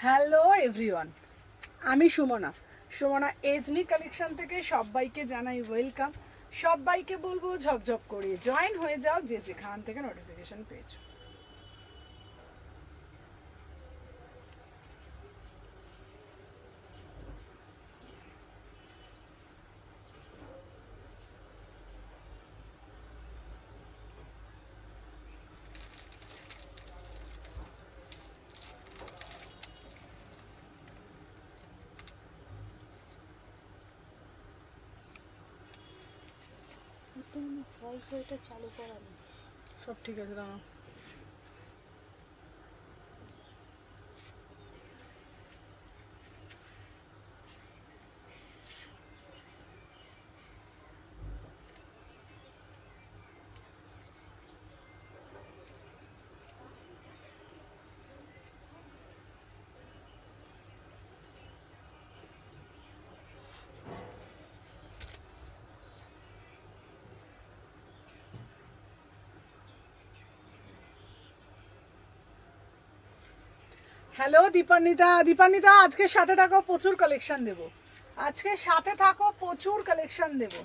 Hello everyone, আমি Sumana এজনি collection থেকে সবাইকে জানাই ওয়েলকাম। সবাইকে বলবো ঝপঝপ করে জয়েন হয়ে যাও যে যেখান থেকে নোটিফিকেশন পেয়েছো। ওয়াইফাইটা চালু করা নেই। সব ঠিক আছে, দাঁড়াও। হ্যালো দীপান্বিতা, আজকে সাথে থাকো, প্রচুর কালেকশন দেবো। আজকে সাথে থাকো, প্রচুর কালেকশন দেবো।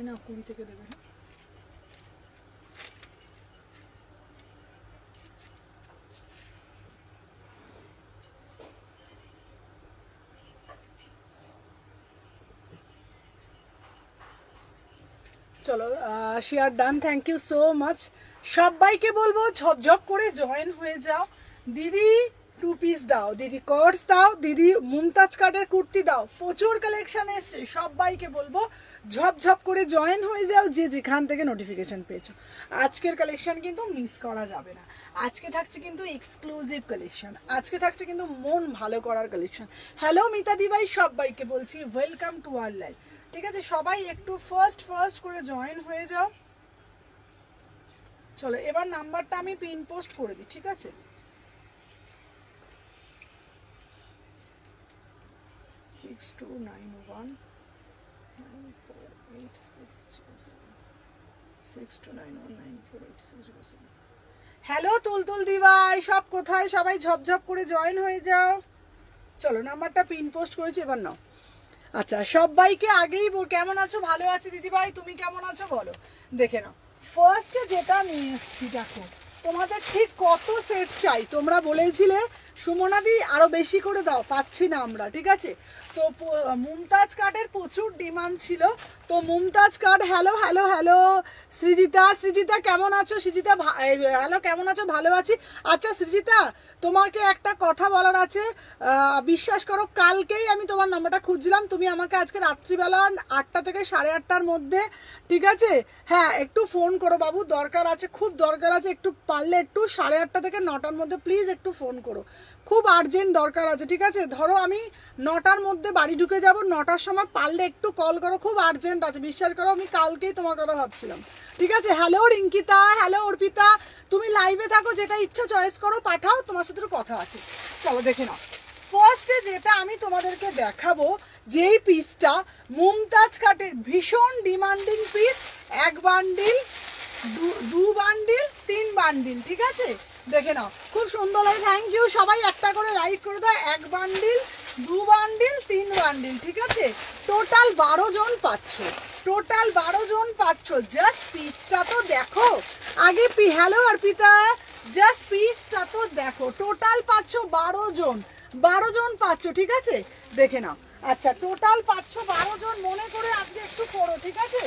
না 20 থেকে দেবে। চলো, share done, thank you so much. সবাইকে বলবো ঝপঝপ করে জয়েন হয়ে যাও। দিদি 2 পিস দাও, দিদি কর্স দাও, দিদি মুমতাজ কাটের কুর্তি দাও, প্রচুর কালেকশন এসছে। সবাইকে বলবো ঝপঝপ করে জয়েন হয়ে যাও যে যেখান থেকে নোটিফিকেশন পেয়েছো। আজকের কালেকশন কিন্তু মিস করা যাবে না। আজকে থাকছে কিন্তু এক্সক্লুসিভ কালেকশন, আজকে থাকছে কিন্তু মন ভালো করার কালেকশন। হ্যালো মিতাদি ভাই, সবাইকে বলছি ওয়েলকাম টু আওয়ার লাইভ। ঠিক আছে, সবাই একটু ফার্স্ট করে জয়েন হয়ে যাও। চলো, এবার নাম্বারটা আমি পিন পোস্ট করে দিই, ঠিক আছে? হ্যালো তুলতুল দিভাই, সব কোথায়? সবাই ঝপঝপ করে জয়েন হয়ে যাও। চলো, নাম্বারটা পিন পোস্ট করেছি, এবার নাও। আচ্ছা, সবাইকে আগেই কেমন আছো? ভালো আছি দিদিভাই, তুমি কেমন আছো বলো, দেখে নাও। ফার্স্টে যেটা নিয়ে এসেছি, দেখো তোমাদের ঠিক কত সেট চাই। তোমরা বলেছিলে সুমনাদি আরো বেশি করে দাও, পাচ্ছি না আমরা, ঠিক আছে। তো মুমতাজ কার্ডের প্রচুর ডিমান্ড ছিল, তো Mumtaz card, hello hello hello Srijita, Srijita কেমন আছো? সৃজিতা হ্যালো, কেমন আছো? ভালো আছি। আচ্ছা সৃজিতা, তোমাকে একটা কথা বলার আছে, বিশ্বাস করো কালকেই আমি তোমার নাম্বারটা খুঁজছিলাম, তুমি আমাকে আজকে রাত্রিবেলা 8টা থেকে 8:30টার মধ্যে, ঠিক আছে, হ্যাঁ একটু ফোন করো বাবু, দরকার আছে, খুব দরকার আছে, একটু পারলে একটু 8:30 থেকে 9টার মধ্যে প্লিজ একটু ফোন করো, খুব আর্জেন্ট দরকার আছে, ঠিক আছে। ধরো আমি 9টার মধ্যে বাড়ি ঢুকে যাব, 9টার সময় পারলে একটু কল করো, খুব আর্জেন্ট আছে, বিশ্বাস করো আমি কালকেই তোমার কথা ভাবছিলাম, ঠিক আছে। হ্যালো রিঙ্কিতা, হ্যালো অর্পিতা, তুমি লাইভে থাকো, যেটা ইচ্ছা চয়েস করো, পাঠাও, তোমার সাথে একটু কথা আছে, চলো দেখে নাও। ফার্স্টে যেটা আমি তোমাদেরকে দেখাবো, যেই পিসটা মুমতাজ কাটের ভীষণ demanding piece, 1 bundle, 2 bundle, 3 bundle, ঠিক আছে, দেখে নাও, খুব সুন্দর লাগে। থ্যাংক ইউ, সবাই একটা করে লাইক করে দাও। 1 বান্ডিল, 2 বান্ডিল, 3 বান্ডিল, ঠিক আছে, টোটাল 12 জন পাচ্ছ, টোটাল 12 জন পাচ্ছ। জাস্ট পিসটা তো দেখো আগে, হ্যালো অর্পিতা, জাস্ট পিসটা তো দেখো, টোটাল পাচ্ছ 12 জন, 12 জন পাচ্ছ, ঠিক আছে, দেখে নাও। আচ্ছা টোটাল পাচ্ছ 12 জন, মনে করে আজকে একটু করো, ঠিক আছে,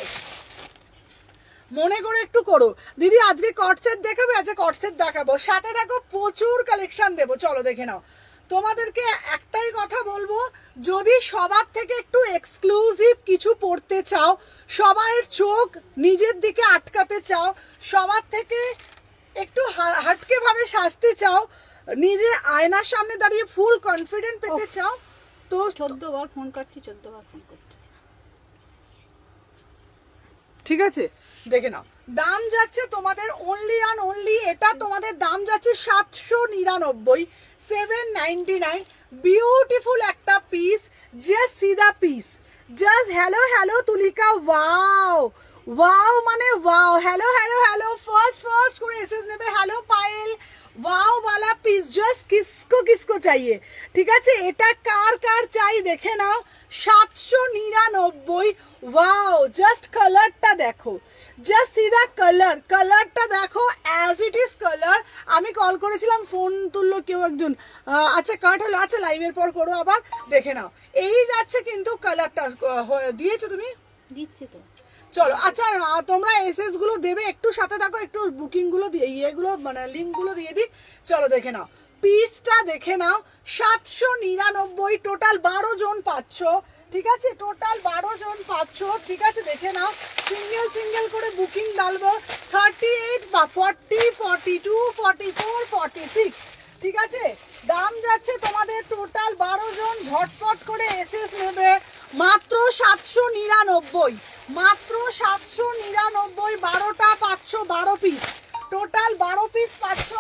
মনে করে একটু করো। দিদি আজকে কটসেট দেখাবে? আজকে কটসেট দেখাবো, সাথে দেখো প্রচুর কালেকশন দেবো, চলো দেখে নাও। তোমাদেরকে একটাই কথা বলবো, যদি সবার থেকে একটু এক্সক্লুসিভ কিছু পড়তে চাও, সবার চোখ নিজের দিকে আটকাতে চাও, সবার থেকে একটু হাটকে ভাবে সাজতে চাও, নিজে আয়নার সামনে দাঁড়িয়ে ফুল কনফিডেন্ট পেতে চাও, তো 14 বার ফোন করছি, 14 বার ফোন করছি। ঠিক আছে, দেখে নাও। দাম যাচ্ছে তোমাদের অনলি অ্যান্ড অনলি, এটা তোমাদের দাম যাচ্ছে 799, 799, বিউটিফুল একটা piece, just see the piece, just hello hello Tulika, wow wow মানে wow, hello hello hello, first করে এসএস নেবে, হ্যালো পায়েল, वाओ वाला पीस, जस्ट किसको किसको चाहिए, ঠিক আছে, এটা কার কার চাই দেখে নাও, 799, ওয়াও, জাস্ট কালারটা দেখো, জাস্ট সি দা কালার, কালারটা দেখো, অ্যাজ ইট ইজ কালার। আমি কল করেছিলাম, ফোন তুললো কেউ একজন, আচ্ছা কাট হলো, আচ্ছা লাইভের পর করো আবার, দেখে নাও, এই যাচ্ছে কিন্তু কালারটা, দিয়েছো তুমি? দিচ্ছি তো, চলো। আচ্ছা তোমরা এসএস গুলো দেবে, একটু সাথে থাকো, একটু বুকিং গুলো দিয়ে, ইয়েগুলো মানে লিঙ্ক গুলো দিয়ে দিই, চলো দেখে নাও, পিসটা দেখে নাও, 799, টোটাল 12 জন পাচ্ছ, ঠিক আছে, টোটাল 12 জন পাচ্ছ, ঠিক আছে, দেখে নাও, সিঙ্গেল সিঙ্গেল করে বুকিং ডালবো, 38 বা 40, 42, 44, 46, ঠিক আছে, দাম যাচ্ছে তোমাদের টোটাল 12 জন, ঝটপট করে এসএস নেবে, মাত্র 799, মাত্র 799, 12টা পাচ্ছ, 12 পিস, টোটাল 12 পিস পাচ্ছ।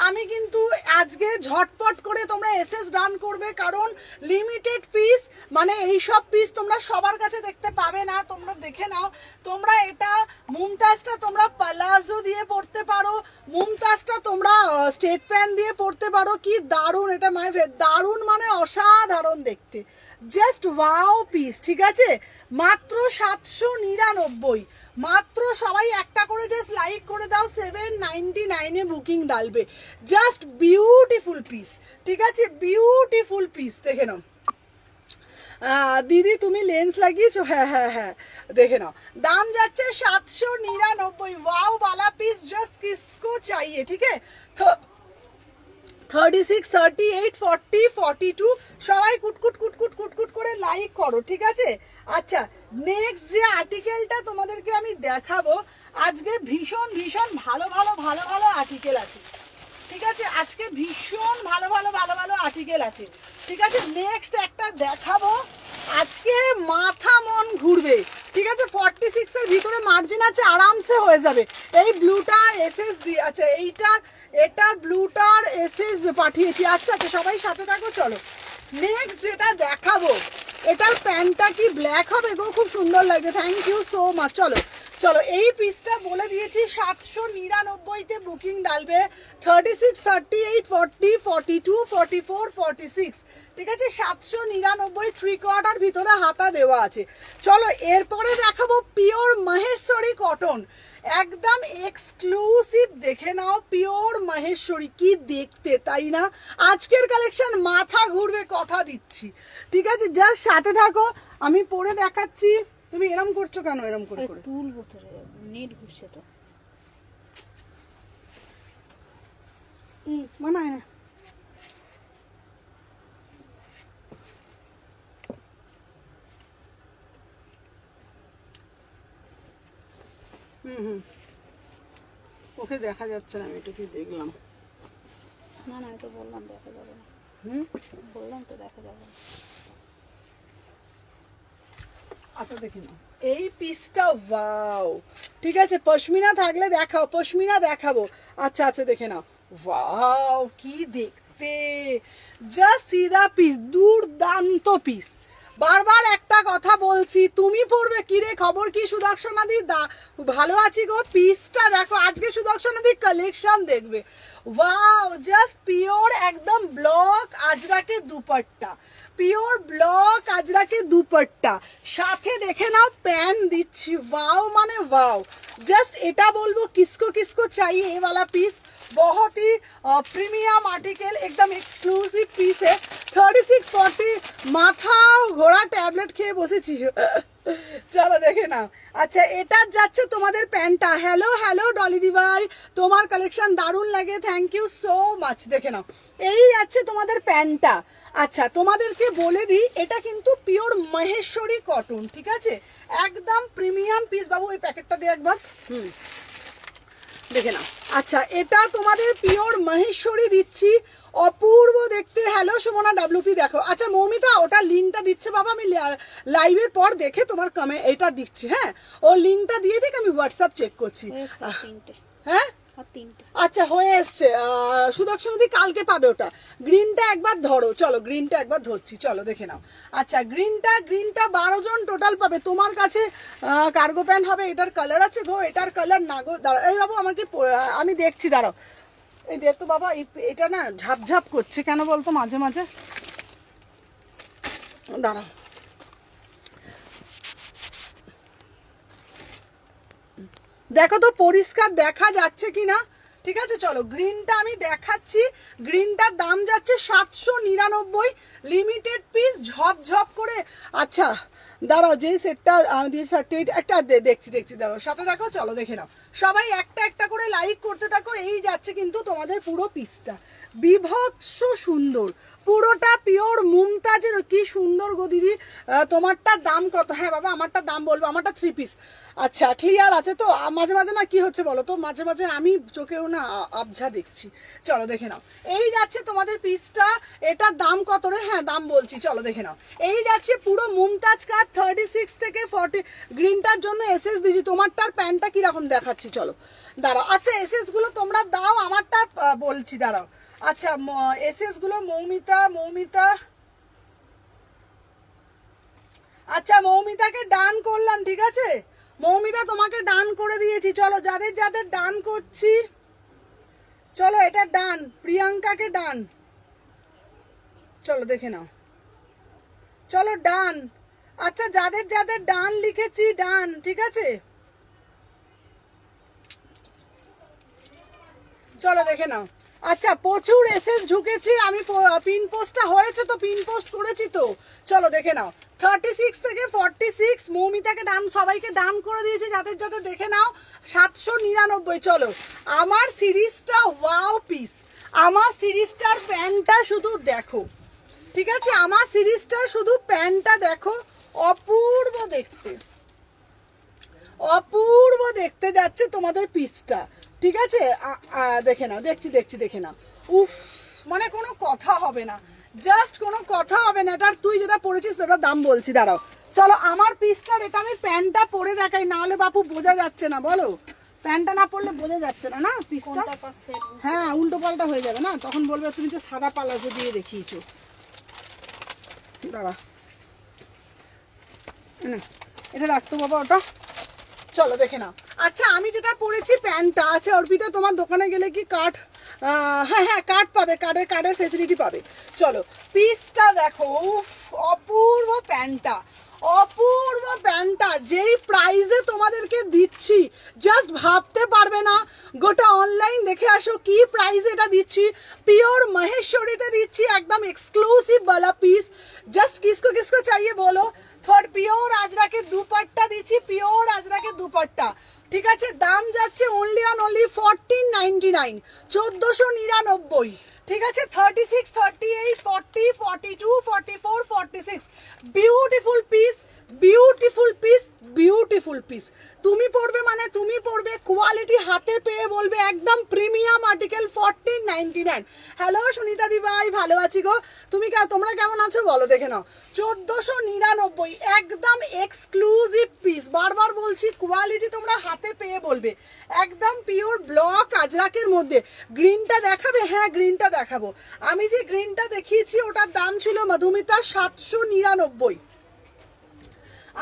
আমি কিন্তু আজকে ঝটপট করে তোমরা এসএস ডান করবে, কারণ লিমিটেড পিস, মানে এই সব পিস তোমরা সবার কাছে দেখতে পাবে না, তোমরা দেখে নাও। তোমরা এটা মুমতাজটা তোমরা পালাজো দিয়ে পড়তে পারো, মুমতাজটা তোমরা স্টেট প্যান্ট দিয়ে পড়তে পারো, কি দারুণ, এটা মাই ফেভারিট, দারুণ মানে অসাধারণ দেখতে, জাস্ট ওয়াও পিস, ঠিক আছে, মাত্র 799, মাত্র, সবাই একটা করে জাস্ট লাইক করে দাও, 799 বুকিং ডালবে, জাস্ট বিউটিফুল পিস, ঠিক আছে, বিউটিফুল পিস, দেখে নাও। দিদি তুমি লেন্স লাগিয়েছো? হ্যাঁ হ্যাঁ হ্যাঁ, দেখে নাও, দাম যাচ্ছে 799, ওয়াও वाला পিস, জাস্ট কিসকো চাইয়ে, ঠিক আছে, 36, 38, 40, 42, সবাই কুটকুট কুটকুট কুটকুট করে লাইক করো, ঠিক আছে। আচ্ছা নেক্সট যে আর্টিকেলটা তোমাদেরকে আমি দেখাবো, আজকে ভীষণ ভীষণ ভালো ভালো ভালো ভালো আর্টিকেল আছে, ঠিক আছে, আজকে ভীষণ ভালো ভালো ভালো ভালো আর্টিকেল আছে, ঠিক আছে। নেক্সট একটা দেখাবো, আজকে মাথা মন ঘুরবে, ঠিক আছে, 46 এর ভিতরে মার্জিন আছে, আরামসে হয়ে যাবে। এই ব্লুটা এসএস আচ্ছা এটা ব্লুটার এসএস পাঠিয়েছি, আচ্ছা আচ্ছা সবাই সাথে থাকো, চলো নেক্সট যেটা দেখাবো, এটার প্যান্টটা কি ব্ল্যাক হবে গো, খুব সুন্দর লাগবে, থ্যাংক ইউ সো মাচ। চলো চলো, এই পিসটা বলে দিয়েছি 799-তে বুকিং ডালবে, 36, 38, 40, 42, 44, 46, ঠিক আছে 799 3/4 ভিতরে হাতা দেওয়া আছে। চলো এরপরে দেখাবো পিওর মহেশ্বরী কটন, একদম এক্সক্লুসিভ। দেখে নাও পিওর মহেশ্বরী, কি দেখতে তাই না? আজকের কালেকশন মাথা ঘুরবে কথা দিচ্ছি, ঠিক আছে? জাস্ট সাথে থাকো, আমি পরে দেখাচ্ছি। তুমি এরম করছো কেন? এরম করে করে তুলবো তো, নেট ঘুরছে তো। মানায় না। ওকে দেখা যাচ্ছে না, আমি এটা কি দেখলাম। না না, আমি তো বললাম দেখা যাবে না। বললাম তো দেখা যাবে না। আচ্ছা দেখি না এই পিসটা, ওয়াও, ঠিক আছে। পশমিনা থাকলে দেখাও, পশমিনা দেখাবো। আচ্ছা আচ্ছা দেখে নাও, ওয়াও কি দেখতে, জাস্ট সিধা পিস, দুর্দান্ত পিস। বারবার একটা কথা বলছি, তুমি পড়বে কি রে, খবর কি সুদর্শনা দি? ভালো আছি গো। পিসটা দেখো, আজকে সুদর্শনা দি কালেকশন দেখবে। ওয়াও, জাস্ট পিওর একদম ব্লক আজরাকে দুপাট্টা, পিওর ব্লক আজরাকে দুপাট্টা, সাথে দেখে নাও প্যান দিচ্ছি। वाओ মানে वाओ, जस्ट এটা বলবো किसको किसको चाहिए ये वाला पीस, बहुत ही प्रीमियम आर्टिकल, एकदम एक्सक्लूसिव पीस है। 3640 মাথা ঘোড়া ট্যাবলেট খেয়ে বসেছি। চলো দেখে নাও। আচ্ছা এটা যাচ্ছে তোমাদের প্যান্টটা। হ্যালো হ্যালো ডলি দিভাই, তোমার কালেকশন দারুণ লাগে, থ্যাংক ইউ সো মাচ। দেখে নাও এই যাচ্ছে তোমাদের প্যান্টটা। আচ্ছা তোমাদেরকে বলে দিই, এটা কিন্তু পিওর মহেশ্বরী কটন, ঠিক আছে? একদম প্রিমিয়াম পিস। বাবু ওই প্যাকেটটা দিয়ে একবার দেখে নাও। আচ্ছা এটা তোমাদের পিওর মহেশ্বরী দিচ্ছি, অপূর্ব দেখতে। হ্যালো সুমনা ডাব্লিউপি দেখো। আচ্ছা মৌমিতা ওটা লিঙ্কটা দিচ্ছে বাবা, আমি লাইভের পর দেখে তোমার কমেন্ট এটা দিচ্ছি। হ্যাঁ ও লিঙ্কটা দিয়ে দিক, আমি হোয়াটসঅ্যাপ চেক করছি। হ্যাঁ আচ্ছা হয়ে এসছে। সুদর্শন দি কালকে পাবে ওটা। গ্রিনটা একবার ধরো, চলো গ্রিনটা একবার ধরছি, চলো দেখে নাও। আচ্ছা গ্রিনটা 12 জন টোটাল পাবে। তোমার কাছে কার্গো প্যান্ট হবে, এটার কালার আছে গো, এটার কালার না গো। দাঁড়াও এই বাবু আমাকে আমি দেখছি, দাঁড়াও। এই দেখ তো বাবা, এটা না ঝাপঝাপ করছে কেন বলতো মাঝে মাঝে, দাঁড়াও। দেখো তো পরিষ্কার দেখা যাচ্ছে কিনা, ঠিক আছে? চলো গ্রিনটা আমি দেখাচ্ছি। গ্রিনটার দাম যাচ্ছে 799, লিমিটেড পিস, ঝপঝপ করে। আচ্ছা দাঁড়াও, যেই সেটটা একটা দেখছি দাঁড়াও, সাথে দেখো, চলো দেখে নাও। সবাই একটা একটা করে লাইক করতে থাকো। এই যাচ্ছে কিন্তু তোমাদের পুরো পিসটা, বিভৎস সুন্দর, পুরোটা পিওর মুমতাজের। কি সুন্দর গো দিদি। তোমারটার দাম কত? হ্যাঁ বাবা আমারটার দাম বলবো, আমারটা 3 পিস। আচ্ছা ক্লিয়ার আছে তো? মাঝে মাঝে না কি হচ্ছে বলো তো, মাঝে মাঝে আমি চোখেও না আবঝা দেখছি। চলো দেখে নাও, এই যাচ্ছে তোমাদের পিসটা। এটার দাম কত রে? হ্যাঁ দাম বলছি, চলো দেখে নাও। এই যাচ্ছে পুরো মুমতাজ কাট 36 থেকে 40। গ্রিনটার জন্য এসএস দিয়েছি, তোমারটার প্যান্টটা কিরকম দেখাচ্ছি, চলো দাঁড়াও। আচ্ছা এসএস গুলো তোমরা দাও, আমারটা বলছি, দাঁড়াও। আচ্ছা এসএস গুলো মৌমিতা আচ্ছা মৌমিতাকে ডান করলাম, ঠিক আছে? মৌমিতা তোমাকে ডান করে দিয়েছি। চলো যাদের যাদের ডান করছি, চলো এটা ডান, প্রিয়াঙ্কাকে ডান, চলো দেখে নাও, চলো ডান। আচ্ছা যাদের যাদের ডান লিখেছি ডান, ঠিক আছে? চলো দেখে নাও। আচ্ছা প্রচুর এসএস ঢুকেছি আমি, পিন পোস্টটা হয়েছে তো, পিন পোস্ট করেছি তো, চলো দেখে নাও। 36 থেকে 46, মৌমিতাকে ডান, সবাইকে ডান করে দিয়েছে যাদের যাদের, দেখে নাও। 799। চলো আমার সিরিজটা ওয়াও পিস, আমার সিরিজটার প্যান্টটা শুধু দেখো, ঠিক আছে? আমার সিরিজটার শুধু প্যান্টটা দেখো, অপূর্ব দেখতে, অপূর্ব দেখতে যাচ্ছে তোমাদের পিসটা, ঠিক আছে? দেখে নাও, দেখছি দেখে নাও। উফ মানে কোনো কথা হবে না, জাস্ট কোনো কথা হবে না। এটার তুই যেটা পরেছিস ওটার দাম বলছি, দাঁড়াও। চলো আমার পিসটার এটা আমি প্যান্টটা পরে দেখাই, না হলে বাপু বোঝা যাচ্ছে না, বলো? প্যান্টটা না পরলে বোঝা যাচ্ছে না, না পিসটা? হ্যাঁ উল্টো পাল্টা হয়ে যাবে না, তখন বলবে তুমি তো সাদা পালাজো দিয়ে দেখিয়েছো। দাঁড়া এটা রাখতো বাবা ওটা, চলো দেখে নাও। আচ্ছা আমি যেটা পরেছি প্যান্টটা, আচ্ছা অর্পিতা তোমার দোকানে গেলে কি কার্ড, হ্যাঁ হ্যাঁ কার্ড পাবে, কার্ডের ফেসিলিটি পাবে। চলো পিসটা দেখো, উফ অপূর্ব প্যান্টটা, অপূর্ব প্যান্টটা, যেই প্রাইসে তোমাদেরকে দিচ্ছি জাস্ট ভাবতে পারবে না। গোটা অনলাইন দেখে আসো কি প্রাইসে এটা দিচ্ছি। পিওর মহেশ্বরীতে দিচ্ছি, একদম এক্সক্লুসিভ वाला পিস। জাস্ট কিসকো চাইয়ে বলো। থর্ড পিওর আজরাকে দুপাট্টা দিচ্ছি, পিওর আজরাকে দুপাট্টা, ঠিক আছে। দাম যাচ্ছে অনলি 1499, 1499, ঠিক আছে। 36, 38, 40, 42, 44, 46, beautiful piece, beautiful piece, beautiful piece. তুমি পড়বে মানে তুমি পড়বে, কোয়ালিটি হাতে পেয়ে বলবে একদম প্রিমিয়াম আর্টিকেল 1499। হ্যালো সুনিতা দি ভাই, ভালো আছি গো, তোমরা কেমন আছো বলো, দেখে নাও 1499, একদম এক্সক্লুসিভ পিস। বারবার বলছি কোয়ালিটি তোমরা হাতে পেয়ে বলবে, একদম পিওর ব্লক আজরাকের মধ্যে। গ্রিনটা দেখাবে? হ্যাঁ গ্রিনটা দেখাবো। আমি যে গ্রিনটা দেখিয়েছি ওটার দাম ছিল মধুমিতা 799,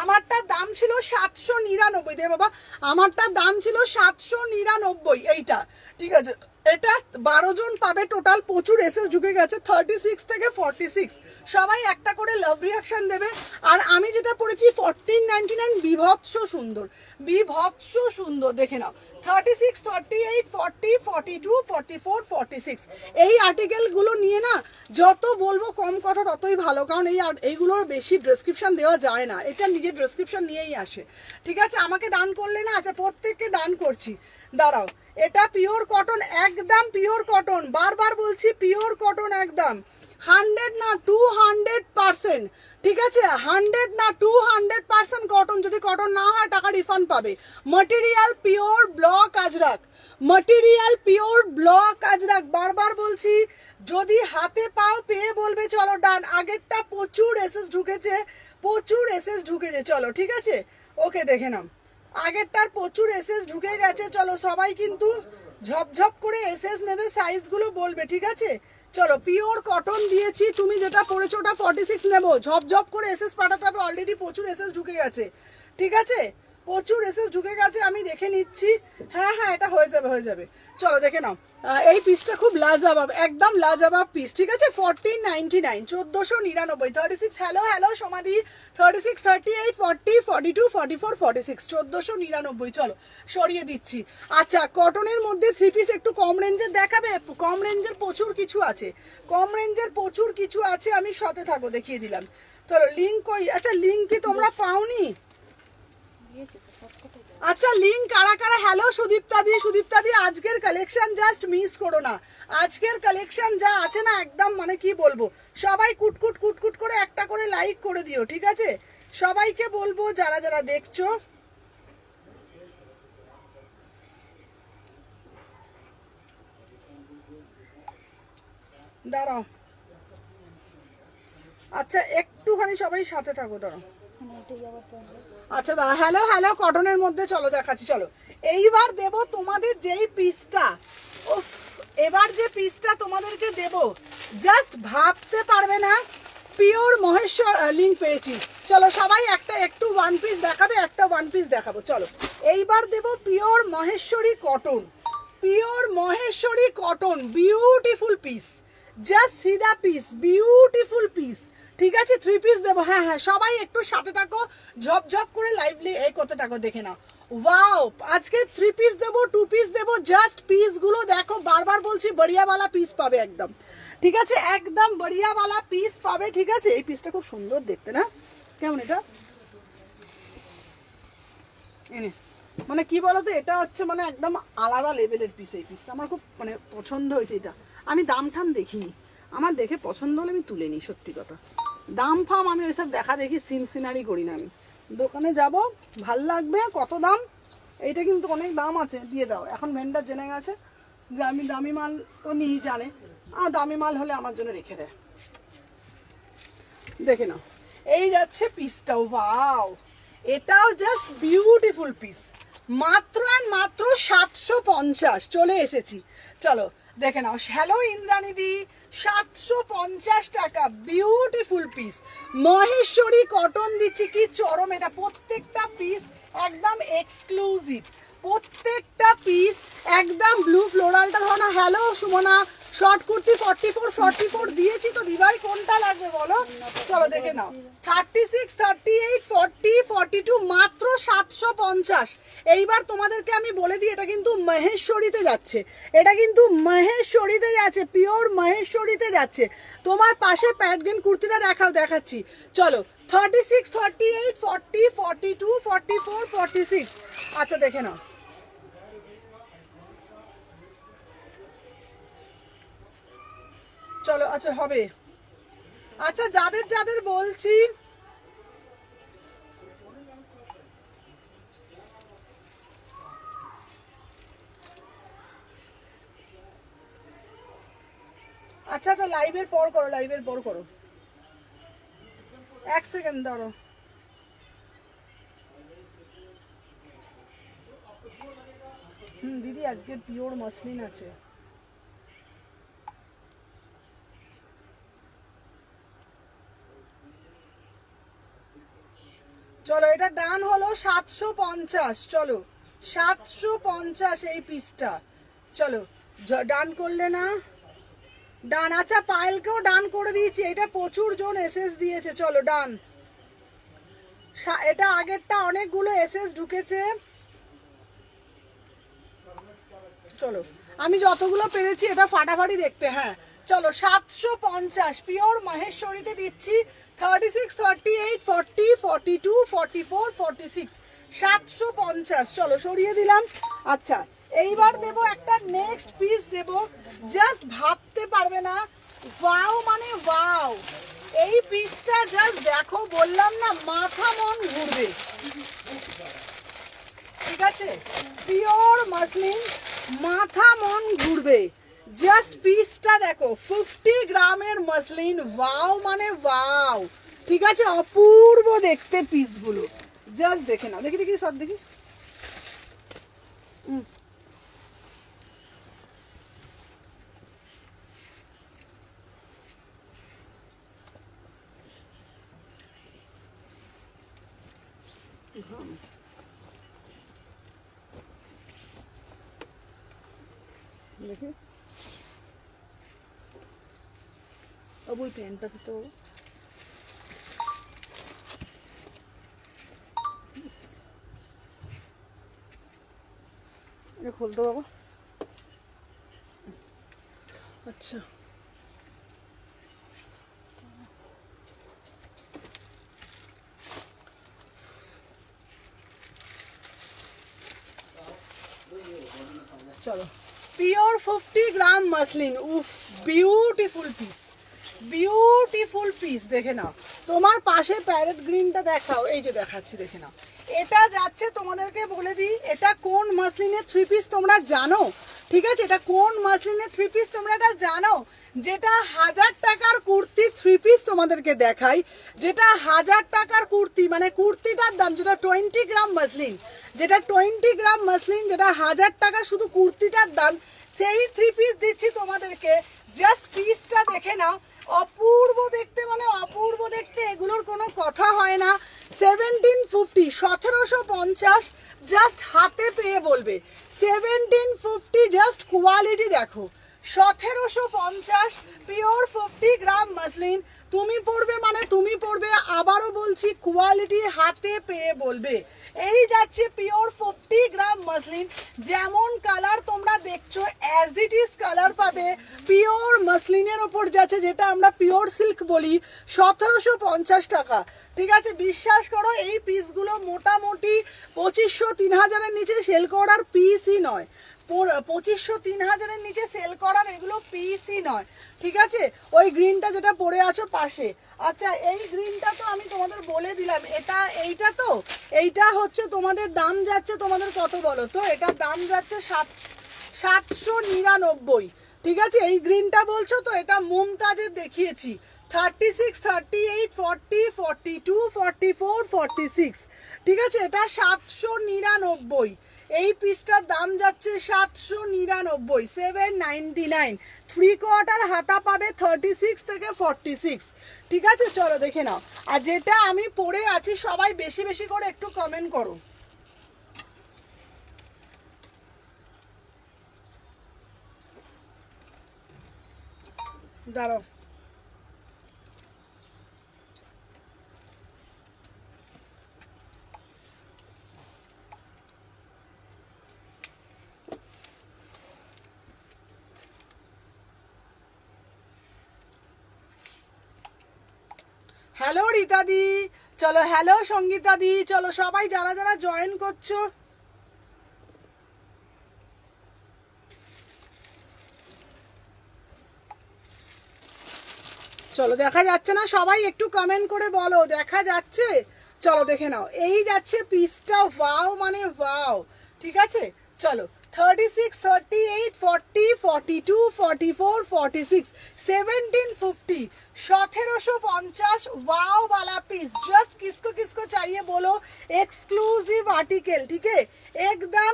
আমারটার দাম ছিল 799 দে বাবা, আমারটার দাম ছিল 799 এইটা, ঠিক আছে। এটা 12 জন পাবে টোটাল, প্রচুর এসএস ঢুকে গেছে 36 থেকে 46, সবাই একটা করে লাভ রিঅ্যাকশন দেবে। আর আমি যেটা পড়েছি 1499, বিভৎস সুন্দর, বিভৎস সুন্দর, দেখে নাও 36, 38, 40, 42, 44, 46, এই আর্টিকেলগুলো নিয়ে না যত বলবো কম কথা ততই ভালো, কারণ এইগুলোর বেশি ডেসক্রিপশন দেওয়া যায় না, এটা নিজের ডেসক্রিপশন নিয়েই আসে, ঠিক আছে। আমাকে ডান করলে না, আচ্ছা প্রত্যেককে ডান করছি, দাঁড়াও। এটা পিওর কটন, একদম পিওর কটন, বারবার বলছি পিওর কটন, একদম 100 না 200%, ঠিক আছে। 100 না 200% কটন, যদি কটন না হয় টাকা রিফান্ড পাবে। Material pure block ajrakh, material pure block ajrakh, বারবার বলছি যদি হাতে পাও পেয়ে বলবে চলো ডান। আগেরটা প্রচুর এসএস ঢুকেছে, প্রচুর এসএস ঢুকেছে, চলো ঠিক আছে, ওকে দেখে নাও। আগেরটার প্রচুর এসএস ঢুকে গেছে, চলো সবাই কিন্তু ঝপঝপ করে এসএস নেবে, সাইজগুলো বলবে, ঠিক আছে। চলো পিওর কটন দিয়েছি, তুমি যেটা পড়েছো ওটা 46 নেবো, ঝপঝপ করে এসএস পাঠাতে হবে, অলরেডি প্রচুর এসএস ঢুকে গেছে, ঠিক আছে, প্রচুর এসএস ঢুকে গেছে, আমি দেখে নিচ্ছি। হ্যাঁ হ্যাঁ এটা হয়ে যাবে, হয়ে যাবে, চলো দেখে নাও। এই পিসটা খুব লাজবাব, একদম লাজবাব পিস, ঠিক আছে। 1499, 1499, 36, হ্যালো হ্যালো সমাধি, 36, 38, 40, 42, 44, 46, 1499, চলো সরিয়ে দিচ্ছি। আচ্ছা কটনের মধ্যে থ্রি পিস একটু কম রেঞ্জের দেখাবে? কম রেঞ্জের প্রচুর কিছু আছে, কম রেঞ্জের প্রচুর কিছু আছে, আমি সাথে থাকো দেখিয়ে দিলাম। চলো লিঙ্ক কই, আচ্ছা লিঙ্ক কি তোমরা পাওনি? আচ্ছা লিঙ্ক কারা কারা, হ্যালো সুদীপ্তা দি আজকের কালেকশন জাস্ট মিস করো না, আজকের কালেকশন যা আছে না একদম মানে কি বলবো, সবাই কুটকুট করে একটা করে লাইক করে দিও, ঠিক আছে। সবাইকে বলবো যারা যারা দেখছো, দাঁড়াও, আচ্ছা একটুখানি সবাই সাথে থাকো, দাঁড়াও। আচ্ছা দাঁড়া, হ্যালো হ্যালো কটনের মধ্যে চলো দেখাচ্ছি, চলো এইবার দেব তোমাদের যেই পিসটা, উফ এবার যে পিসটা তোমাদেরকে দেব জাস্ট ভাবতে পারবে না। পিওর মহেশ্বর লিঙ্ক পেয়েছি, চলো সবাই একটা একটু ওয়ান পিস দেখাবে, একটা ওয়ান পিস দেখাবো, চলো এইবার দেব pure Maheshwari cotton, pure Maheshwari cotton, beautiful piece, just see the piece, beautiful piece, ঠিক আছে। থ্রি পিস দেবো, হ্যাঁ হ্যাঁ সবাই একটু সাথে থাকো, ঝপঝপ করে লাইভলি এই করতে থাকো, দেখে নাও। ওয়াও আজকে থ্রি পিস দেবো, টু পিস দেবো, জাস্ট পিসগুলো দেখো, বারবার বলছি বড়িয়াওয়ালা পিস পাবে একদম, ঠিক আছে, একদম বড়িয়াওয়ালা পিস পাবে, ঠিক আছে। এই পিসটা খুব সুন্দর দেখতে না, কেমন এটা এনে, মানে কি বলতো এটা হচ্ছে মানে একদম আলাদা লেভেলের পিস, এই পিসটা আমার খুব মানে পছন্দ হয়েছে। এটা আমি দাম ঠাম দেখিনি, আমার দেখে পছন্দ হলে আমি তুলে নিই, সত্যি কথা। দাম ফাম আমি ওইসব দেখা দেখি সিনারি করি না, আমি দোকানে যাব ভাল লাগবে কত দাম, এইটা কিন্তু অনেক দাম আছে দিয়ে দাও। এখন ভেন্ডার জেনে গেছে যে আমি দামি মাল তো নিই, জানে, আর দামি মাল হলে আমার জন্য রেখে দেয়, দেখে নাও। এই যাচ্ছে পিসটাও, ওয়াও এটাও জাস্ট বিউটিফুল পিস, মাত্র অ্যান্ড মাত্র 750 চলে এসেছি, চলো দেখে নাও। হ্যালো ইন্দ্রানিদি, 750 টাকা, বিউটিফুল পিস, মহেশ্বরী কটন দিচ্ছি, কি চরম, এটা প্রত্যেকটা পিস একদম এক্সক্লুসিভ, প্রত্যেকটা পিস একদম ব্লু ফ্লোরালটা ধরো না। হ্যালো সুমনা, শর্ট কুর্তি 44 দিয়েছি তো দিভাই, কোনটা লাগবে বলো? চলো দেখে নাও। 36, 38, 40, 42 মাত্র 750। এইবার তোমাদেরকে আমি বলে দিই, এটা কিন্তু মহেশ্বরীতে যাচ্ছে, এটা কিন্তু মহেশ্বরীতে যাচ্ছে, পিওর মহেশ্বরীতে যাচ্ছে। তোমার পাশে প্যাডগেন কুর্তিটা দেখাচ্ছি। চলো 36, 38, 40, 42, 44, 46। আচ্ছা দেখে নাও। চলো আচ্ছা হবে। আচ্ছা যাদের যাদের বলছি, আচ্ছা আচ্ছা লাইভের পর করো, লাইভের পর করো, 1 সেকেন্ড ধরো। দিদি আজকে পিওর মসলিন আছে। চলো এটা ডান হলো 750। চলো 750 এই পিসটা। চলো ডান করলে না? ডান। আচ্ছা পায়েলকেও ডান করে দিয়েছি, এটা প্রচুর জন এসএস দিয়েছে। চলো ডান। এটা আগেরটা অনেকগুলো এসএস ঢুকেছে। চলো আমি যতগুলো পেরেছি এটা ফাটাফাটি দেখতে। হ্যাঁ চলো 750 পিওর মহেশ্বরীতে দিচ্ছি। 36, 38, 40, 42, 44, 46 750। চলো সরিয়ে দিলাম। আচ্ছা এইবার দেব একটা নেক্সট পিস দেব, জাস্ট ভাবতে পারবে না, ওয়াও মানে ওয়াও। এই পিসটা জাস্ট দেখো, বললাম না মাথা মন ঘুরবে। ঠিক আছে পিওর মসলিন, মাথা মন ঘুরবে। জাস্ট পিসটা দেখো, 50 গ্রামের মসলিন, ওয়াও মানে ওয়াও। ঠিক আছে অপূর্ব দেখতে পিসগুলো, জাস্ট দেখে নাও। দেখি দেখি সব দেখি। দেখি अब ওই পেনটা তো এটা খুলতে বাবা। আচ্ছা চলো পিওর 50 গ্রাম মসলিন, উফ বিউটিফুল পিস, বিউটিফুল পিস। দেখে নাও তোমার পাশে প্যারেট গ্রিনটা দেখাও, এই যে দেখাচ্ছি দেখে নাও। এটা যাচ্ছে, তোমাদেরকে বলে দিই এটা কোন মসলিনের 3 পিস তোমরা জানো? ঠিক আছে এটা কোন মসলিনের 3 পিস তোমরা এটা জানো? যেটা 1000 টাকার কুর্তি 3 পিস তোমাদেরকে দেখাই, যেটা 1000 টাকার কুর্তি, মানে কুর্তিটার দাম যেটা 20 গ্রাম মসলিন, যেটা 20 গ্রাম মসলিন, যেটা 1000 টাকা শুধু কুর্তিটার দাম, সেই 3 পিস দিচ্ছি তোমাদেরকে। জাস্ট পিসটা দেখে নাও, অপূর্ব দেখতে, মানে অপূর্ব দেখতে, এগুলোর কোনো কথা হয় না। 1750, 1750 জাস্ট হাতে পেয়ে বলবে 1750, জাস্ট কোয়ালিটি দেখো। 1750 পিওর 50 গ্রাম মসলিন, তুমি পড়বে মানে তুমি পড়বে, আবারও বলছি কোয়ালিটি হাতে পেয়ে বলবে। এই যাচ্ছে পিওর 50 গ্রাম মসলিন, যেমন কালার তোমরা দেখছো অ্যাজ ইট ইজ কালার পাবে। পিওর মসলিনের ওপর যাচ্ছে, যেটা আমরা পিওর সিল্ক বলি, 1750 টাকা। ঠিক আছে বিশ্বাস করো এই পিসগুলো মোটামুটি 2500-3000-এর নিচে সেল করার পিসই নয়। 2500-3000-এর নিচে সেল করার এগুলো পিসই নয়। ঠিক আছে ওই গ্রিনটা যেটা পরে আছো পাশে। আচ্ছা এই গ্রিনটা তো আমি তোমাদের বলে দিলাম, এটা এইটা তো, এইটা হচ্ছে তোমাদের দাম যাচ্ছে, তোমাদের কত বলো তো? এটার দাম যাচ্ছে 799। ঠিক আছে এই গ্রিনটা বলছো তো, এটা মুমতাজের দেখিয়েছি 36, 38, 40, 42, 44, 46। ঠিক আছে এটা 799। এই পিসটার দাম যাচ্ছে 799, 799। 3/4 হাতা পাবে 36 থেকে 46। ঠিক আছে চলো দেখে নাও। আর যেটা আমি পরে আছি, সবাই বেশি বেশি করে একটু কমেন্ট করো। দাঁড়াও, হ্যালো রীতাদি, চলো হ্যালো সঙ্গীতাদি, চলো সবাই যারা যারা জয়েন করছো চলো। দেখা যাচ্ছে না? সবাই একটু কমেন্ট করে বলো দেখা যাচ্ছে। চলো দেখে নাও, এই যাচ্ছে পিসটা, ওয়াও মানে ওয়াও। ঠিক আছে, চলো 36, 38, 40, 42, 44, 46, 1750, 1750 वाओ वाला पीस। जस्ट किसको किसको चाहिए बोलो, एक्सक्लूसिव आर्टिकल। ठीक है एकदम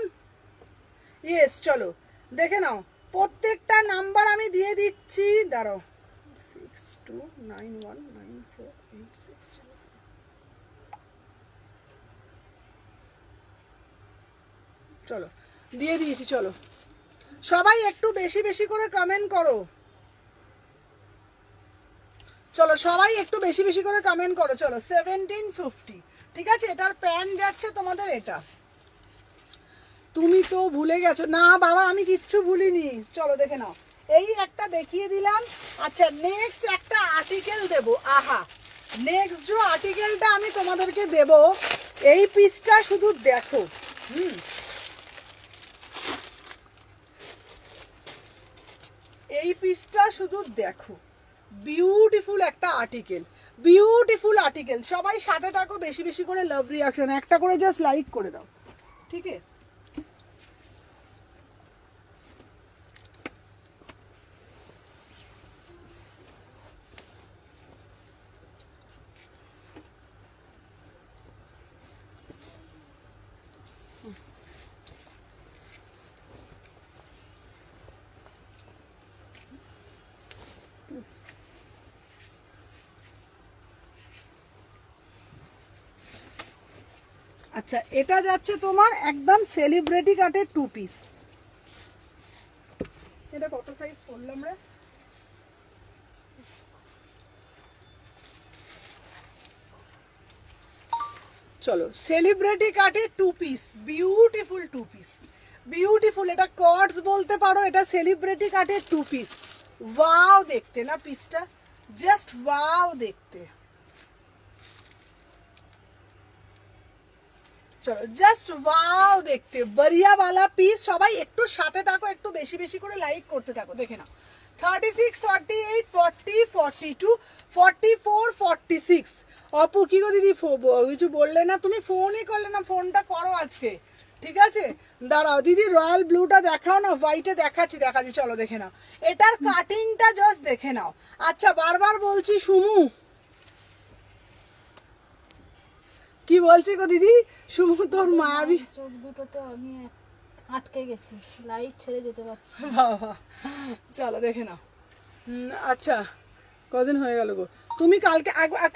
ইয়েস। চলো দেখে নাও, প্রত্যেকটা নাম্বার আমি দিয়ে দিচ্ছি। দাঁড়াও, 62919486। চলো দিয়ে দিয়েছি। চলো সবাই একটু বেশি বেশি করে কমেন্ট করো। চলো সবাই একটু বেশি বেশি করে কমেন্ট করো। চলো 1750। ঠিক আছে, এটার প্যান্ট যাচ্ছে তোমাদের এটা। তুমি তো ভুলে গেছো। না বাবা আমি কিচ্ছু ভুলিনি। চলো দেখে নাও, এই একটা দেখিয়ে দিলাম। আচ্ছা নেক্সট একটা আর্টিকেল দেবো। আহা, নেক্সট যে আর্টিকেলটা আমি তোমাদেরকে দেব, এই পিসটা শুধু দেখো। এই পিসটা শুধু দেখো, বিউটিফুল একটা আর্টিকেল, বিউটিফুল আর্টিকেল। সবাই সাথে থাকো, বেশি বেশি করে লাভ রিয়াকশন একটা করে জাস্ট লাইক করে দাও। ঠিক আছে, আচ্ছা এটা যাচ্ছে তোমার একদম সেলিব্রিটি কাটের 2 পিস। এটা কত সাইজ করলাম রে? চলো সেলিব্রিটি কাটের 2 পিস, বিউটিফুল 2 পিস, বিউটিফুল। এটা কর্ডস বলতে পারো, এটা সেলিব্রিটি কাটের 2 পিস। ওয়াও দেখতে না পিসটা, জাস্ট ওয়াও দেখতে। চলো জাস্ট ওয়াও দেখতে, বড়িয়া वाला পিস। সবাই একটু সাথে থাকো, একটু বেশি বেশি করে লাইক করতে থাকো। দেখে নাও 36, 38, 40, 42, 44, 46। অপু কি গো দিদি, কিছু বললে না? তুমি ফোনই করলে না, ফোনটা করো আজকে। ঠিক আছে দাঁড়াও দিদি, রয়্যাল ব্লুটা দেখাও না, হোয়াইটে দেখাচ্ছি দেখাচ্ছি। চলো দেখে নাও, এটার কাটিংটা জাস্ট দেখে নাও। আচ্ছা বারবার বলছি সুমু, কি বলছি গো দিদি? সুমু তোর মায়াবী চোখ দুটো তো আমি আটকে গেছি, লাইট ছেড়ে যেতে পারছি। বাবা চলো দেখে নাও। আচ্ছা কদিন হয়ে গেল গো? তুমি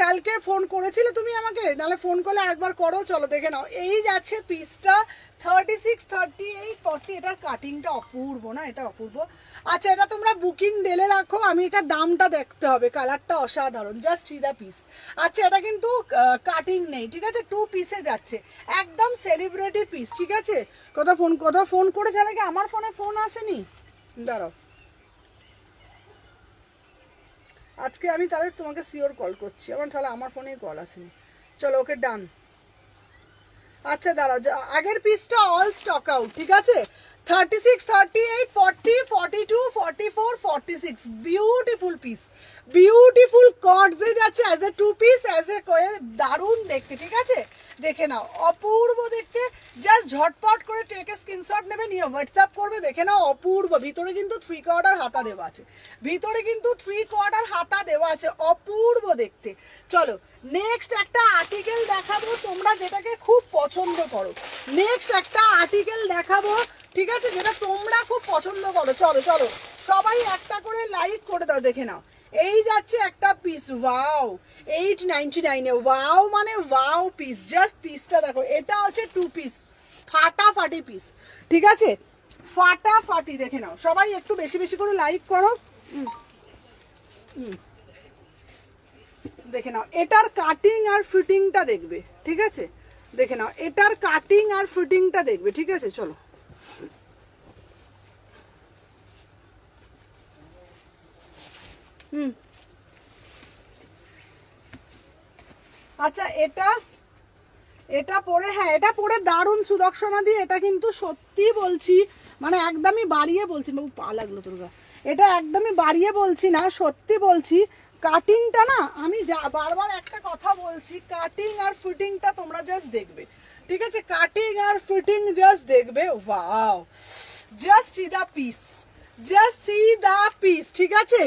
কালকে ফোন করেছিলে তুমি আমাকে, নাহলে ফোন করলে একবার করো। চলো দেখে নাও, এই যাচ্ছে পিসটা 36, 38, 40। এটার কাটিংটা অপূর্ব না, এটা অপূর্ব। আচ্ছা এটা তোমরা বুকিং দিলে রাখো, আমি এটা দামটা দেখতে হবে, কালারটা অসাধারণ, জাস্ট সিধা পিস। আচ্ছা এটা কিন্তু কাটিং নেই, ঠিক আছে, 2 পিসে যাচ্ছে, একদম সেলিব্রিটি পিস। ঠিক আছে, কোথাও ফোন করেছে নাকি? আমার ফোনে ফোন আসেনি, দাঁড়াও আজকে আমি তাহলে তোমাকে সিওর কল করছি। তাহলে আমার ফোনেই কল আসেনি। চলো ওকে ডান। আচ্ছা দাঁড়াও, আগের পিসটা অল স্টক আউট। ঠিক আছে, 36, 38, 40, 42, 44, 46, বিউটিফুল পিস, বিউটিফুল কর্ডসে যাচ্ছে as a 2 piece, as a দারুণ দেখতে। ঠিক আছে দেখে নাও, অপূর্ব দেখতে। জাস্ট ঝটপট করে টেকে স্ক্রিনশট নেবে, নিয়ে হোয়াটসঅ্যাপ করবে। দেখে নাও অপূর্ব। ভিতরে কিন্তু 3 কোয়ার্টার হাতা দেওয়া আছে, ভিতরে কিন্তু 3 কোয়ার্টার হাতা দেওয়া আছে, অপূর্ব দেখতে। চলো নেক্সট একটা আর্টিকেল দেখাবো, তোমরা যেটাকে খুব পছন্দ করো। নেক্সট একটা আর্টিকেল দেখাবো, ঠিক আছে, যেটা তোমরা খুব পছন্দ করো। চলো চলো সবাই একটা করে লাইক করে দাও। দেখে নাও, এই যাচ্ছে একটা পিস, ওয়াও 899 এ। ওয়াও মানে ওয়াও পিস, জাস্ট পিসটা দেখো। এটা হচ্ছে 2 পিস, ফাটাফাটি পিস। ঠিক আছে ফাটাফাটি, দেখে নাও। সবাই একটু বেশি বেশি করে লাইক করো। দেখে নাও এটার কাটিং আর ফিটিংটা দেখবে, ঠিক আছে? দেখে নাও এটার কাটিং আর ফিটিংটা দেখবে, ঠিক আছে? চলো আচ্ছা এটা এটা পরে, হ্যাঁ এটা পরে দারুণ সুদর্শনা দিয়ে, এটা কিন্তু সত্যি বলছি, মানে একদমই বাড়িয়ে বলছি, বাবু পা লাগলো তোর গা, এটা একদমই বাড়িয়ে বলছি না, সত্যি বলছি। কাটিংটা না, আমি বারবার একটা কথা বলছি, কাটিং আর ফিটিংটা তোমরা জাস্ট দেখবে, ঠিক আছে? কাটিং আর ফিটিং জাস্ট দেখবে। Wow, just see the piece, just see the piece, ঠিক আছে?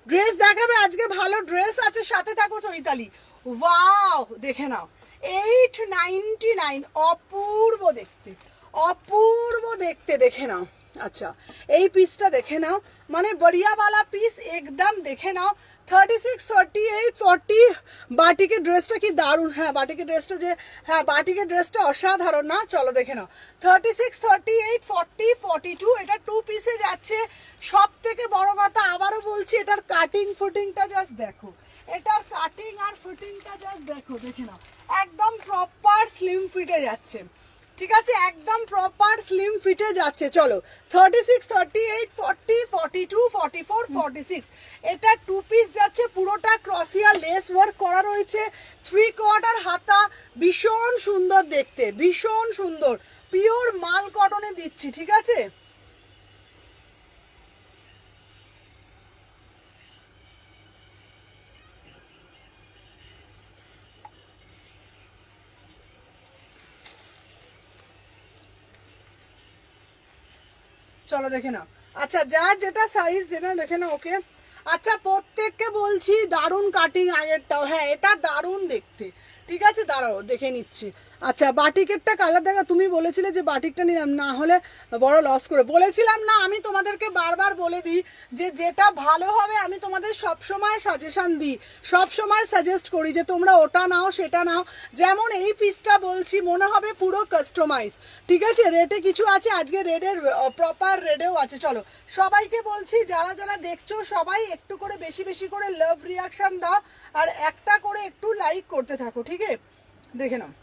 ড্রেস দেখাবে আজকে, ভালো ড্রেস আছে, সাথে থাকো চৈতালি। ওয়াও, দেখে নাও 899, অপূর্ব দেখতে, অপূর্ব দেখতে, দেখে নাও। আচ্ছা এই পিসটা দেখে নাও, মানে বড়িয়াওয়ালা পিস একদম, দেখে নাও 36, 38, 40। বাটিকের ড্রেসটা কি দারুণ, হ্যাঁ বাটিকের ড্রেসটা যে, হ্যাঁ বাটিকের ড্রেসটা অসাধারণ না? চলো দেখে নাও 36, 38, 40, 42, এটা 2 পিসে যাচ্ছে। সব থেকে বড় কথা আবারও বলছি, এটার কাটিং ফুটিংটা জাস্ট দেখো, এটার কাটিং আর ফিটিংটা জাস্ট দেখো, দেখে নাও একদম প্রপার স্লিম ফিটে যাচ্ছে, ঠিক আছে? একদম প্রপার স্লিম ফিটে যাচ্ছে। চলো 36, 38, 40, 42, 44, 46, এটা 2 পিস যাচ্ছে, পুরোটা ক্রসিয়া লেস ওয়ার্ক করা রয়েছে, 3/4 হাতা, ভীষণ সুন্দর দেখতে, ভীষণ সুন্দর, পিওর মাল কটনে দিচ্ছি, ঠিক আছে? চলো দেখে নাও। আচ্ছা যার যেটা সাইজ যেটা দেখে নাও, ওকে? আচ্ছা প্রত্যেককে বলছি দারুণ কাটিং আগেরটাও, হ্যাঁ এটা দারুণ দেখতে, ঠিক আছে? দাঁড়াও দেখে নিচ্ছি। আচ্ছা বাটিকেরটা কালার দেখা, তুমি বলেছিলে যে বাটিকটা নিলাম, না হলে বড় লস করে, বলেছিলাম না? আমি তোমাদেরকে বারবার বলে দিই যে যেটা ভালো হবে আমি তোমাদের সব সময় সাজেশন দিই, সব সময় সাজেস্ট করি যে তোমরা ওটা নাও সেটা নাও। যেমন এই পিসটা বলছি, মনে হবে পুরো কাস্টমাইজ, ঠিক আছে? রেটে কিছু আছে, আজকে রেডের প্রপার রেডেও আছে। চলো সবাইকে বলছি, যারা যারা দেখছো সবাই একটু করে বেশি বেশি করে লাভ রিয়াকশন দাও, আর একটা করে একটু লাইক করতে থাকো, ঠিক আছে? দেখে নাও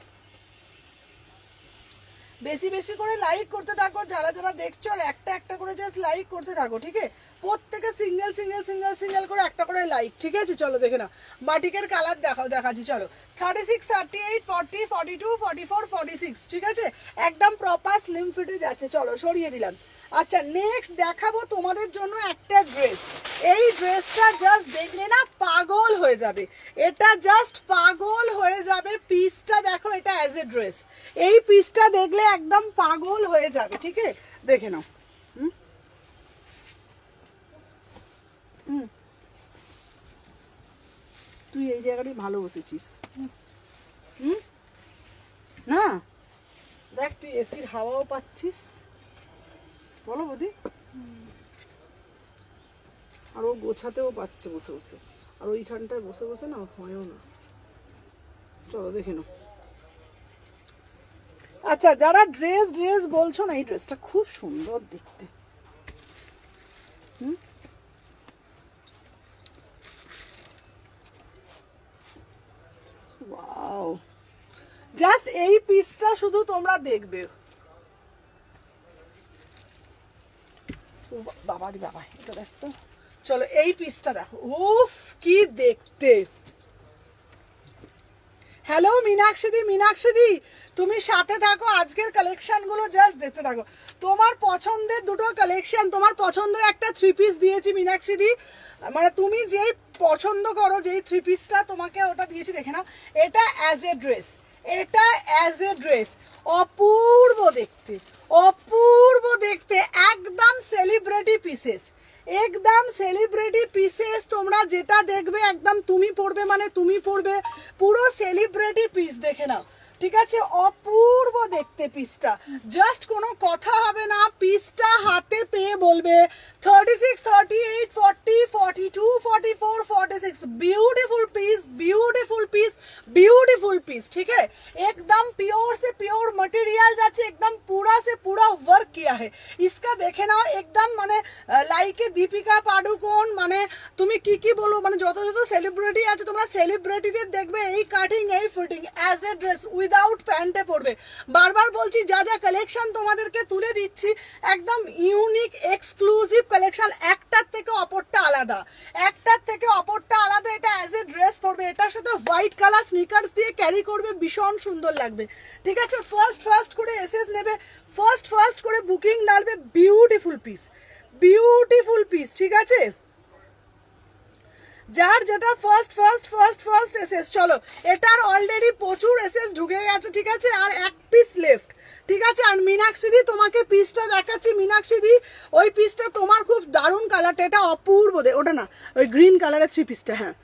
বেশি বেশি করে লাইক করতে থাকো, যারা যারা দেখছো, আর একটা একটা করে জাস্ট লাইক করতে থাকো, ঠিক আছে? প্রত্যেকে সিঙ্গেল সিঙ্গেল সিঙ্গেল সিঙ্গেল করে একটা করে লাইক, ঠিক আছে? চলো দেখে নাও বাটিকের কালার দেখাচ্ছি। চলো 36, 38, 40, 42, 44, 46, ঠিক আছে? একদম প্রপার স্লিম ফিটে যাচ্ছে। চলো সরিয়ে দিলাম। আচ্ছা নেক্সট দেখাবো তোমাদের জন্য একটা ড্রেস, এই ড্রেসটা জাস্ট দেখলে না পাগল হয়ে যাবে, এটা জাস্ট পাগল হয়ে যাবে। পিসটা দেখো, এটা অ্যাজ এ ড্রেস, এই পিসটা দেখলে একদম পাগল হয়ে যাবে, ঠিক আছে? দেখে নাও। তুই এই জায়গাটাই ভালো বসেছিস, না দেখ তুই এসির হাওয়াও পাচ্ছিস, বলো বৌদি? আর ও গোছাতেও পাচ্ছে বসে বসে, আর ওইখানটায় বসে বসে না হয়ও না। চলো দেখে নাও। আচ্ছা যারা ড্রেস ড্রেস বলছো না, এই ড্রেসটা খুব সুন্দর দেখতে, ওয়াও, জাস্ট এই পিসটা শুধু তোমরা দেখবে। বাবারি বাবা, এটা দেখতো। চলো এই পিসটা দেখো, উফ কি দেখতে। হ্যালো মীনাক্ষী, মীনাক্ষী তুমি সাথে থাকো, আজকের কালেকশনগুলো জাস্ট দেখতে থাকো। তোমার পছন্দের দুটো কালেকশন, তোমার পছন্দের একটা 3 পিস দিয়েছি মীনাক্ষী, মানে তুমি যেই পছন্দ করো যেই 3 পিসটা তোমাকে ওটা দিয়েছি, দেখে নাও। এটা অ্যাজ এ ড্রেস, এটা অ্যাজ এ ড্রেস, অপূর্ব দেখতে, অপূর্ব দেখতে, একদম সেলিব্রিটি পিসেস, একদম সেলিব্রিটি পিসেস। তোমরা যেটা দেখবে একদম তুমি পড়বে, মানে তুমি পড়বে, পুরো সেলিব্রিটি পিস, দেখে নাও, ঠিক আছে? অপূর্ব দেখতে পিসটা, জাস্ট কোনো কথা হবে না, পিসটা হাতে পেয়ে বলবে 36, 38, 40, 42, 44, 46, beautiful piece, beautiful piece, beautiful piece, ठीक है? एकदम प्योर से प्योर मटेरियल যাচ্ছে, একদম পুরা से पूरा वर्क किया है इसका देखे नाও একদম মানে লাইকে দীপিকা পাডুকোন মানে তুমি কি বলবো মানে যত যত সেলিব্রিটি আছে তোমরা সেলিব্রিটিদের দেখবে এই কাটিং এই fitting as a dress without প্যান্টে পরবে বারবার বলছি যা যা কালেকশন তোমাদেরকে তুলে দিচ্ছি একদম ইউনিক এক্সক্লুসিভ কালেকশন একটার থেকে অপরটা আলাদা এটা অ্যাজ এ ড্রেস পরবে এটার সাথে হোয়াইট কালার স্নিকার্স দিয়ে ক্যারি করবে ভীষণ সুন্দর লাগবে ঠিক আছে ফার্স্ট করে এসএস নেবে ফার্স্ট করে বুকিং ডালবে বিউটিফুল পিস ঠিক আছে যার যেটা ফার্স্ট এসএস চলো এটার অলরেডি প্রচুর এসএস ঢুকে গেছে ঠিক আছে আর এক পিস লেফট ঠিক আছে আর মীনাক্ষী দি তোমাকে পিসটা দেখাচ্ছি মীনাক্ষী দি ওই পিসটা তোমার খুব দারুণ কালারটা এটা অপূর্ব ওটা না ওই গ্রিন কালারের থ্রি পিসটা হ্যাঁ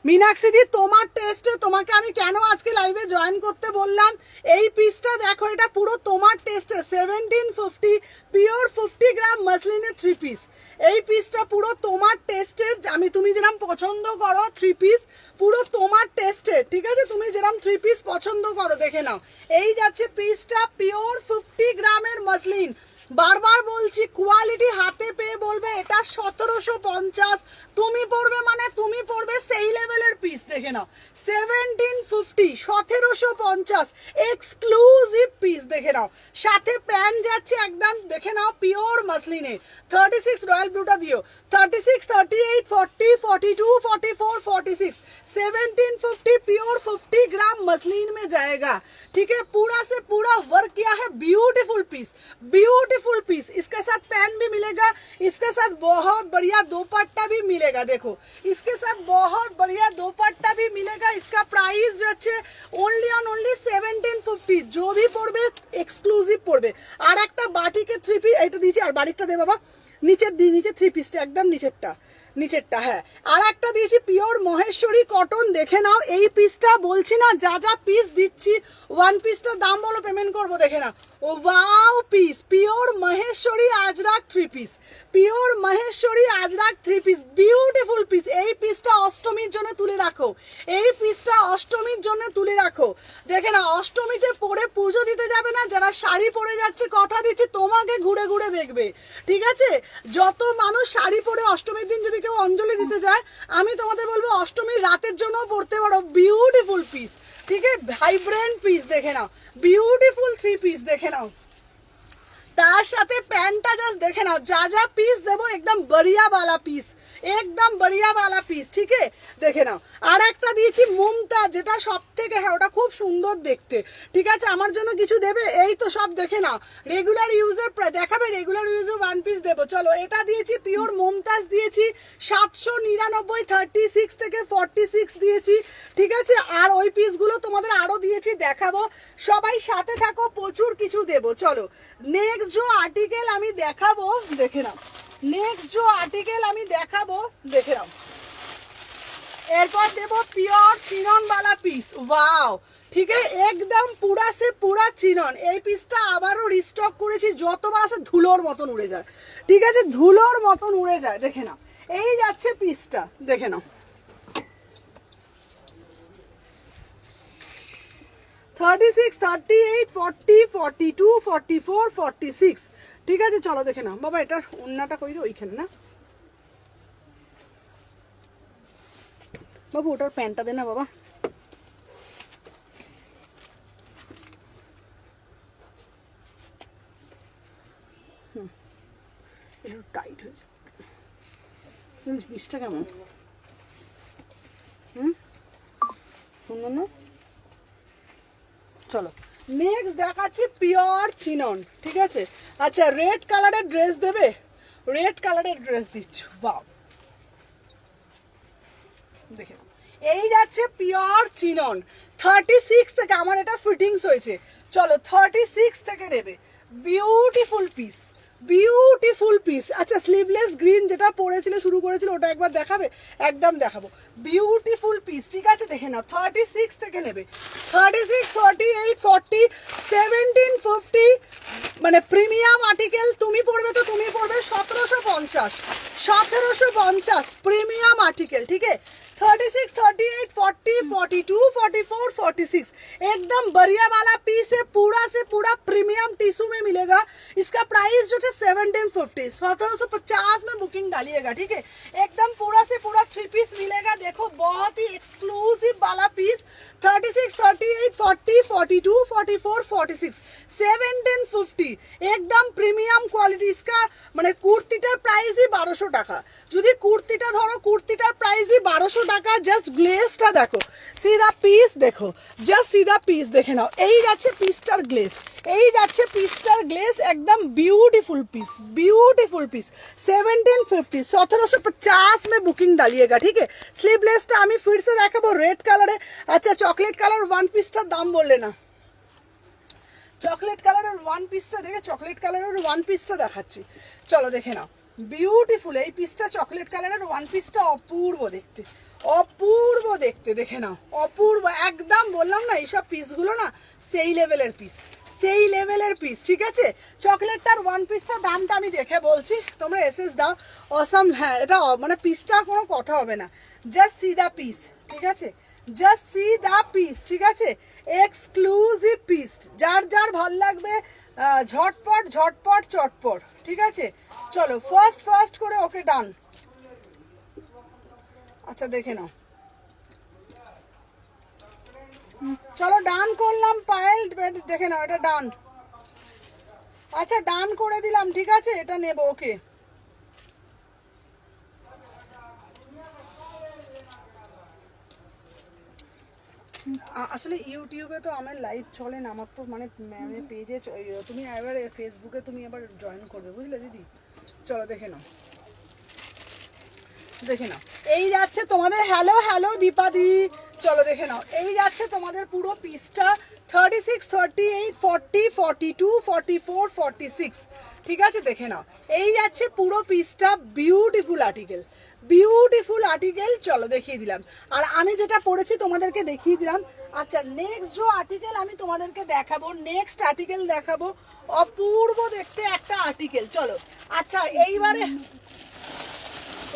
মীনাক্ষী দি তোমার টেস্টে তোমাকে আমি কেন আজকে লাইভে জয়েন করতে বললাম এই পিসটা দেখো এটা পুরো তোমার টেস্টে 1750 পিওর 50 গ্রাম মসলিনের থ্রি পিস এই পিসটা পুরো তোমার টেস্টের আমি তুমি যেরকম পছন্দ করো থ্রি পিস পুরো তোমার টেস্টে ঠিক আছে তুমি যেরকম থ্রি পিস পছন্দ করো দেখে নাও এই যাচ্ছে পিসটা পিওর 50 গ্রামের মসলিন বারবার বলছি কোয়ালিটি হাতে পেয়ে বলবে এটা 1750 তুমি পড়বে মানে তুমি পড়বে সেই লেভেলের পিস দেখে নাও 1750 1750 এক্সক্লুসিভ পিস দেখে নাও সাথে প্যান্ট যাচ্ছে একদম দেখে নাও পিওর মসলিনে 36 রয়্যাল ব্লুটা দিও 36 38 40 42 44 46 1750 प्योर 50 ग्राम मसलिन में जाएगा ठीक है पूरा से पूरा वर्क किया है ब्यूटीफुल पीस इसके साथ पैंट भी मिलेगा इसके साथ बहुत बढ़िया दोपट्टा भी मिलेगा देखो इसके साथ बहुत बढ़िया दोपट्टा भी मिलेगा इसका प्राइस जो है ओनली 1750 जो भी पड़বে एक्सक्लूसिव पड़বে আর একটা বাটিকে থ্রি পিস এটা দিয়েছি আর বাটিকটা দে বাবা নিচে থ্রি পিসটা একদম নিচেরটা হ্যাঁ আর একটা দিয়েছি পিওর মহেশ্বরী কটন দেখে নাও এই পিসটা বলছি না যা যা পিস দিচ্ছি ওয়ান পিসটার দাম বলো পেমেন্ট করবো দেখে না ও wow piece pure Maheshwari ajrakh three piece beautiful piece এই পিসটা অষ্টমীর জন্য তুলে রাখো দেখে না অষ্টমীতে পরে পুজো দিতে যাবে না যারা শাড়ি পরে যাচ্ছে কথা দিচ্ছি তোমাকে ঘুরে ঘুরে দেখবে ঠিক আছে যত মানুষ শাড়ি পরে অষ্টমীর দিন যদি কেউ অঞ্জলি দিতে যায় আমি তোমাদের বলবো অষ্টমীর রাতের জন্য পরতে পারো বিউটিফুল পিস ঠিক আছে ভাইব্রেন্ট পিস দেখে নাও বিউটিফুল থ্রি পিস দেখে নাও তার সাথে প্যান্টটা জাস্ট দেখে নাও যা যা পিস দেবো একদম बढ़िया वाला পিস ঠিক আছে দেখে নাও আর একটা দিয়েছি মুমতাজ যেটা সব থেকে হ্যাঁ ওটা খুব সুন্দর দেখতে ঠিক আছে আমার জন্য কিছু দেবে এই তো সব দেখে নাও রেগুলার ইউজার দেখাবে রেগুলার ইউজার ওয়ান পিস দেবো চলো এটা দিয়েছি পিওর মুমতাজ দিয়েছি 799 36 থেকে 46 দিয়েছি ঠিক আছে আর ওই পিসগুলো তোমাদের আরো দিয়েছি দেখাবো সবাই সাথে থাকো প্রচুর কিছু দেবো চলো নেক্সট जो आर्टिकल আমি দেখাবো দেখে নাও এরপর দেবো পিওর চিনন वाला পিস ওয়াও ঠিক আছে একদম পুরা সে পুরা চিনন এই পিসটা আবারও রিস্টক করেছি যতবার আসে ধুলোর মতন উড়ে যায় ঠিক আছে ধুলোর মতন উড়ে যায় দেখে নাও এই যাচ্ছে পিসটা দেখে নাও 36 38 40 42 44 46 ঠিক আছে চলো দেখে নাও বাবা এটার ওন্নাটা কই রে ওইখানে না বাবু ওটার প্যান্টটা দে না বাবা একটু টাইট হয়েছে পিসটা কেমন সুন্দর না চলো নেক্সট দেখাচ্ছি পিওর চিনন ঠিক আছে আচ্ছা রেড কালারের ড্রেস দেবে দিচ্ছ ওয়াও দেখে এই যাচ্ছে পিওর চিনন 36 থেকে আমার এটা ফিটিংস হয়েছে চলো 36 থেকে নেবে বিউটিফুল পিস বিউটিফুল পিস। আচ্ছা স্লিভলেস গ্রিন যেটা পরেছিল শুরু করেছিল ওটা একবার দেখাবে? একদম দেখাবো। বিউটিফুল পিস, ঠিক আছে দেখে নাও। 36 থেকে নেবে, 36, 38, 40, 17, 50, মানে প্রিমিয়াম আর্টিকেল। তুমি পড়বে তো তুমি পড়বে 1750, 1750 প্রিমিয়াম आर्टिकल, ठीक है। 36, 38, 40, 42, 44, 46 एकदम बढ़िया वाला पीस है, पूरा से पूरा प्रीमियम टिश्यू में मिलेगा। इसका प्राइस जो है 1750, 1750 में बुकिंग डालिएगा, ठीक है। एकदम पूरा से पूरा 3 पीस मिलेगा। देखो बहुत ही एक्सक्लूसिव वाला पीस। 36, 38, 40, 42, 44, 46 1750 एकदम প্রিমিয়াম কোয়ালিটি। इसका মানে কুর্তিটার প্রাইসই 1200 টাকা। যদি কুর্তিটা ধরো কুর্তিটার প্রাইসই 1200 টাকা। জাস্ট গ্লেজটা দেখো, সিধা পিস দেখো, জাস্ট সিধা পিস দেখে নাও। এই যাচ্ছে পিসটার গ্লেজ, এই যাচ্ছে পিসটার গ্লেজ, একদম ब्यूटीफुल पीस, ब्यूटीफुल पीस। 1750, 1750 में बुकिंग डालिएगा, ठीक है। स्लीवलेसটা আমি फिर से দেখাবো রেড কালারে। আচ্ছা চকলেট কালার ওয়ান পিসটার দাম বললে না, চকলেট কালারের ওয়ান পিসটা দেখে, চকলেট কালারের ওয়ান পিসটা দেখাচ্ছি, চলো দেখে নাও। বিউটিফুল এই পিসটা, চকলেট কালারের ওয়ান পিসটা অপূর্ব দেখতে, অপূর্ব দেখতে, দেখে নাও অপূর্ব একদম। বললাম না এইসব পিসগুলো না সেই লেভেলের পিস, সেই লেভেলের পিস, ঠিক আছে। চকলেটটার ওয়ান পিসটার দামটা আমি দেখে বলছি, তোমরা এসএস দাও। অসাম, হ্যাঁ এটা মানে পিসটা কোনো কথা হবে না, জাস্ট সি দা পিস, ঠিক আছে, জাস্ট সি দা পিস, ঠিক আছে। এক্সক্লুসিভ পিস, যার যার ভাল লাগবে ঝটপট ঝটপট চটপট, ঠিক আছে। চলো ফার্স্ট ফার্স্ট করে ওকে ডান। আচ্ছা দেখে নাও, চলো ডান করলাম। পায়েল দেখে নাও, এটা ডান। আচ্ছা ডান করে দিলাম, ঠিক আছে, এটা নেব, ওকে। আসলে ইউটিউবে তো আমার লাইভ চলে না, আমার তো মানে পেজে তুমি এবার ফেসবুকে তুমি এবার জয়েন করবে, বুঝলে দিদি। চলো দেখে নাও, দেখে নাও। এই যাচ্ছে তোমাদের, হ্যালো হ্যালো দীপাদি, চলো দেখে নাও। এই যাচ্ছে তোমাদের পুরো পিসটা। 36, 38, 40, 42, 44, 46, ঠিক আছে দেখে নাও। এই যাচ্ছে পুরো পিসটা। Beautiful article, beautiful article. চলো দেখিয়ে দিলাম, আর আমি যেটা পড়েছি তোমাদেরকে দেখিয়ে দিলাম। আচ্ছা নেক্সট যে আর্টিকেল আমি তোমাদেরকে দেখাবো, নেক্সট আর্টিকেল দেখাবো, অপূর্ব দেখতে একটা আর্টিকেল। চলো আচ্ছা এইবারে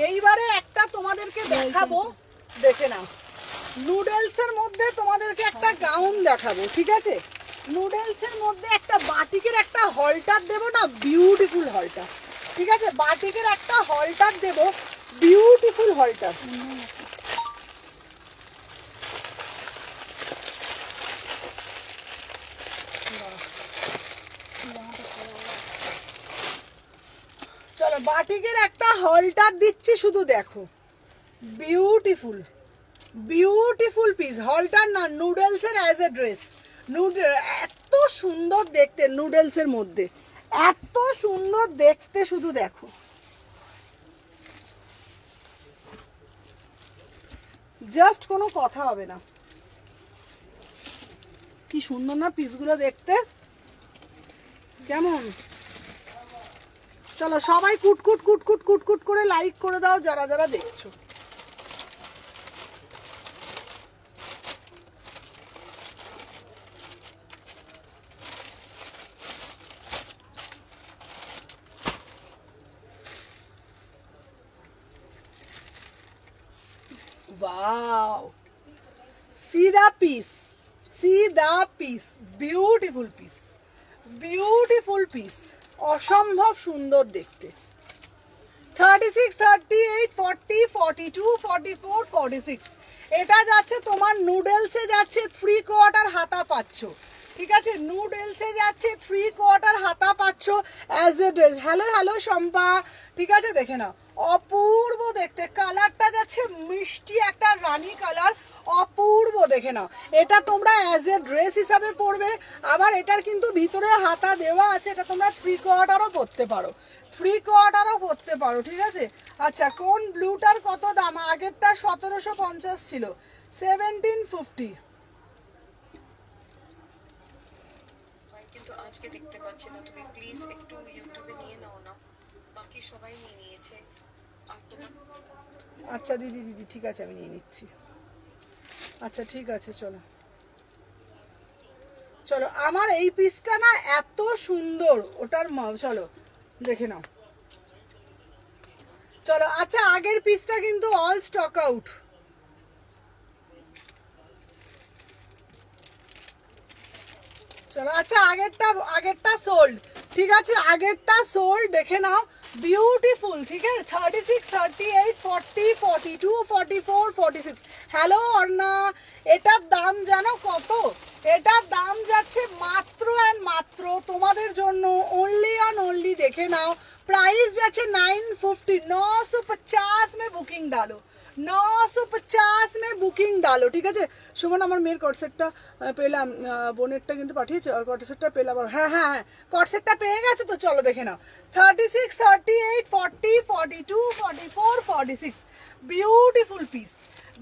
এইবারে একটা তোমাদেরকে দেখাবো, দেখে নাও। নুডলসের মধ্যে তোমাদেরকে একটা গাউন দেখাবো, ঠিক আছে। নুডলসের মধ্যে একটা বাটিকের একটা হলটার দেবো না, বিউটিফুল হলটার, ঠিক আছে। বাটিকের একটা হলটার দেবো, বিউটিফুল হলটার। চলো বাটিকের একটা হলটার দিচ্ছি, শুধু দেখো বিউটিফুল, বিউটিফুল পিস। হলটার না, নুডলসের অ্যাজ এ ড্রেস, এত সুন্দর দেখতে নুডলসের মধ্যে, এত সুন্দর দেখতে, শুধু দেখো। জাস্ট কোনো কথা হবে না, কি সুন্দর না পিসগুলো দেখতে, কেমন। চলো সবাই কুটকুট কুটকুট কুটকুট করে লাইক করে দাও যারা যারা দেখছো। Wow, see the piece, see the piece, beautiful piece, beautiful piece, অসম্ভব সুন্দর দেখতে। 36, 38, 40, 42, 44, 46 এটা যাচ্ছে তোমার নুডলসে, যাচ্ছে 3 কোয়ার্টার হাতা পাচ্ছ, ঠিক আছে। নুডলসে যাচ্ছে 3 কোয়ার্টার হাতা পাচ্ছ as a dress. Hello hello Shampa, ঠিক আছে দেখে নাও, অপূর্ব দেখতে। কালারটা যাচ্ছে মিষ্টি একটা রানী কালার, অপূর্ব দেখে নাও। এটা তোমরা অ্যাজ এ ড্রেস হিসাবে পরবে, আবার এটার কিন্তু ভিতরে হাতা দেওয়া আছে, এটা তোমরা 3 কোয়ার্টারও পরতে পারো, 3 কোয়ার্টারও পরতে পারো, ঠিক আছে। আচ্ছা কোন ব্লুটার কত দাম? আগেরটা 1750 ছিল, 1750। আজকে দেখতে পাচ্ছি না, তুমি প্লিজ একটু ইউটিউবে নিয়ে নাও না, বাকি সবাই নিয়ে নিয়েছে। আর তোমার আচ্ছা দিদি দিদি ঠিক আছে, আমি নিয়ে নিচ্ছি। আচ্ছা ঠিক আছে, চলো চলো। আমার এই পিসটা না এত সুন্দর, ওটার চলো দেখে নাও। চলো আচ্ছা, আগের পিসটা কিন্তু অল স্টক আউট। চলো আচ্ছা, আগেরটা সোল্ড, ঠিক আছে, আগেরটা সোল্ড, দেখে নাও। বিউটিফুল, ঠিক আছে। 36, 38, 40, 42, 44, 46। হ্যালো অর্ণা, এটার দাম জানো কত? এটার দাম যাচ্ছে মাত্র অ্যান্ড মাত্র তোমাদের জন্য অনলি অন অনলি, দেখে নাও, प्राइस যাচ্ছে 950। 950 में बुकिंग डालो, 950 में বুকিং ডালো, ঠিক আছে। সুমন, আমার মেয়ের কটসেটটা পেলাম, বোনেরটা কিন্তু পাঠিয়েছে, কটসেটটা পেলাম। হ্যাঁ হ্যাঁ হ্যাঁ, কটসেটটা পেয়ে গেছে তো, চলো দেখে নাও। 36, 38, 40, 42, 44, 46। ब्यूटीफुल पीस,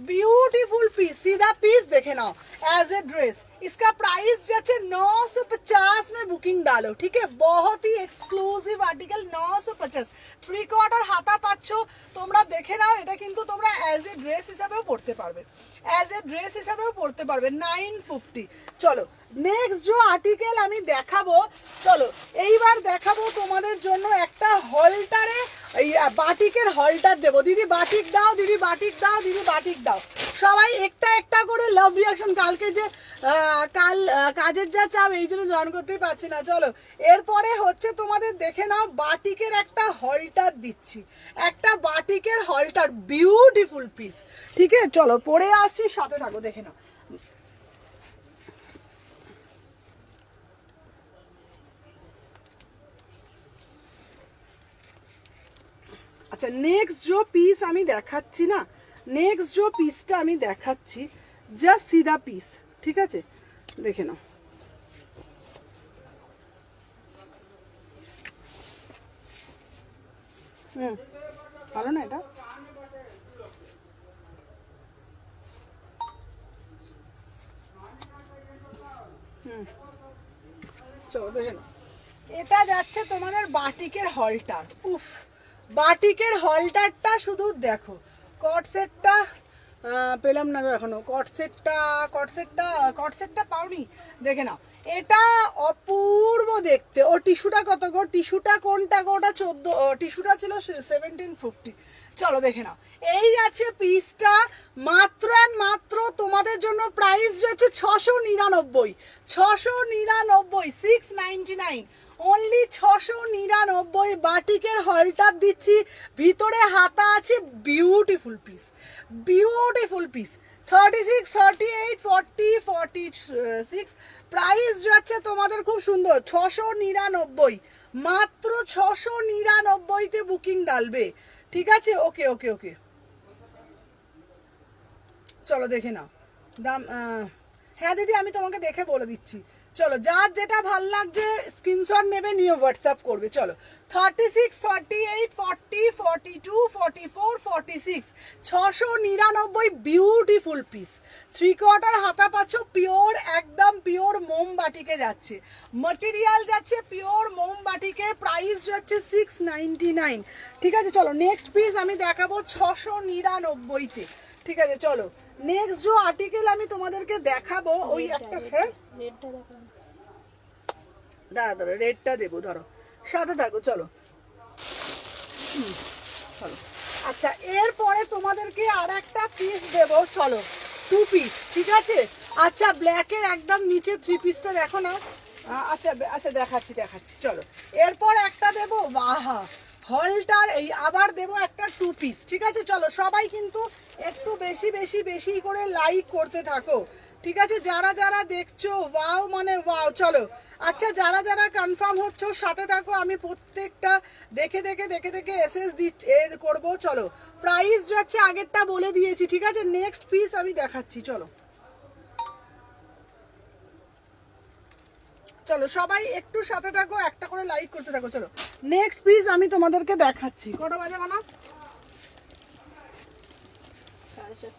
ब्यूटीफुल पीस, सीधा पीस देखे नाओ एज ए ड्रेस। इसका प्राइस जाচ্ছে 950 में बुकिंग डालो, ठीक है। बहुत ही এক্সক্লুসিভ আর্টিকেল, 950। 3/4 হাতা পাচ্ছো তোমরা, দেখে নাও। এটা কিন্তু তোমরা এজ এ ড্রেস হিসাবেও পরতে পারবে, এজ এ ড্রেস হিসাবেও পরতে পারবে। 950। চলো নেক্সট যে আর্টিকেল আমি দেখাবো, চলো এইবার দেখাবো তোমাদের জন্য একটা হলটারে, এই বাটিকের হলটার দেবো। দিদি বাটিক দাও, দিদি বাটিক দাও, দিদি বাটিক দাও। সবাই একটা একটা করে লাভ রিয়াকশন। কালকে যে কাল কাজের যা চাপ, এই জন্য জয়েন করতেই পারছি না। চলো এরপরে হচ্ছে তোমাদের দেখে নাও, বাটিকের একটা হলটার দিচ্ছি, একটা বাটিকের হলটার, বিউটিফুল পিস, ঠিক আছে। চলো পরে আসছি, সাথে থাকো, দেখে নাও। আচ্ছা নেক্সট जो পিস আমি দেখাচ্ছি না, নেক্সট जो পিসটা আমি দেখাচ্ছি, জাস্ট সিধা পিস, ঠিক আছে, দেখে নাও। ভালো না এটা? চলো দেখে নাও। এটা যাচ্ছে তোমাদের বাটিকের হলটার। উফ, বাটিকের হলটারটা শুধু দেখো। কটসেটটা পেলাম না এখনো, কটসেটটা পাওনি, দেখে নাও। এটা অপূর্ব দেখতে। ও টিস্যুটা কত গো? টিস্যুটা কোনটা গো? ওটা 14, টিস্যুটা ছিল 1750। চলো দেখে নাও, এই আছে পিসটা, মাত্র অ্যান্ড মাত্র তোমাদের জন্য প্রাইস যাচ্ছে 699। 699, 699 অনলি, 699। বাটিকের হলটার দিচ্ছি, ভিতরে হাতা আছে, beautiful piece, beautiful piece. 36, 38, 40, 46। Price যাচ্ছে তোমাদের খুব সুন্দর, 699, মাত্র 699-তে বুকিং ডালবে, ঠিক আছে। ওকে ওকে ওকে, চলো দেখে নাও দাম। হ্যাঁ দিদি, আমি তোমাকে দেখে বলে দিচ্ছি। চলো যার যেটা ভাল লাগছে স্ক্রিনশট নেবে, নিয়ে হোয়াটসঅ্যাপ করবে। চলো 36, 38, 40, 42, 44, 46। 699, বিউটিফুল পিস। 3/4 হাতা পাচ্ছ, পিওর, একদম পিওর মোমবাটিকে যাচ্ছে, মাটেরিয়াল যাচ্ছে পিওর মোমবাটিকে। প্রাইস যাচ্ছে 699, ঠিক আছে। চলো নেক্সট পিস আমি দেখাবো 699-তে, ঠিক আছে। চলো নেক্সট যে আর্টিকেল আমি তোমাদেরকে দেখাবো, ওই একটা, হ্যাঁ রেডটা দেখো। দাঁড়া দাঁড়া, রেডটা দেবো, ধরো সাথে থাকো, চলো চলো। আচ্ছা এরপরে তোমাদেরকে আর একটা পিস দেবো, চলো 2 পিস, ঠিক আছে। আচ্ছা ব্ল্যাকের একদম নিচে 3 পিসটা দেখো না। আচ্ছা আচ্ছা দেখাচ্ছি। চলো এরপর একটা দেবো, বাহা হলটার, এই আবার দেবো একটা 2 পিস, ঠিক আছে। চলো সবাই কিন্তু একটু বেশি বেশি বেশি করে লাইক করতে থাকো, ঠিক আছে। যারা যারা দেখছো ওয়াও মানে ওয়াও, চলো। আচ্ছা যারা যারা কনফার্ম হচ্ছ সাথে থাকো, আমি প্রত্যেকটা দেখে এসএস দিচ্ছি করবো। চলো প্রাইস যাচ্ছে, আগেরটা বলে দিয়েছি, ঠিক আছে। নেক্সট পিস আমি দেখাচ্ছি, চলো চলো সবাই একটু সাথে থাকো, একটা করে লাইক করতে থাকো। চলো নেক্সট পিস আমি তোমাদেরকে দেখাচ্ছি। কটা বাজে মানা? 4:30।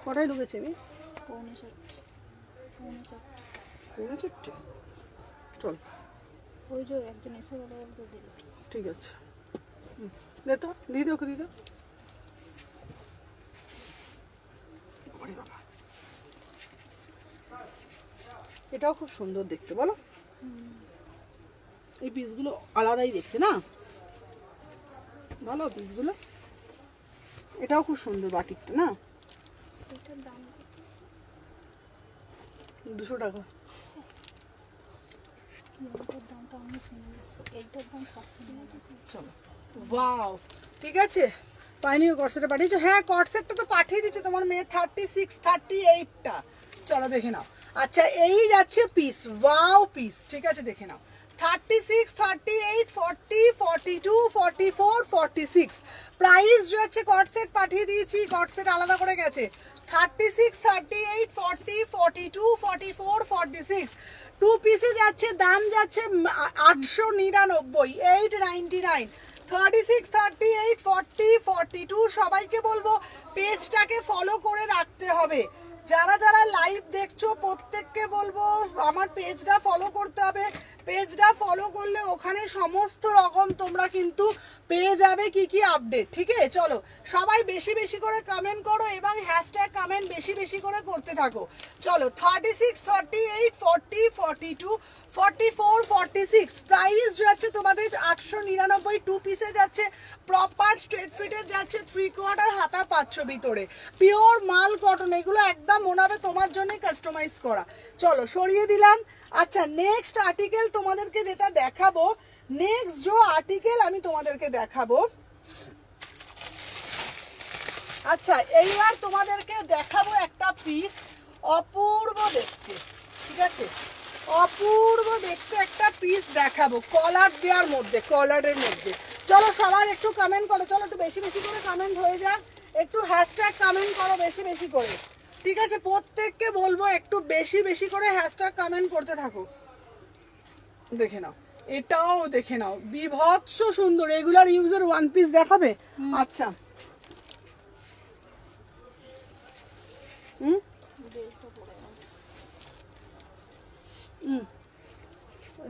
কটায় ঢুকেছি আমি? 4:45। পৌনে চারটে, চল ওই যে একজন এসে বলে বলতে দিল। ঠিক আছে, দে তো, দিয়ে দে, ওকে দিয়ে দে। ওরে বাবা, এটাও খুব সুন্দর দেখতে, বলো? এই পিসগুলো আলাদাই দেখতে না, ভালো পিসগুলো। এটাও খুব সুন্দর বাটিকটা না, এটার দাম 200 টাকা। কি এটার দামটা আমি শুনে গেছি, এইটার দাম 700 টাকা। চলো, ওয়াও, ঠিক আছে। পাইনিও কটসেটটা পাঠিয়েছো? হ্যাঁ, কটসেটটা তো পাঠিয়ে দিচ্ছে তোমার মেয়ে 36 38টা। চলো দেখে নাও। আচ্ছা, এই যাচ্ছে পিস, ওয়াও পিস, ঠিক আছে, দেখে নাও। 36 38 40 42 44 46 প্রাইস যাচ্ছে। কটসেট পাঠিয়ে দিয়েছি, কটসেট আলাদা করে গেছে। 36 38 40 42 44 46 টু পিসে যাচ্ছে, দাম যাচ্ছে 899, 899। 36 38 40 42 সবাইকে বলবো পেজটাকে ফলো করে রাখতে হবে। যারা যারা লাইভ দেখছো প্রত্যেককে বলবো আমার পেজটা ফলো করতে হবে। পেজটা ফলো করলে ওখানে সমস্ত রকম তোমরা কিন্তু পেয়ে যাবে কি কি আপডেট, ঠিক আছে? চলো সবাই বেশি বেশি করে কমেন্ট করো এবং হ্যাশট্যাগ কমেন্ট বেশি বেশি করে করতে থাকো। চলো 36 38 40 42 44 46 প্রাইস যাচ্ছে তোমাদের 899। টু পিসে যাচ্ছে, প্রপার স্ট্রেট ফিটের যাচ্ছে, 3/4 হাতা পাচ্ছ ভিতরে, পিওর মাল কটন। এগুলো একদম মনে হবে তোমার জন্য কাস্টমাইজ করা। চলো সরিয়ে দিলাম। আচ্ছা, নেক্সট আর্টিকেল তোমাদেরকে যেটা দেখাবো, নেক্সট যে আর্টিকেল আমি তোমাদেরকে দেখাবো, আচ্ছা এইবার তোমাদেরকে দেখাবো একটা পিস, অপূর্ব দেখতে, ঠিক আছে, অপূর্ব দেখতে একটা পিস দেখাবো কলার দেওয়ার মধ্যে, কলারের মধ্যে। চলো সবার একটু কমেন্ট করো, চলো একটু বেশি বেশি করে কমেন্ট হয়ে যাক, একটু হ্যাশট্যাগ কমেন্ট করো বেশি বেশি করে, ঠিক আছে? প্রত্যেককে বলবো একটু বেশি বেশি করে হ্যাশট্যাগ কমেন্ট করতে থাকো। দেখে নাও, এটাও দেখে নাও, বিভৎস সুন্দর। রেগুলার ইউজের ওয়ান পিস দেখাবে? আচ্ছা,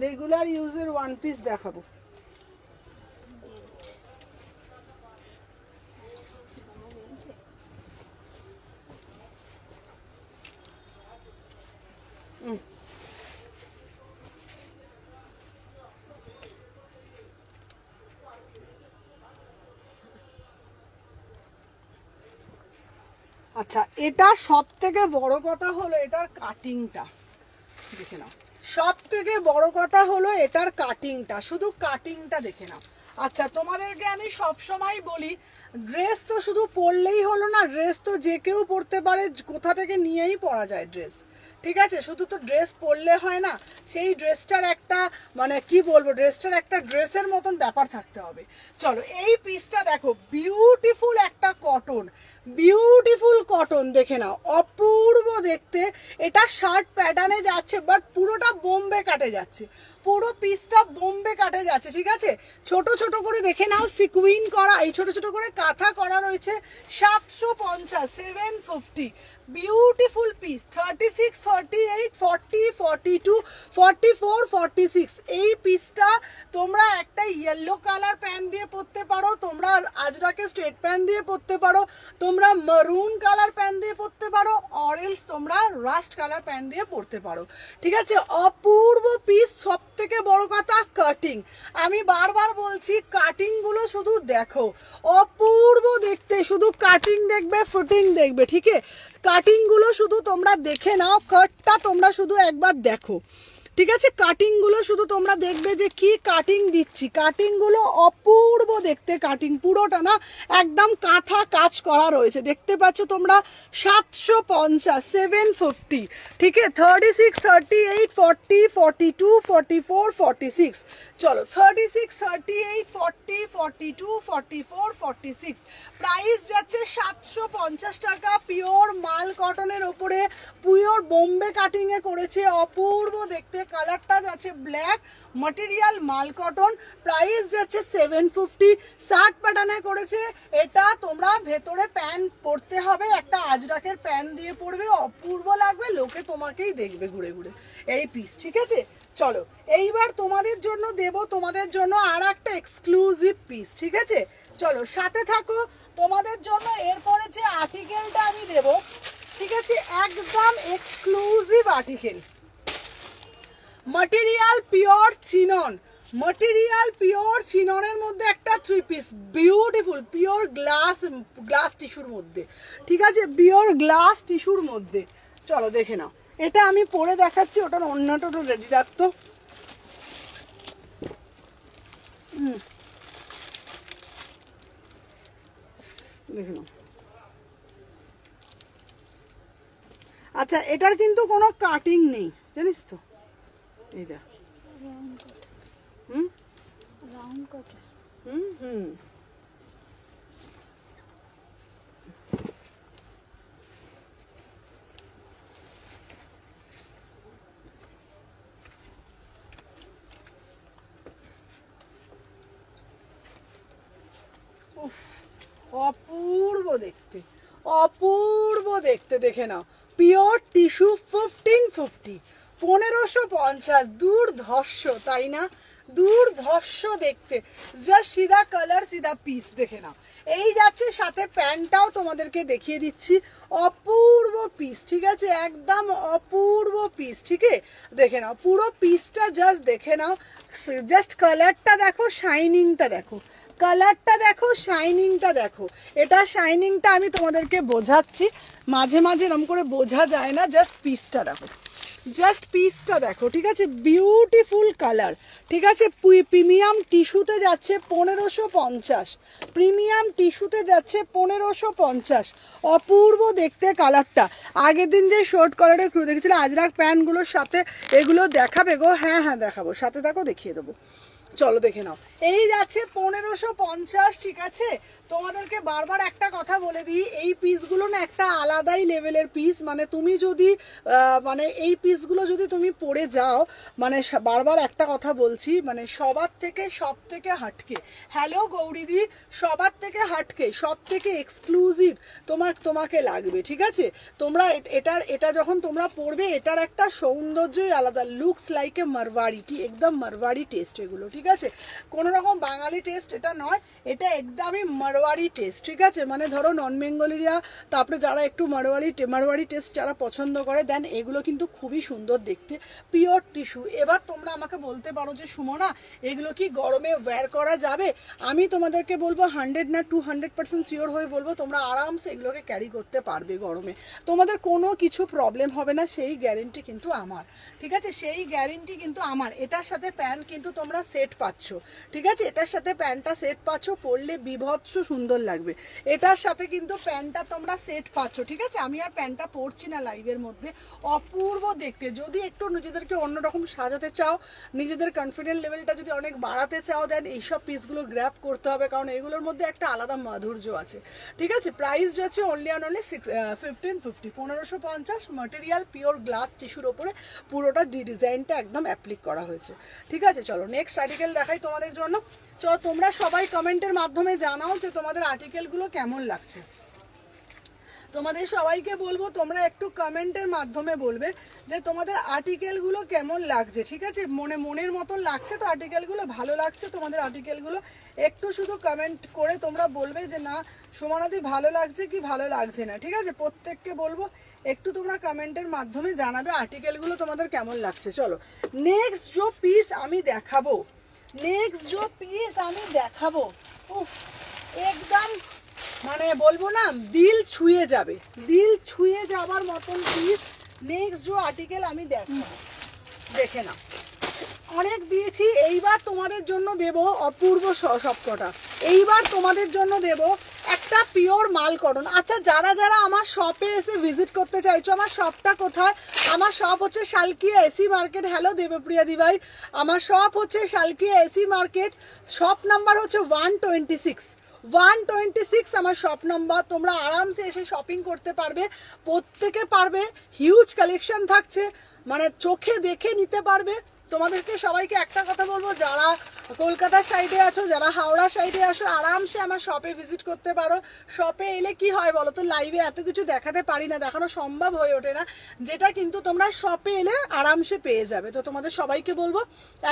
রেগুলার ইউজের ওয়ান পিস দেখাবো। আচ্ছা, এটা সব থেকে বড় কথা হলো এটার কাটিংটা, দেখে নাও। সব থেকে বড় কথা হলো এটার কাটিংটা, শুধু কাটিংটা দেখে নাও। আচ্ছা, তোমাদেরকে আমি সব সময় বলি ড্রেস তো শুধু পরলেই হলো না, ড্রেস তো যে কেউ পরতে পারে, কোথা থেকে নিয়েই পরা যায় ড্রেস, ঠিক আছে? শুধু তো ড্রেস পরলে হয় না, সেই ড্রেসটার একটা মানে কি বলবো, ড্রেসটার একটা ড্রেসের মতন ব্যাপার থাকতে হবে। চলো এই পিসটা দেখো, বিউটিফুল একটা কটন, বিউটিফুল কটন, দেখে নাও, অপূর্ব দেখতে। এটা শার্ট প্যাটার্নে যাচ্ছে, বাট পুরোটা বোম্বে কাটে যাচ্ছে, পুরো পিসটা বোম্বে কাটে যাচ্ছে, ঠিক আছে? ছোট ছোট করে দেখে নাও সিকুইন করা, এই ছোট ছোট করে কাঁথা করা রয়েছে। 750, 750, বিউটিফুল পিস। 36 38 40 42 44 46 এই পিসটা তোমরা একটা ইয়েলো কালার প্যান্ট দিয়ে পরতে পারো, তোমরা আজরাকে স্ট্রেট প্যান্ট দিয়ে পরতে পারো, তোমরা মারুন কালার প্যান্ট দিয়ে পরতে পারো, অরেলস তোমরা রাস্ট কালার প্যান্ট দিয়ে পরতে পারো, ঠিক আছে? অপূর্ব পিস। সব থেকে বড় কথা কাটিং, আমি বারবার বলছি কাটিং গুলো শুধু দেখো, অপূর্ব দেখতে, শুধু কাটিং দেখবে, ফিটিং দেখবে, ঠিক আছে? কাটিং গুলো শুধু তোমরা দেখে নাও, কাটটা তোমরা শুধু একবার দেখো, ঠিক আছে? কাটিং গুলো শুধু তোমরা দেখবে যে কি কাটিং দিচ্ছি, কাটিং গুলো অপূর্ব দেখতে, কাটিং পুরোটা না একদম কাঁথা কাজ করা রয়েছে, দেখতে পাচ্ছ তোমরা। 750, 750, ঠিক আছে? 36 38 40 42 44 46 চলো 36 38 40 42 44 46 প্রাইস যাচ্ছে 750 টাকা। পিওর মাল কটনের ওপরে পিওর বোম্বে কাটিং এ করেছে, অপূর্ব দেখতে কালারটা যাচ্ছে ব্ল্যাক, ম্যাটেরিয়াল মাল কটন, প্রাইস যাচ্ছে 750, 60 প্যাটার্নে করেছে। এটা তোমরা ভেতরে প্যান্ট পরতে হবে, একটা আজরাকের প্যান্ট দিয়ে পরবে, অপূর্ব লাগবে, লোকে তোমাকেই দেখবে ঘুরে ঘুরে। এই পিস, ঠিক আছে? চলো এইবার তোমাদের জন্য দেব, তোমাদের জন্য আর একটা এক্সক্লুসিভ পিস, ঠিক আছে? চলো সাথে থাকো, তোমাদের জন্য এরপরে যে আর্টিকেলটা আমি দেব, ঠিক আছে, একদম exclusive article, material pure chinon, material pure চিননের মধ্যে একটা 3 পিস, বিউটিফুল পিওর গ্লাস টিস্যুর মধ্যে, ঠিক আছে, পিওর গ্লাস টিস্যুর মধ্যে। চলো দেখে নাও, এটা আমি পরে দেখাচ্ছি, ওটার অন্যটা তো রেডি রাখতো। দেখে নাও। আচ্ছা, এটার কিন্তু কোনো কাটিং নেই, জানিস তো? এই দেখ, রাউন্ড কাট, হুম রাউন্ড কাট। হুম হুম উফ, অপূর্ব দেখতে, অপূর্ব দেখতে, দেখে নাও, পিওর টিস্যু 1550, 1550, দুর্ধর্ষ তাই না? দুর্ধর্ষ দেখতে, জাস্ট সিধা কালার সিধা পিস, দেখে নাও। এই যাচ্ছে সাথে প্যান্টটাও তোমাদেরকে দেখিয়ে দিচ্ছি, অপূর্ব পিস, ঠিক আছে, একদম অপূর্ব পিস, ঠিক আছে? দেখে নাও পুরো পিসটা, জাস্ট দেখে নাও, জাস্ট কালারটা দেখো, শাইনিংটা দেখো, কালারটা দেখো, শাইনিংটা দেখো। এটা শাইনিংটা আমি তোমাদেরকে বোঝাচ্ছি, মাঝে মাঝে এরকম করে বোঝা যায় না, জাস্ট পিসটা দেখো, জাস্ট পিসটা দেখো, ঠিক আছে, বিউটিফুল কালার, ঠিক আছে। প্রিমিয়াম টিস্যুতে যাচ্ছে 1550, প্রিমিয়াম টিস্যুতে যাচ্ছে 1550, অপূর্ব দেখতে কালারটা। আগের দিন যে শর্ট কালারের ক্রু দেখেছিল আজরাক প্যান্টগুলোর সাথে, এগুলো দেখাবে গো? হ্যাঁ হ্যাঁ দেখাবো, সাথে থাকো, দেখিয়ে দেবো। চলো দেখে নাও, এই যাচ্ছে 1550, ঠিক আছে। তোমাদেরকে বারবার একটা কথা বলে দিই, এই পিসগুলো না একটা আলাদাই লেভেলের পিস, মানে তুমি যদি মানে এই পিসগুলো যদি তুমি পরে যাও, মানে বারবার একটা কথা বলছি, মানে সবার থেকে সব থেকে হাটকে, হ্যালো গৌরীদি, সবার থেকে হাটকে, সব থেকে এক্সক্লুসিভ তোমাকে লাগবে, ঠিক আছে? তোমরা এটা যখন তোমরা পরবে, এটার একটা সৌন্দর্যই আলাদা, লুকস লাইক এ মারওয়াড়ি, একদম মারওয়াড়ি টেস্ট এগুলো, ঠিক আছে? কোনো রকম বাঙালি টেস্ট এটা নয়, এটা একদমই মারওয়াড়ি টেস্ট, ঠিক আছে? মানে ধরো নন বেঙ্গলিরা, তারপরে যারা একটু মারওয়াড়ি টেস্ট যারা পছন্দ করে, দেন এগুলো কিন্তু খুবই সুন্দর দেখতে, পিওর টিস্যু। এবার তোমরা আমাকে বলতে পারো যে সুমনা, এগুলো কি গরমে ওয়্যার করা যাবে? আমি তোমাদেরকে বলবো 100 না 200% শিওর হয়ে বলবো, তোমরা আরামসে এগুলোকে ক্যারি করতে পারবে গরমে, তোমাদের কোনো কিছু প্রবলেম হবে না, সেই গ্যারেন্টি কিন্তু আমার, ঠিক আছে, সেই গ্যারেন্টি কিন্তু আমার। এটার সাথে প্যান্ট কিন্তু তোমরা সেট পাচ্ছ, ঠিক আছে, এটার সাথে প্যান্টটা সেট পাচ্ছ, পরলে বিভৎস সুন্দর লাগবে। এটার সাথে কিন্তু প্যান্টটা তোমরা সেট পাচ্ছ, ঠিক আছে। আমি আর প্যান্টটা পরছি না লাইভের মধ্যে, অপূর্ব দেখতে। যদি একটু নিজেদেরকে অন্যরকম সাজাতে চাও, নিজেদের কনফিডেন্ট লেভেলটা যদি অনেক বাড়াতে চাও, দেন এইসব পিসগুলো গ্র্যাব করতে হবে, কারণ এগুলোর মধ্যে একটা আলাদা মাধুর্য আছে, ঠিক আছে। প্রাইস যাচ্ছে অনলি 1550, 1550, ম্যাটেরিয়াল পিওর গ্লাস টিস্যুর ওপরে পুরোটা ডিজাইনটা একদম অ্যাপ্লিক করা হয়েছে, ঠিক আছে। চলো নেক্সট আর্টিকেল দেখাই তোমাদের জন্য। চলো তোমরা সবাই কমেন্টের মাধ্যমে জানাও যে তোমাদের আর্টিকেলগুলো কেমন লাগছে। তোমাদের সবাইকে বলবো তোমরা একটু কমেন্টের মাধ্যমে বলবে যে তোমাদের আর্টিকেলগুলো কেমন লাগছে, ঠিক আছে। মনের মতন লাগছে তো আর্টিকেলগুলো, ভালো লাগছে তোমাদের আর্টিকেলগুলো, একটু শুধু কমেন্ট করে তোমরা বলবে যে না সুমনাদি ভালো লাগছে কি ভালো লাগছে না, ঠিক আছে। প্রত্যেককে বলবো একটু তোমরা কমেন্টের মাধ্যমে জানাবে আর্টিকেলগুলো তোমাদের কেমন লাগছে। চলো নেক্সট যে পিস আমি দেখাবো, উফ একদম মানে বলবো না, দিল ছুঁয়ে যাবে, দিল ছুঁয়ে যাবার মতন পিস। নেক্সট যে আর্টিকেল আমি দেখাবো, দেখে না, অনেক দিয়েছি, এইবার তোমাদের জন্য দেব অপূর্ব সবকটা। এইবার তোমাদের জন্য দেব একটা পিওর মাল কটন। আচ্ছা যারা যারা আমার শপে এসে ভিজিট করতে চাইছো, আমার শপটা কোথায়? আমার শপ হচ্ছে Salkia AC market. Hello Debpriya দিভাই, আমার শপ হচ্ছে Salkia AC market, shop number হচ্ছে 126 আমার শপ নাম্বার। তোমরা আরামসে এসে শপিং করতে পারবে, প্রত্যেকে পারবে, হিউজ কালেকশন থাকছে, মানে চোখে দেখে নিতে পারবে। তোমাদেরকে সবাইকে একটা কথা বলবো, যারা কলকাতার সাইডে আছো, যারা হাওড়া সাইডে আসো, আরামসে আমার শপে ভিজিট করতে পারো। শপে এলে কি হয় বলো তো, লাইভে এত কিছু দেখাতে পারি না, দেখানো সম্ভব হয়ে ওঠে না, যেটা কিন্তু তোমরা শপে এলে আরামসে পেয়ে যাবে। তো তোমাদের সবাইকে বলবো,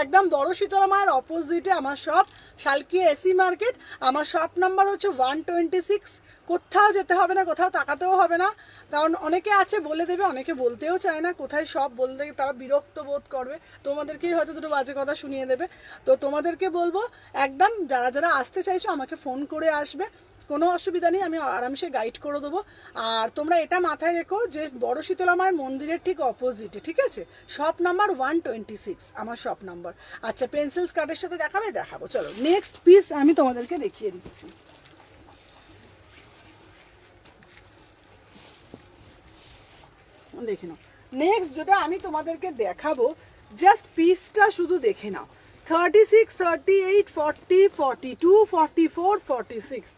একদম বড় শীতলা মায়ের অপোজিটে আমার শপ, শালকিয়া এসি মার্কেট। আমার শপ নাম্বার হচ্ছে 126। কোথাও যেতে হবে না, কোথাও তাকাতেও হবে না, কারণ অনেকে আছে বলে দেবে, অনেকে বলতেও চায় না কোথায় সব, বলতে তারা বিরক্ত বোধ করবে, তোমাদেরকেই হয়তো দুটো বাজে কথা শুনিয়ে দেবে। তো তোমাদেরকে বলবো, একদম যারা যারা আসতে চাইছো আমাকে ফোন করে আসবে, কোনো অসুবিধা নেই, আমি আরামসে গাইড করে দেবো। আর তোমরা এটা মাথায় রেখো যে বড় শীতলা মায়ের মন্দিরের ঠিক অপোজিটে, ঠিক আছে, শপ নাম্বার 126 আমার শপ নাম্বার। আচ্ছা, পেন্সিল স্কার্টের সাথে দেখাবো, চলো নেক্সট পিস আমি তোমাদেরকে দেখিয়ে দিচ্ছি। দেখে নাও, নেক্সট যেটা আমি তোমাদেরকে দেখাবো, জাস্ট পিসটা শুধু দেখে নাও। 36, 38, 40, 42, 44, 46,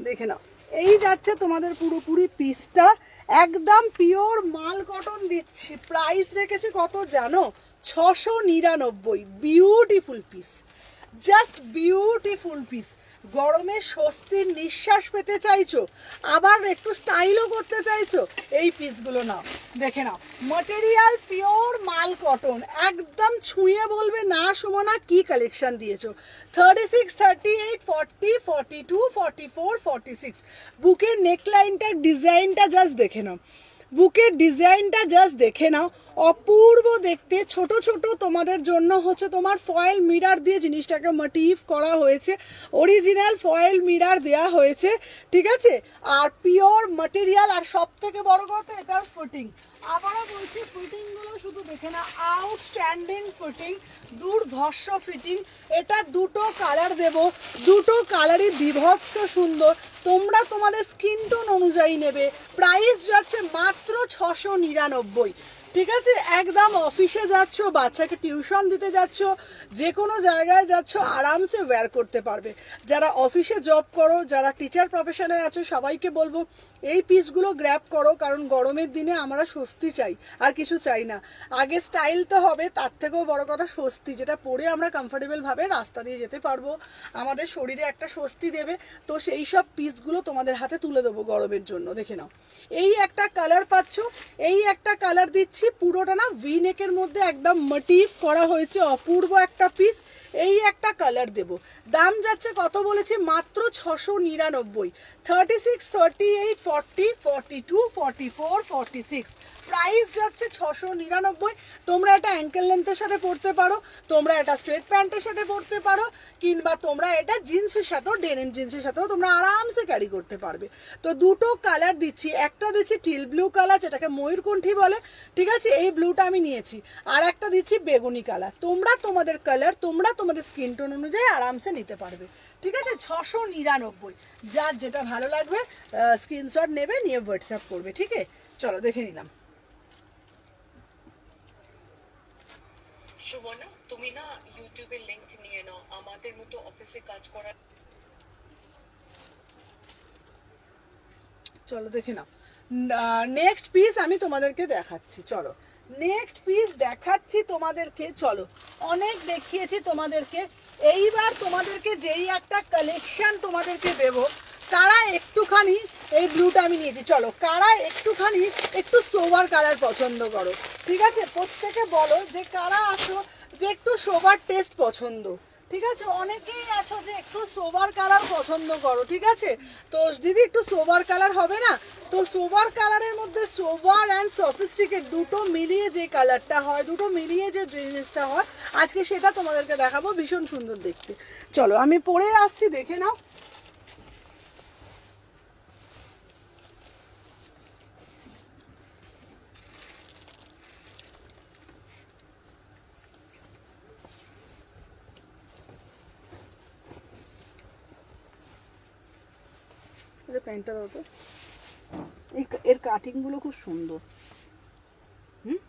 দেখে নাও, এই যাচ্ছে তোমাদের পুরোপুরি পিসটা, একদম পিওর মাল কটন দিচ্ছি। প্রাইস রেখেছে কত জানো? 699। Beautiful piece, just beautiful piece. গরমে স্বস্তির নিঃশ্বাস পেতে চাইছো, আবার একটু স্টাইলও করতে চাইছো, এই পিসগুলো নাও, দেখে নাও। ম্যাটেরিয়াল পিওর মাল কটন, একদম ছুঁয়ে বলবে না সুমনা কি কালেকশন দিয়েছো। 36, 38, 40, 42, 44, 46। বুকের নেকলাইনটার ডিজাইনটা জাস্ট দেখে নাও, বুকের ডিজাইনটা জাস্ট দেখে নাও, অপূর্ব দেখতে। ছোট ছোট তোমাদের জন্য হচ্ছে তোমার ফয়েল মিরার দিয়ে জিনিসটাকে মোটিভ করা হয়েছে, অরিজিনাল ফয়েল মিরার দেওয়া হয়েছে, ঠিক আছে, আর পিওর ম্যাটেরিয়াল। আর সব থেকে বড় কথা, এটার ফিটিং, আবারও বলছি, ফিটিংগুলো শুধু দেখে না, আউটস্ট্যান্ডিং ফিটিং, দুর্ধর্ষ ফিটিং। এটা দুটো কালার দেব, দুটো কালারই বিভৎস সুন্দর, তোমরা তোমাদের স্কিন টোন অনুযায়ী নেবে। প্রাইস যাচ্ছে মাত্র 699, ঠিক আছে। একদম অফিসে যাচ্ছ, বাচ্চাকে টিউশন দিতে যাচ্ছ, যে কোনো জায়গায় যাচ্ছ, আরামসে ওয়্যার করতে পারবে। যারা অফিসে জব করো, যারা টিচার প্রফেশনে আছো, সবাইকে বলবো এই পিসগুলো গ্র্যাব করো, কারণ গরমের দিনে আমরা স্বস্তি চাই, আর কিছু চাই না। আগে স্টাইল তো হবে, তার থেকেও বড় কথা স্বস্তি, যেটা পরে আমরা কমফোর্টেবলভাবে রাস্তা দিয়ে যেতে পারবো, আমাদের শরীরে একটা স্বস্তি দেবে। তো সেই সব পিসগুলো তোমাদের হাতে তুলে দেবো গরমের জন্য, দেখে নাও। এই একটা কালার পাচ্ছ, এই একটা কালার দিচ্ছি, পুরোটা না ভি নেকের মধ্যে একদম মোটিভ করা হয়েছে, অপূর্ব একটা পিস। এই একটা কালার দেব, দাম যাচ্ছে কত বলেছি, মাত্র 699। 36, 38, 40, 42, 44, 46, প্রাইস যাচ্ছে 699। তোমরা এটা অ্যাঙ্কেল লেন্থের সাথে পরতে পারো, তোমরা এটা স্ট্রেট প্যান্টের সাথে পরতে পারো, কিংবা তোমরা এটা জিন্সের সাথেও, ডেনিম জিন্সের সাথেও তোমরা আরামসে ক্যারি করতে পারবে। তো দুটো কালার দিচ্ছি, একটা দিচ্ছি টিল ব্লু কালার, যেটাকে ময়ূরকণ্ঠী বলে, ঠিক আছে, এই ব্লুটা আমি নিয়েছি, আর একটা দিচ্ছি বেগুনি কালার। তোমরা তোমাদের কালার, তোমরা তোমাদের স্কিন টোন অনুযায়ী আরামসে নিতে পারবে, ঠিক আছে। 699, যার যেটা ভালো লাগবে স্ক্রিনশট নেবে, নিয়ে হোয়াটসঅ্যাপ করবে, ঠিক আছে। চলো দেখে নিলাম। সুমনা, তুমি না ইউটিউবের লিংক নিয়ে নাও, আমাদের মতো অফিসে কাজ করা। চলো দেখে নাও, নেক্সট পিস আমি তোমাদেরকে দেখাচ্ছি, চলো নেক্সট পিস দেখাচ্ছি তোমাদেরকে। চলো, অনেক দেখিয়েছি তোমাদেরকে, এইবার তোমাদেরকে যেই একটা কালেকশন তোমাদেরকে দেব, কারা একটুখানি, এই ব্লুটা আমি নিয়েছি, চলো কারা একটুখানি একটু সোবার কালার পছন্দ করো, ঠিক আছে, প্রত্যেকে বলো যে কারা আছো যে একটু সোবার টেস্ট পছন্দ, ঠিক আছে। অনেকেই আছো যে একটু সোবার কালার পছন্দ করো, ঠিক আছে। তো দিদি একটু সোবার কালার হবে না? তো সোবার কালারের মধ্যে সোবার অ্যান্ড সফিস্টিকেট দুটো মিলিয়ে যে কালারটা হয়, দুটো মিলিয়ে যে ড্রেসটা হয়, আজকে সেটা তোমাদেরকে দেখাবো, ভীষণ সুন্দর দেখতে। চলো আমি পরে আসছি, দেখে নাও। প্যান্টটা দাও তো, এর কাটিং গুলো খুব সুন্দর। হুম,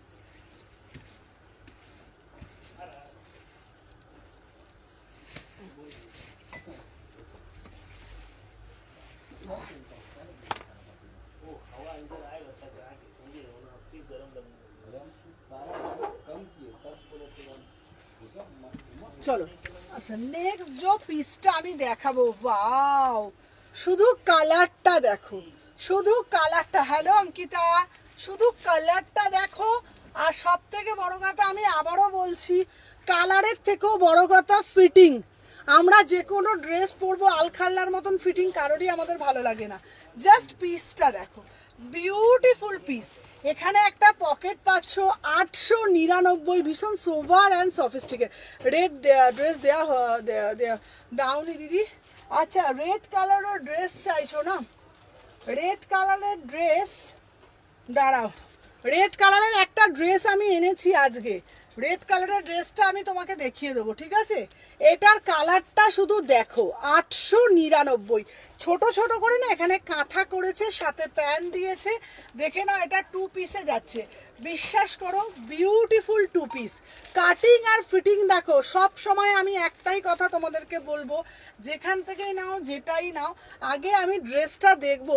চলো আচ্ছা নেক্সট যে পিসটা আমি দেখাবো, ওয়াও শুধু কালারটা দেখো, শুধু কালারটা, হ্যালো অঙ্কিতা, শুধু কালারটা দেখো। আর সব থেকে বড় কথা আমি আবারও বলছি, কালারের থেকেও বড় কথা ফিটিং। আমরা যে কোনো ড্রেস পরবো আলখাল্লার মতন ফিটিং কারোরই আমাদের ভালো লাগে না। জাস্ট পিসটা দেখো, বিউটিফুল পিস। এখানে একটা পকেট পাচ্ছ 899, ভীষণ sober and sophisticate. Red dress দেয়া দাওনি দিদি? আচ্ছা রেড কালারের ড্রেস চাইছো না? রেড কালারের ড্রেস, দাঁড়াও, রেড কালারের একটা ড্রেস আমি এনেছি আজকে। রেড কালারের ড্রেসটা আমি তোমাকে দেখিয়ে দেবো, ঠিক আছে? এটার কালারটা শুধু দেখো, 899। ছোট ছোট করে না এখানে কাঁথা করেছে, সাথে প্যান্ট দিয়েছে। দেখে নাও, এটা 2 পিসে যাচ্ছে। বিশ্বাস করো বিউটিফুল 2 পিস। কাটিং আর ফিটিং দেখো, সব সময় আমি একটাই কথা তোমাদেরকে বলবো, যেখান থেকেই নাও যেটাই নাও, আগে আমি ড্রেসটা দেখবো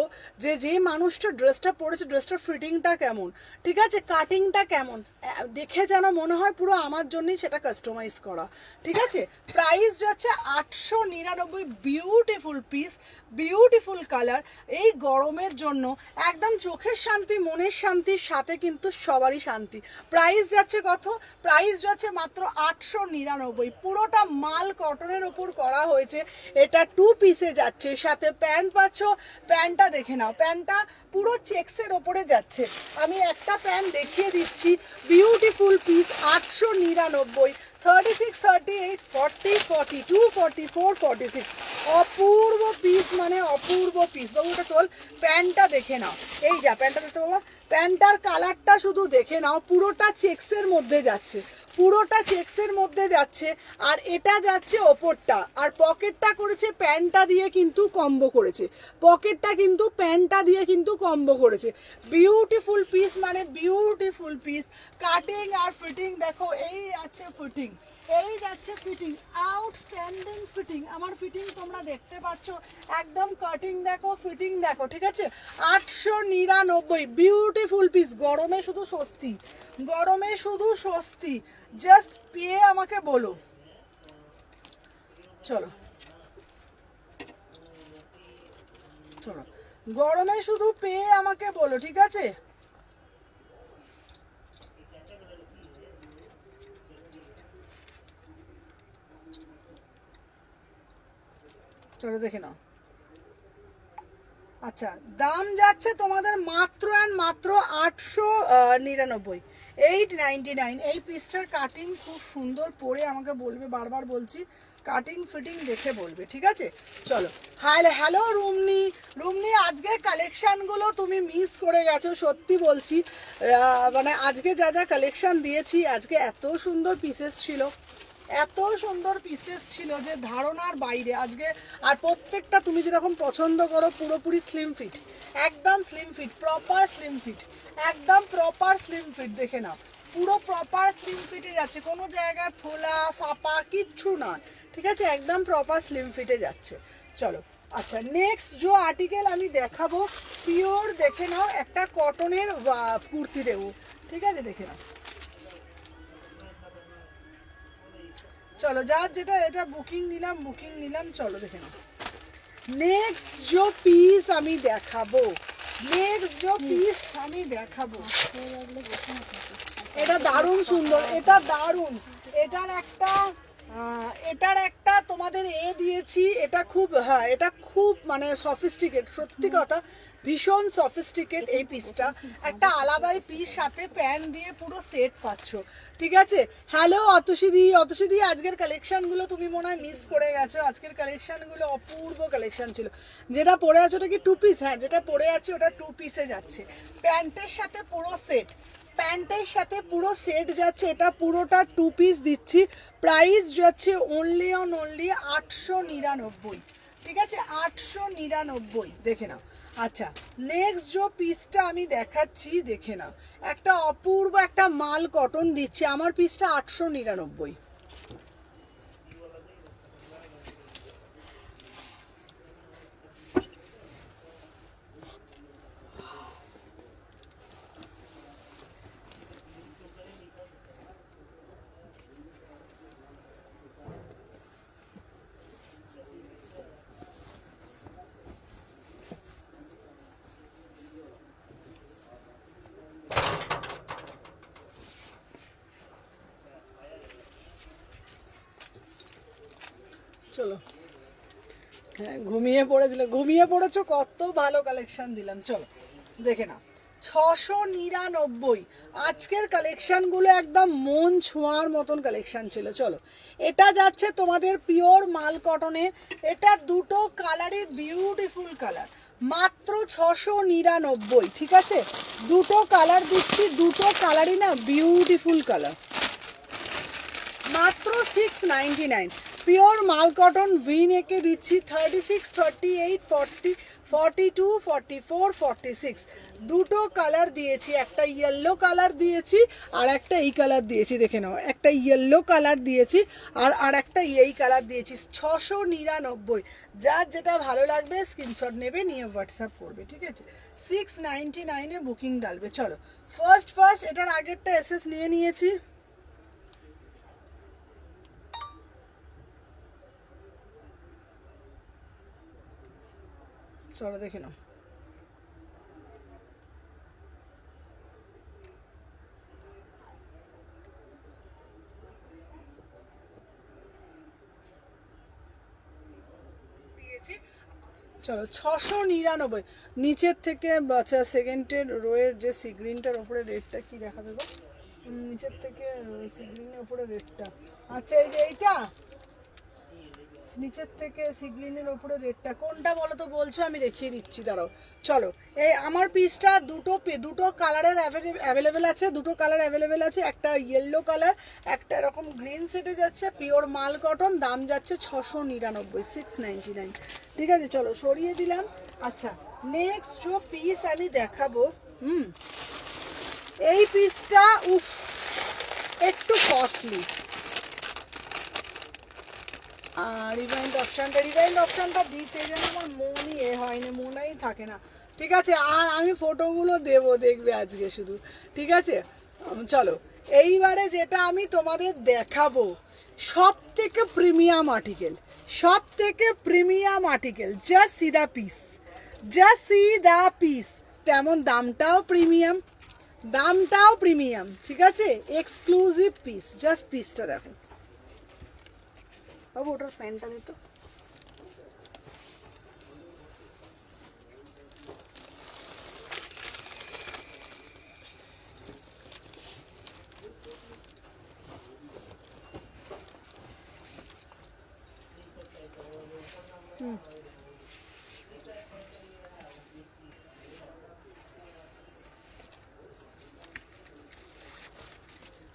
যে মানুষটা ড্রেসটা পরেছে ড্রেসটার ফিটিংটা কেমন, ঠিক আছে, কাটিংটা কেমন, দেখে যেন মনে হয় পুরো আমার জন্যই সেটা কাস্টমাইজ করা, ঠিক আছে? প্রাইস যাচ্ছে 899। Beautiful piece, beautiful colour. এই গরমের জন্য একদম চোখের শান্তি, মনের শান্তির সাথে কিন্তু সবারই শান্তি। প্রাইস যাচ্ছে কত? প্রাইস যাচ্ছে মাত্র 899। পুরোটা মাল কটনের ওপর করা হয়েছে। এটা 2 পিসে যাচ্ছে, সাথে প্যান্ট পাচ্ছ। প্যান্টটা দেখে নাও, প্যান্টটা পুরো চেক্সের ওপরে যাচ্ছে। আমি একটা প্যান্ট দেখিয়ে দিচ্ছি, বিউটিফুল পিস, 899। 36, 38, 40, 42, 44, 46, অপূর্ব পিস, মানে অপূর্ব পিস। বাবুটা তোল, প্যান্টটা দেখে নাও, এই যা প্যান্টটা দেখতে বাবা, প্যান্টটার কালারটা শুধু দেখে নাও, পুরোটা চেক্সের মধ্যে যাচ্ছে, পুরোটা চেক্সের মধ্যে যাচ্ছে। আর এটা যাচ্ছে ওপরটা, আর পকেটটা করেছে প্যান্টটা দিয়ে কিন্তু কম্বো করেছে, পকেটটা কিন্তু প্যান্টটা দিয়ে কিন্তু কম্বো করেছে। বিউটিফুল পিস, মানে বিউটিফুল পিস। কাটিং আর ফিটিং দেখো, এই আছে ফিটিং, এই যাচ্ছে ফিটিং, আউটস্ট্যান্ডিং ফিটিং। আমার ফিটিং তোমরা দেখতে পাচ্ছ, একদম কাটিং দেখো, ফিটিং দেখো, ঠিক আছে? 899, বিউটিফুল পিস। গরমে শুধু স্বস্তি, গরমে শুধু স্বস্তি। জাস্ট পেয়ে আমাকে বলো। চলো চলো, গরমে শুধু পেয়ে আমাকে বলো, ঠিক আছে? চলো দেখে নাও। আচ্ছা, দাম যাচ্ছে তোমাদের মাত্র অ্যান্ড মাত্র 899, 899। এই পিসটার কাটিং খুব সুন্দর, পরে আমাকে বলবে, বারবার বলছি, কাটিং ফিটিং দেখে বলবে, ঠিক আছে? চলো, হ্যালো রুমনি, রুমনি আজকে কালেকশানগুলো তুমি মিস করে গেছো, সত্যি বলছি। মানে আজকে যা যা কালেকশান দিয়েছি, আজকে এত সুন্দর পিসেস ছিল, এত সুন্দর পিসেস ছিল যে ধারণার বাইরে আজকে। আর প্রত্যেকটা তুমি যেরকম পছন্দ করো, পুরোপুরি স্লিম ফিট, একদম slim fit, proper slim fit, একদম প্রপার স্লিম ফিট। দেখে নাও, পুরো প্রপার স্লিম ফিটে যাচ্ছে, কোনো জায়গায় ফোলা ফাপা কিচ্ছু না, ঠিক আছে? একদম প্রপার স্লিম ফিটে যাচ্ছে। চলো আচ্ছা, নেক্সট যে আর্টিকেল আমি দেখাবো, পিওর দেখে নাও, একটা কটনের কুর্তি দেবো, ঠিক আছে? দেখে নাও, চলো যার যেটা, এটা বুকিং নিলাম, চলো দেখে নাও। নেক্সট যে পিস আমি দেখাবো, এটা দারুণ সুন্দর, এটা দারুণ। এটার একটা তোমাদের দিয়েছি, এটা খুব, হ্যাঁ এটা খুব মানে সফিস্টিকেট, সত্যি কথা, ভীষণ সফিস্টিকেট এই পিসটা। একটা আলাদাই পিস, সাথে প্যান্ট দিয়ে পুরো সেট পাচ্ছ, ঠিক আছে? হ্যালো অতসিদি, আজকের কালেকশনগুলো তুমি মনে হয় মিস করে গেছো। আজকের কালেকশনগুলো অপূর্ব কালেকশন ছিল। যেটা পরে আছে ওটা কি 2 পিস? হ্যাঁ, যেটা পরে আছে ওটা 2 পিসে যাচ্ছে, প্যান্টের সাথে পুরো সেট, প্যান্টের সাথে পুরো সেট যাচ্ছে। এটা পুরোটা 2 পিস দিচ্ছি। প্রাইস যাচ্ছে অনলি 899, ঠিক আছে? 899, দেখে নাও। আচ্ছা, নেক্সট যে পিসটা আমি দেখাচ্ছি, দেখে নাও, একটা অপূর্ব একটা মাল কটন দিচ্ছে। আমার পিসটা 899। চলো, হ্যাঁ ঘুমিয়ে পড়েছো, কত ভালো কালেকশন দিলাম। চলো দেখে নাও, 699। আজকের কালেকশনগুলো একদম মন ছোঁয়ার মতন কালেকশন ছিল। চলো, এটা যাচ্ছে তোমাদের পিওর মাল কটনে, এটা দুটো কালারই বিউটিফুল কালার, মাত্র 699। ঠিক আছে, দুটো কালার দিচ্ছি, দুটো কালারই না বিউটিফুল কালার, মাত্র 699। পিওর মাল কটন ভি নেকে দিচ্ছি 36, 38, 40, 42, 44, 46। দুটো কালার দিয়েছি, একটা ইয়েলো কালার দিয়েছি আর একটা এই কালার দিয়েছি। দেখে নাও, একটা ইয়েলো কালার দিয়েছি আর একটা এই কালার দিয়েছি। 699। যার যেটা ভালো লাগবে স্ক্রিনশট নেবে, নিয়ে হোয়াটসঅ্যাপ করবে। ঠিক আছে, 699-এ বুকিং ডালবে। চলো ফার্স্ট এটার আগেরটা এসএস নিয়ে নিয়েছি। চলো দেখে নাও, চলো 699। নিচের থেকে বাচ্চা সেকেন্ডের রোয়ের যে সি গ্রিনটার ওপরে রেটটা কি দেখাবে গো, নিচের থেকে সি গ্রিনের ওপরে রেটটা, আচ্ছা এই যে এইটা নিচের থেকে সিগ্লিনের ওপরে রেটটা কোনটা বলো তো, বলছো আমি দেখিয়ে দিচ্ছি, দাঁড়াও। চলো, এই আমার পিসটা দুটো কালারের অ্যাভেলেবেল আছে, দুটো কালার অ্যাভেলেবেল আছে, একটা ইয়েলো কালার, একটা এরকম গ্রিন সেটে যাচ্ছে, পিওর মাল কটন, দাম যাচ্ছে 699, 699। ঠিক আছে, চলো সরিয়ে দিলাম। আচ্ছা, নেক্সট যে পিস আমি দেখাবো, এই পিসটা উফ একটু কস্টলি। আর রিভাইন্ড অপশানটা দিতে যেন আমার মনই হয়নি, মনেই থাকে না। ঠিক আছে, আর আমি ফটোগুলো দেবো, দেখবে আজকে শুধু। ঠিক আছে, চলো এইবারে যেটা আমি তোমাদের দেখাবো, সব থেকে premium article, just see the piece, তেমন দামটাও প্রিমিয়াম। ঠিক আছে, এক্সক্লুসিভ পিস, জাস্ট পিসটা দেখো বাবু, ওটার প্যান্টটা দিত।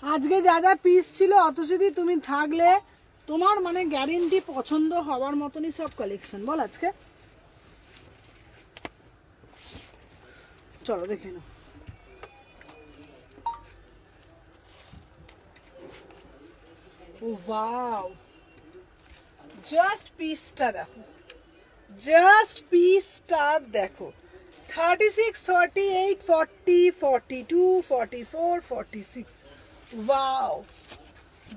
আজকে যা যা পিস ছিল, অত যদি তুমি থাকলে তোমার মানে গ্যারেন্টি পছন্দ হওয়ার মতনই সব কালেকশন বল আজকে। চলো দেখে নাও, ওয়াও, জাস্ট পিসটা দেখো, 36, 38, 40, 42, 44, 46। ওয়াও,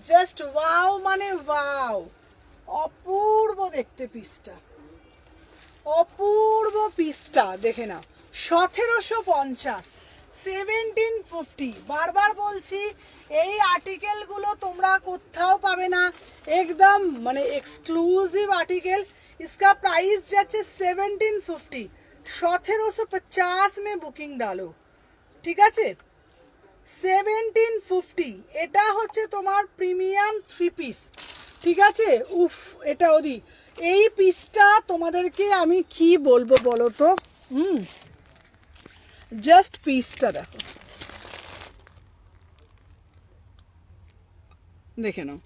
জাস্ট ওয়াও, মানে ওয়াও, অপূর্ব দেখতে পিসটা, দেখে নাও। 1750, 1750। বারবার বলছি, এই আর্টিকেলগুলো তোমরা কোথাও পাবে না, একদম মানে এক্সক্লুসিভ আর্টিকেল। इसका प्राइस যাচ্ছে 1750, 1750 মে বুকিং ডালো। ঠিক আছে, 1750। এটা হচ্ছে তোমার প্রিমিয়াম 3 পিস। ঠিক আছে, উফ, এটা ওদি এই পিসটা তোমাদেরকে আমি কি বলবো বলো তো, জাস্ট পিসটা দেখো, দেখে নাও,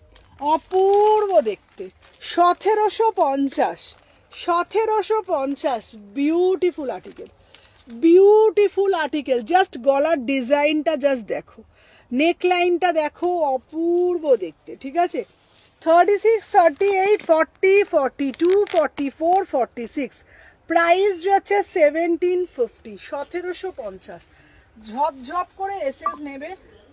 অপূর্ব দেখতে। 1750, বিউটিফুল আর্টিকেল। জাস্ট গলার ডিজাইনটা জাস্ট দেখো, নেকলাইনটা দেখো, অপূর্ব দেখতে। ঠিক আছে, 36, 38, 40, 42, 44, 46। প্রাইস হচ্ছে 1750, 1750। ঝপঝপ করে এসএস নেবে,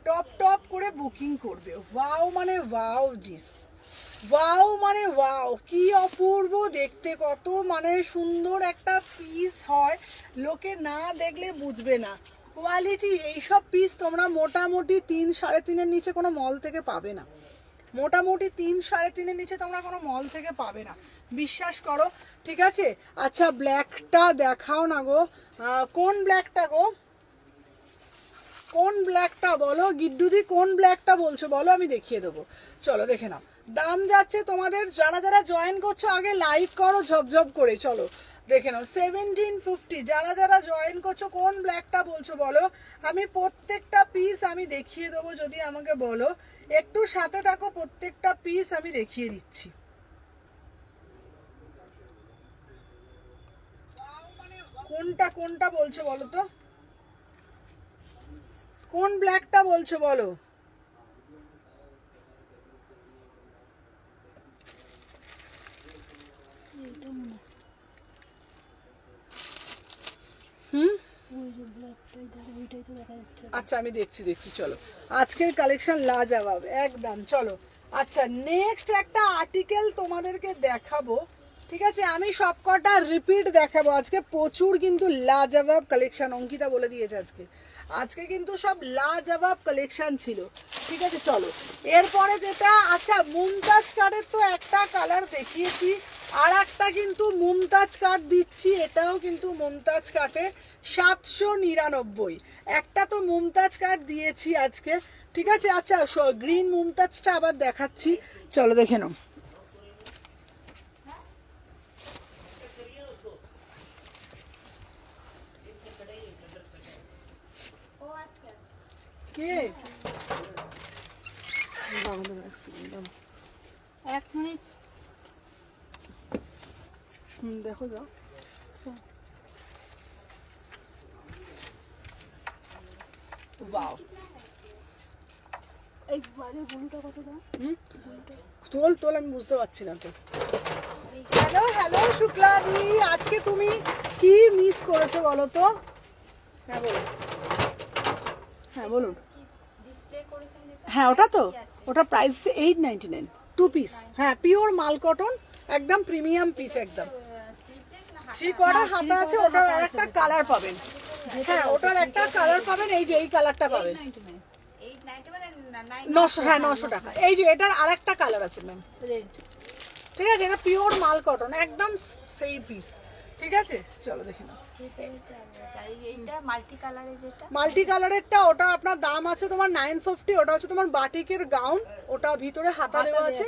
টপ করে বুকিং করবে। ওয়াও মানে ওয়াও জিস, ওয়াও মানে ওয়াও, কি অপূর্ব দেখতে, কত মানে সুন্দর একটা পিস হয়, লোকে না দেখলে বুঝবে না কোয়ালিটি। এইসব পিস তোমরা মোটামুটি 3, 3.5-এর নিচে কোনো মল থেকে পাবে না। মোটামুটি 3-3.5-এর নিচে তোমরা কোনো মল থেকে পাবে না, বিশ্বাস করো, ঠিক আছে। আচ্ছা ব্ল্যাকটা দেখাও না গো, কোন ব্ল্যাকটা গো, কোন ব্ল্যাকটা বলো গিড্ডুদি, কোন ব্ল্যাকটা বলছো বলো, আমি দেখিয়ে দেবো। চলো দেখে নাও, দাম যাচ্ছে তোমাদের, যারা যারা জয়েন করছো আগে লাইক করো ঝপঝপ করে, চলো দেখে নাও 1750। যারা যারা জয়েন করছো কোন ব্ল্যাকটা বলছো বলো, আমি প্রত্যেকটা পিস আমি দেখিয়ে দেবো, যদি আমাকে বলো, একটু সাথে থাকো, প্রত্যেকটা পিস আমি দেখিয়ে দিচ্ছি। কোনটা কোনটা বলছো বলো তো, কোন ব্ল্যাকটা বলছো বলো। এইটা মনে হয়। হুম ওই যে ব্ল্যাকটাই দেখা, ওইটাই তো দেখা যাচ্ছে। আচ্ছা আমি দেখছি চলো, আজকের কালেকশন লাজবাব একদম। চলো আচ্ছা নেক্সট একটা আর্টিকেল তোমাদেরকে দেখাবো, ঠিক আছে, আমি সবকটা রিপিট দেখাবো আজকে, প্রচুর কিন্তু লাজবাব কালেকশন, অঙ্কিতা বলে দিয়েছে আজকে, আজকে কিন্তু সব লাজবাব কালেকশন ছিল, ঠিক আছে। চলো এরপরে যেটা, আচ্ছা মুমতাজ কার্ডের তো একটা কালার দেখিয়েছি, আর একটা কিন্তু মুমতাজ কার্ড দিচ্ছি, এটাও কিন্তু মুমতাজ কাটে 799, একটা তো মুমতাজ কার্ড দিয়েছি আজকে, ঠিক আছে। আচ্ছা গ্রিন মুমতাজটা আবার দেখাচ্ছি, চলো দেখে নাও। কে এক মিনিট। দেখো যাও, ওয়াও এই বাইরে ব্লুটা কত দাম? তোল তোল, আমি বুঝতে পারছি না তো। হ্যালো হ্যালো শুক্লাদি, আজকে তুমি কি মিস করেছো বলো তো, হ্যাঁ বলুন, হ্যাঁ বলুন। হ্যাঁ ওটা তো, ওটা প্রাইস 899, 2 পিস, হ্যাঁ পিওর মাল কটন, একদম প্রিমিয়াম পিস একদম, 3/4 হাতা আছে, ওটার আর একটা কালার পাবেন, হ্যাঁ ওটার একটা কালার পাবেন, এই যে এই কালারটা পাবেন 900, হ্যাঁ 900 টাকা। এই যে এটার আর একটা কালার আছে ম্যাম, ঠিক আছে, এটা পিওর মাল কটন একদম সেই পিস, ঠিক আছে। চলো দেখে নাও এইটা মাল্টি কালারে যেটা, মাল্টি কালারেরটা, ওটা আপনার দাম আছে তোমার 950, ওটা হচ্ছে তোমার বাটিকের গাউন, ওটা ভিতরে হাতা দেওয়া আছে,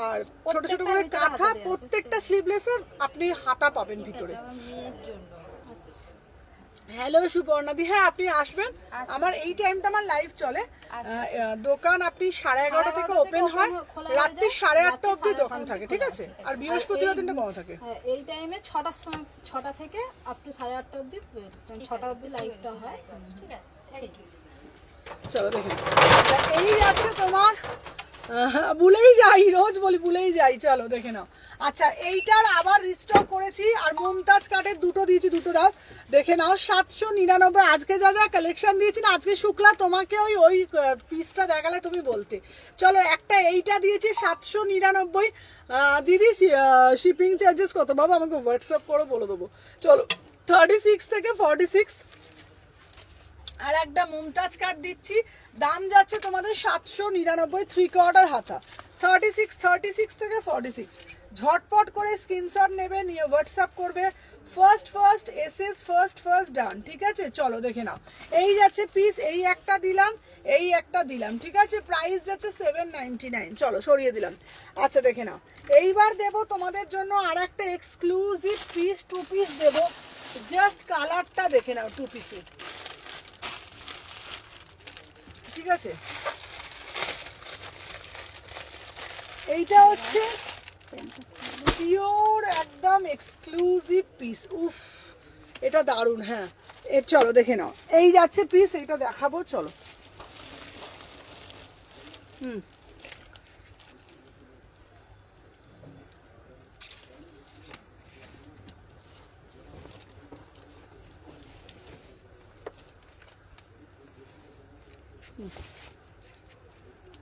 আর ছোট ছোট করে কাঁথা, প্রত্যেকটা স্লিভলেসের আপনি হাতা পাবেন ভিতরে। আমার মেয়ের জন্য। হ্যালো সুপর্ণাদি, হ্যাঁ আপনি আসবেন, আমার এই টাইমটা আমার লাইভ চলে, দোকান আপনি 11:30 থেকে ওপেন হয়, রাত্রি 8:30 অবধি দোকান থাকে, ঠিক আছে, আর বৃহস্পতিবার দিনটা বন্ধ থাকে। হ্যাঁ এই টাইমে 6টার সময়, 6টা থেকে আপ টু 8:30 অবধি, 6টা অবধি লাইভটা হয়, ঠিক আছে। Thank you. চলো দেখে নাও। এই যাচ্ছে তোমার, ভুলেই যাই, রোজ বলি ভুলেই যাই, চলো দেখে নাও। আচ্ছা এইটার আবার রিস্টক করেছি, আর মুমতাজ কাটের দুটো দিয়েছি, দুটো দাও দেখে নাও, 799। আজকে যা যা কালেকশন দিয়েছি না, আজকে শুক্লা তোমাকে ওই ওই পিসটা দেখালে তুমি বলতে। চলো একটা এইটা দিয়েছি 799, দিদি শিপিং চার্জেস কত বাবা, আমাকে হোয়াটসঅ্যাপ করে বলে দেবো। চলো 36 থেকে 46, আর একটা মুমতাজ কাট দিচ্ছি, দাম যাচ্ছে তোমাদের 799, 3/4 হাতা, 36 থেকে 46। ঝটপট করে স্ক্রিনশট নেবে, নিয়ে হোয়াটসঅ্যাপ করবে, ফার্স্ট এসএস ফার্স্ট ডান, ঠিক আছে। চলো দেখে নাও, এই যাচ্ছে পিস, এই একটা দিলাম, এই একটা দিলাম, ঠিক আছে, প্রাইস যাচ্ছে 799, চলো সরিয়ে দিলাম। আচ্ছা দেখে নাও, এইবার দেব তোমাদের জন্য আর একটা এক্সক্লুসিভ পিস, 2 পিস দেবো, জাস্ট কালারটা দেখে নাও 2 পিসে, ঠিক আছে। এইটা হচ্ছে পিওর একদম এক্সক্লুসিভ পিস, উফ এটা দারুণ, হ্যাঁ চলো দেখে নাও, এই যাচ্ছে পিস, এইটা দেখাবো, চলো।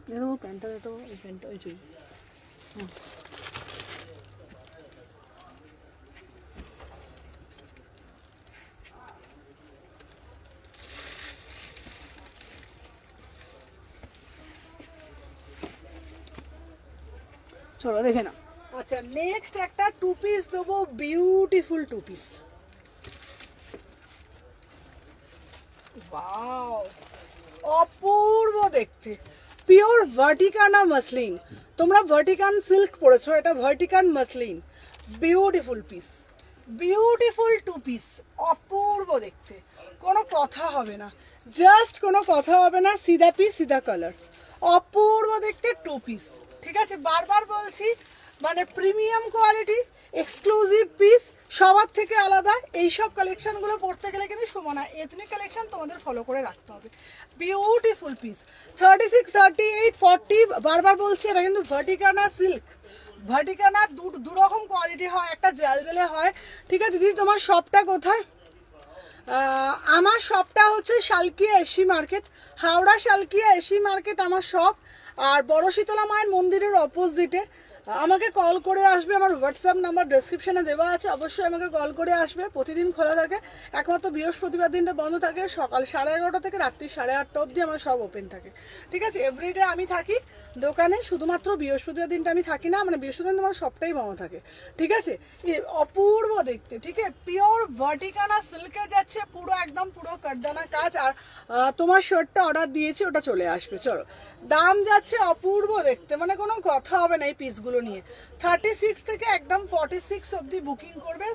দেখো প্যান্টটা দেখো, এই প্যান্টটা ওই চুল, চলো দেখে নাও। আচ্ছা নেক্সট একটা টু পিস দেবো, বিউটিফুল টু পিস। ওয়াও, অপূর্ব দেখতে, পিওর ভার্টিকানা মাসলিন। তোমরা ভার্টিকান সিল্ক পরেছো, এটা ভার্টিকান muslin, beautiful piece, beautiful two piece, অপূর্ব দেখতে, কোনো কথা হবে না, জাস্ট কোনো কথা হবে না, সিধা পিস সিধা কালার, অপূর্ব দেখতে টু পিস। ঠিক আছে, বারবার বলছি, মানে প্রিমিয়াম কোয়ালিটি, এক্সক্লুসিভ পিস, সবার থেকে আলাদা। এইসব কালেকশনগুলো পড়তে গেলে কিন্তু সুমনা এথনিক কালেকশন তোমাদের ফলো করে রাখতে হবে। বিউটিফুল পিস, 36, 38, 40, বারবার বলছি এটা কিন্তু ভার্টিকানা সিল্ক। ভার্টিকানা দু রকম কোয়ালিটি হয়, একটা জালজালে হয়। ঠিক আছে দিদি, তোমার শপটা কোথায়? আমার শপটা হচ্ছে Salkia AC market, Howrah Salkia AC market আমার শপ। আর বড় শীতলা মায়ের মন্দিরের অপোজিটে। আমাকে কল করে আসবে, আমার হোয়াটসঅ্যাপ নাম্বার ডেসক্রিপশনে দেওয়া আছে, অবশ্যই আমাকে কল করে আসবে। প্রতিদিন খোলা থাকে, একমাত্র বৃহস্পতিবার দিনটা বন্ধ থাকে, সকাল 11:30 থেকে রাত্রি 8:30 অবধি আমার সব ওপেন থাকে। ঠিক আছে, এভরিডে আমি থাকি দোকানে, শুধুমাত্র বৃহস্পতিবার দিনটা আমি থাকি না, মানে বৃহস্পতিবার দিন আমার সবটাই বন্ধ থাকে। ঠিক আছে, অপূর্ব দেখতে। ঠিক আছে, পিওর ভার্টিকানা সিল্কে যাচ্ছে, পুরো একদম পুরো কাটদানা কাজ। আর তোমার শার্টটা অর্ডার দিয়েছি, ওটা চলে আসবে। চলো, দাম যাচ্ছে অপূর্ব দেখতে, মানে কোনো কথা হবে না এই পিসগুলো নিয়ে। 36 থেকে একদম 46 অবধি বুকিং করবে,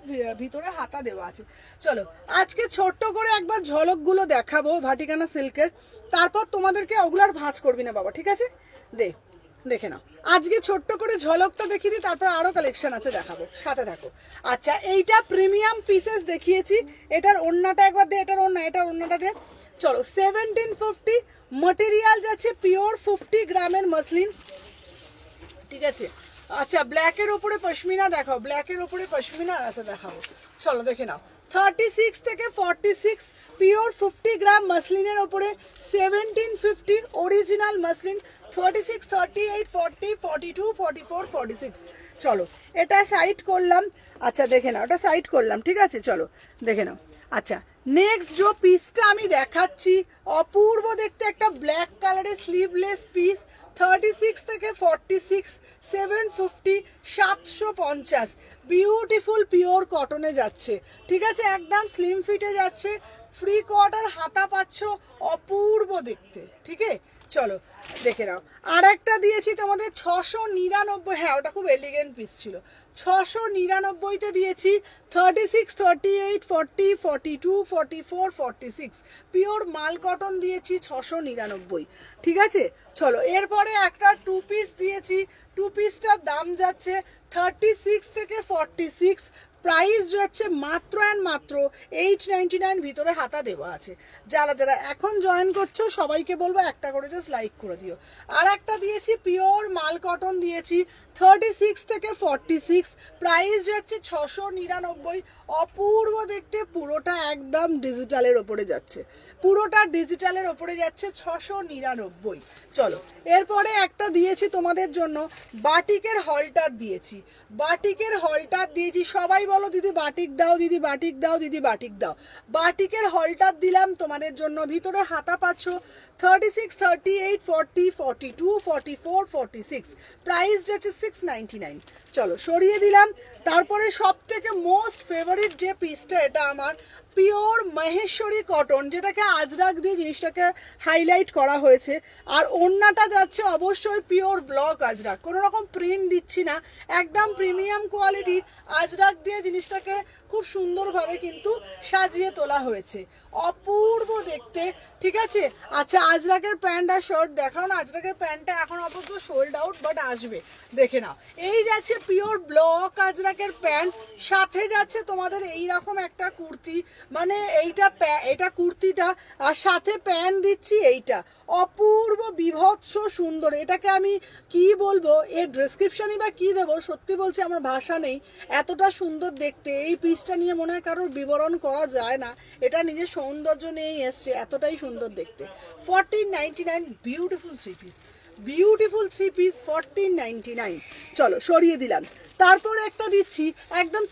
ভিতরে হাতা দেওয়া আছে। চলো আজকে ছোট্ট করে একবার ঝলকগুলো দেখাবো ভার্টিকানা সিল্কের, তারপর তোমাদেরকে ওগুলার ভাঁজ করবি না বাবা। ঠিক আছে, দেখে নাও, আজকে ছোট্ট করে ঝলকটা দেখিয়ে দিই, তারপর আরো কালেকশন আছে দেখাবো, সাথে থাকো। আচ্ছা, এইটা প্রিমিয়াম পিসেস দেখিয়েছি, এটার ওড়নাটা একবার দে, এটার ওড়নাটা দে। চলো, 1750 মটেরিয়াল যাচ্ছে পিওর 50 গ্রামের মসলিন। ঠিক আছে, আচ্ছা ব্ল্যাকের ওপরে পশমিনা দেখাও, ব্ল্যাকের ওপরে পশমিনা আছে দেখাবো। চলো দেখে নাও, 36 থেকে 46 পিওর 50 গ্রাম মসলিনের ওপরে, 1750 অরিজিনাল মসলিন, 36, 38, 40, 42, 44, 46। চলো এটা সাইড করলাম। আচ্ছা দেখে নাও, ওটা সাইড করলাম। ঠিক আছে, চলো দেখে নাও। আচ্ছা নেক্সট যে পিসটা আমি দেখাচ্ছি, অপূর্ব দেখতে একটা ব্ল্যাক কালারের স্লিভলেস পিস, 36 থেকে 46, 750, 750, বিউটিফুল পিওর কটনে যাচ্ছে। ঠিক আছে, একদম স্লিম ফিটে যাচ্ছে, ফ্রি কোয়ার্টার হাতা পাচ্ছ, অপূর্ব দেখতে। ঠিক আছে, চলো দেখে নাও। আর একটা দিয়েছি তোমাদের 699, হ্যাঁ ওটা খুব এলিগেন্ট পিস ছিল, 699-তে দিয়েছি। 36, 38, 40, 42, 44, 46 পিওর মাল কটন দিয়েছি, 699। ঠিক আছে, চলো এরপরে একটা টু পিস দিয়েছি, টু পিসটার দাম যাচ্ছে 36 থেকে 46, প্রাইস যাচ্ছে মাত্র অ্যান্ড মাত্র 899, ভিতরে হাতা দেওয়া আছে। যারা যারা এখন জয়েন করছো সবাইকে বলবো একটা করে জাস্ট লাইক করে দিও। আর একটা দিয়েছি পিওর মাল কটন দিয়েছি, 36 থেকে 46, প্রাইস যাচ্ছে 699, অপূর্ব দেখতে, পুরোটা একদম ডিজিটালের ওপরে যাচ্ছে, পুরোটা ডিজিটালের ওপরে যাচ্ছে, 699। চলো এরপরে একটা দিয়েছি তোমাদের জন্য, বাটিকের হলটার দিয়েছি, বাটিকের হলটার দিয়েছি। সবাই বলো দিদি বাটিক দাও, দিদি বাটিক দাও, দিদি বাটিক দাও। বাটিকের হলটার দিলাম তোমাদের জন্য, ভিতরে হাতা পাচ্ছ, 36, 38, 40, 42, 44, 46, প্রাইস যাচ্ছে 699। চলো সরিয়ে দিলাম। তারপরে সব থেকে মোস্ট ফেভারিট যে পিসটা, এটা আমার পিওর মহেশ্বরী কটন, যেটাকে আজরাক দিয়ে জিনিসটাকে হাইলাইট করা হয়েছে। আর ওড়নাটা যাচ্ছে অবশ্যই পিওর ব্লক আজরাক, কোনো রকম প্রিন্ট দিচ্ছি না, একদম প্রিমিয়াম কোয়ালিটির আজরাক দিয়ে জিনিসটাকে খুব সুন্দরভাবে কিন্তু সাজিয়ে তোলা হয়েছে, অপূর্ব দেখতে। ঠিক আছে, আচ্ছা আজরাকের প্যান্ট আর শার্ট দেখাও না। আজরাকের প্যান্টটা এখন আপাতত সোল্ড আউট, বাট আসবে, দেখে নাও। এই যাচ্ছে পিওর ব্লক আজরাকের প্যান্ট, সাথে যাচ্ছে তোমাদের এইরকম একটা কুর্তি, মানে এটা কুর্তিটা, আর সাথে প্যান্ট দিচ্ছি এইটা, অপূর্ব বিভৎস সুন্দর। এটাকে আমি কি বলবো, এর ডেসক্রিপশনই বা কি দেবো, সত্যি বলছি আমার ভাষা নেই, এতটা সুন্দর দেখতে। এই পিসটা নিয়ে মনে হয় কারোর বিবরণ করা যায় না, এটা নিজের সৌন্দর্য নিয়েই এসছে, এতটাই সুন্দর দেখতে। 1499, beautiful three piece, beautiful 3 piece 1499। চলো সরিয়ে দিলাম। তারপরে একটা দিচ্ছি একদম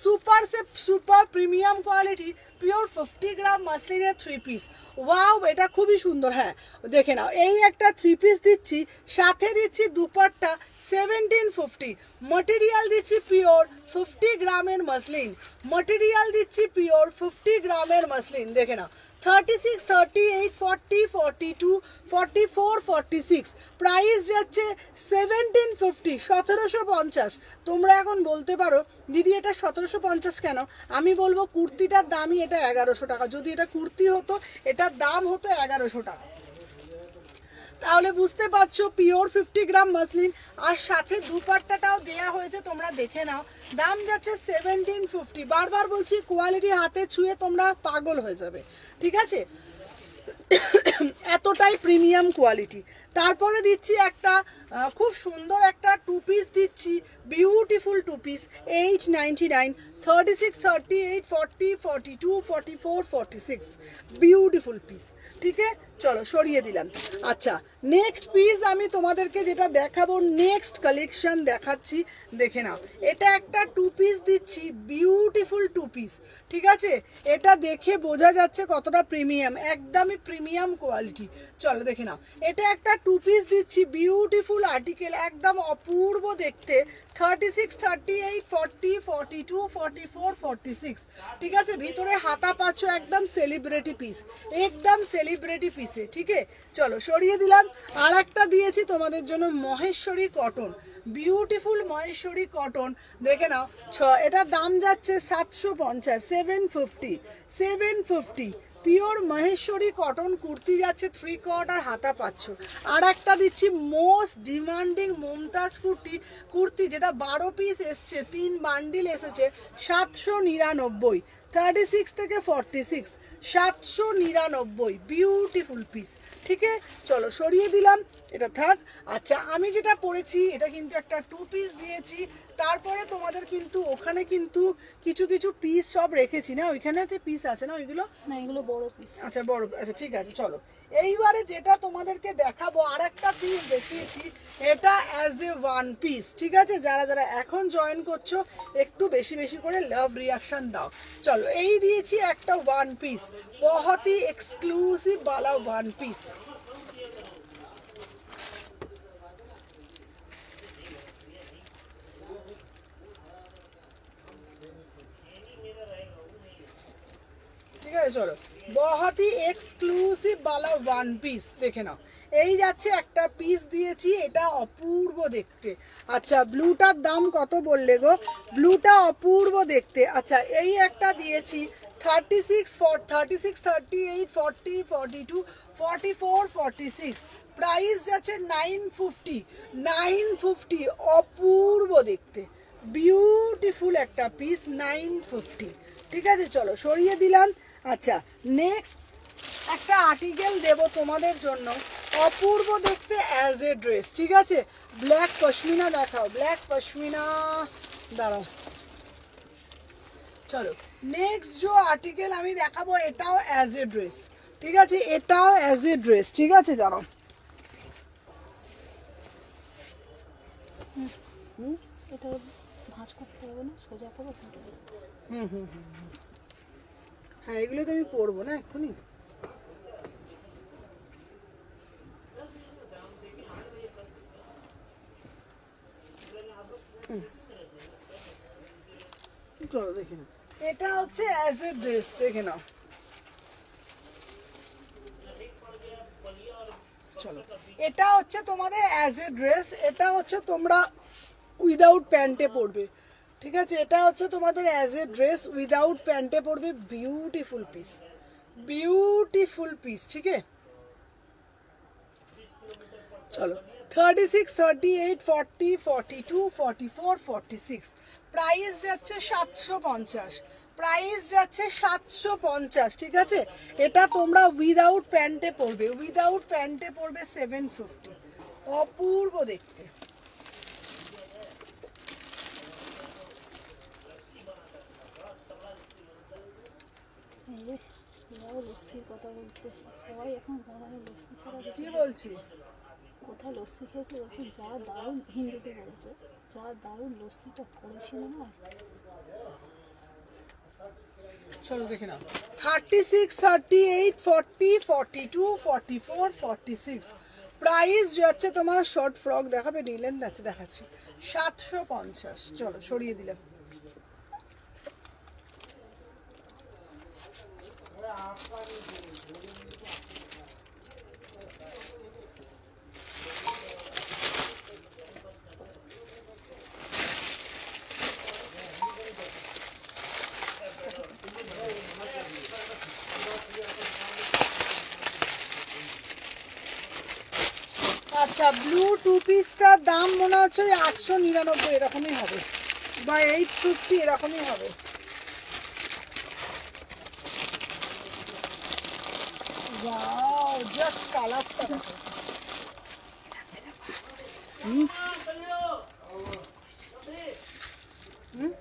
সুপার প্রিমিয়াম কোয়ালিটি পিওর 50 গ্রাম মাসলিনের 3 পিস। ওয়াও, এটা খুবই সুন্দর। হ্যাঁ দেখে নাও, এই একটা 3 পিস দিচ্ছি, সাথে দিচ্ছি দুপাট্টা 1750। মটেরিয়াল দিচ্ছি পিওর 50 গ্রামের মাসলিন, মটেরিয়াল দিচ্ছি পিওর 50 গ্রামের মাসলিন। দেখে নাও 36, 38, 40, 42, 44, 46, প্রাইস যাচ্ছে 1750, 1750। তোমরা এখন বলতে পারো দিদি এটা 1750 কেন? আমি বলবো কুর্তিটার দামই এটা 1100 টাকা। যদি এটা কুর্তি হতো এটার দাম হতো 1100 টাকা। তাহলে বুঝতে পারছো পিওর 50 গ্রাম মাসলিন, আর সাথে দুপাট্টাটাও দেয়া হয়েছে, তোমরা দেখে নাও। দাম যাচ্ছে 1750। বারবার বলছি কোয়ালিটি হাতে ছুঁয়ে তোমরা পাগল হয়ে যাবে, ঠিক আছে? এতটাই প্রিমিয়াম কোয়ালিটি। তারপরে দিচ্ছি একটা খুব সুন্দর একটা 2 পিস দিচ্ছি, বিউটিফুল 2 পিস 899, 36, 38, 40, 42, 44, 46, বিউটিফুল পিস। ঠিক আছে, চলো সরিয়ে দিলাম। আচ্ছা, নেক্সট পিস আমি তোমাদেরকে যেটা দেখাবো, নেক্সট কালেকশন দেখাচ্ছি, দেখে নাও। এটা একটা 2 পিস দিচ্ছি, বিউটিফুল 2 পিস। ঠিক আছে, এটা দেখে বোঝা যাচ্ছে কতটা প্রিমিয়াম, একদমই প্রিমিয়াম কোয়ালিটি। চলো দেখে নাও, এটা একটা 2 পিস দিচ্ছি, বিউটিফুল আর্টিকেল, একদম অপূর্ব দেখতে। 36, 38, 40, 42, 44, 46। ঠিক আছে, ভিতরে হাতা পাচ্ছ, একদম সেলিব্রিটি পিস, একদম সেলিব্রিটি পিসে। ঠিক আছে, চলো সরিয়ে দিলাম। আর একটা দিয়েছি তোমাদের জন্য Maheshwari cotton, beautiful Maheshwari cotton. দেখে নাও, এটার দাম যাচ্ছে 750, 750, 750। পিওর মহেশ্বরী কটন কুর্তি যাচ্ছে 3/4 হাতা পাচ্ছ। আর একটা দিচ্ছি মোস্ট ডিমান্ডিং মুমতাজ কুর্তি, যেটা 12 পিস এসছে, 3 বান্ডিল এসেছে, 799, 36 থেকে 46, 799, বিউটিফুল পিস। ঠিক আছে, চলো সরিয়ে দিলাম, এটা থাক। আচ্ছা, আমি যেটা পরেছি এটা কিন্তু একটা 2 পিস দিয়েছি। তারপরে তোমাদের কিন্তু ওখানে কিন্তু কিছু কিছু পিস সব রেখেছি না, ওইখানেতে পিস আছে না ওইগুলো? না, এগুলো বড় পিস। আচ্ছা বড়, আচ্ছা ঠিক আছে। চলো এইবারে যেটা তোমাদেরকে দেখাবো, আর একটা পিস দেখিয়েছি, এটা অ্যাজ এ 1 পিস। ঠিক আছে, যারা যারা এখন জয়েন করছো একটু বেশি বেশি করে লাভ রিয়াকশন দাও। চলো, এই দিয়েছি একটা 1 পিস, বহুত ही এক্সক্লুসিভ वाला 1 পিস। ঠিক আছে, চলো, বহুত ही এক্সক্লুসিভ वाला 1 পিস দেখে নাও। এই যাচ্ছে একটা পিস দিয়েছি, এটা অপূর্ব দেখতে। আচ্ছা, ব্লুটার দাম কত বললে গো? ব্লুটা অপূর্ব দেখতে। আচ্ছা, এই একটা দিয়েছি 36, 36, 38, 40, 42, 44, 46, প্রাইস যাচ্ছে 950, 950, অপূর্ব দেখতে, বিউটিফুল একটা পিস, 950। ঠিক আছে, চলো সরিয়ে দিলাম। আচ্ছা, নেক্সট একটা আর্টিকেল দেব তোমাদের জন্য, অপূর্ব দেখতে অ্যাজ এ ড্রেস। ঠিক আছে, ব্ল্যাক পশমিনা দেখাও, ব্ল্যাক পশমিনা, দাঁড়াও। চলো, নেক্সট যে আর্টিকেল আমি দেখাবো, এটাও অ্যাজ এ ড্রেস। ঠিক আছে, এটাও অ্যাজ এ ড্রেস। ঠিক আছে, দাঁড়াও। এটা ভাঁজ করতে হবে না, সোজা করে ফুটে দেবে। হ্যাঁ, এগুলো তো আমি পরবো না এক্ষুনি। চলো দেখে নাও, এটা হচ্ছে অ্যাজ এ ড্রেস, দেখে নাও। চলো, এটা হচ্ছে তোমাদের অ্যাজ এ ড্রেস, এটা হচ্ছে তোমরা উইদাউট প্যান্টে পরবে। ঠিক আছে, এটা হচ্ছে তোমাদের অ্যাজ এ ড্রেস উইদাউট প্যান্টে পরবে, বিউটিফুল পিস, বিউটিফুল পিস। ঠিক আছে, চলো, 36, 38, 40, 42, 44, 46, প্রাইস যাচ্ছে 750, প্রাইস যাচ্ছে 750। ঠিক আছে, এটা তোমরা উইদাউট প্যান্টে পরবে, উইদাউট প্যান্টে পরবে 750, অপূর্ব দেখতে। লস্যির কথা বলছে সবাই, এখন গরমে লস্যি ছাড়া কি বলছি? কোথায় লস্যি খেয়েছে বলছে, যা দারুণ, হিন্দিতে বলেছে, যা দারুণ লস্যিটা করেছিল না। চলো দেখে নাও 36, 38, 40, 42, 44, 46 প্রাইস যাচ্ছে তোমার। শর্ট ফ্রক দেখাবে, নিলেন যাচ্ছে, দেখাচ্ছি 750। চলো সরিয়ে দিলাম। আচ্ছা, ব্লু টু পিসটার দাম মনে হচ্ছে 899 এরকমই হবে, বা 850 এরকমই হবে। ওয়াও, জাস্ট কালারটা দেখো। হুম হুম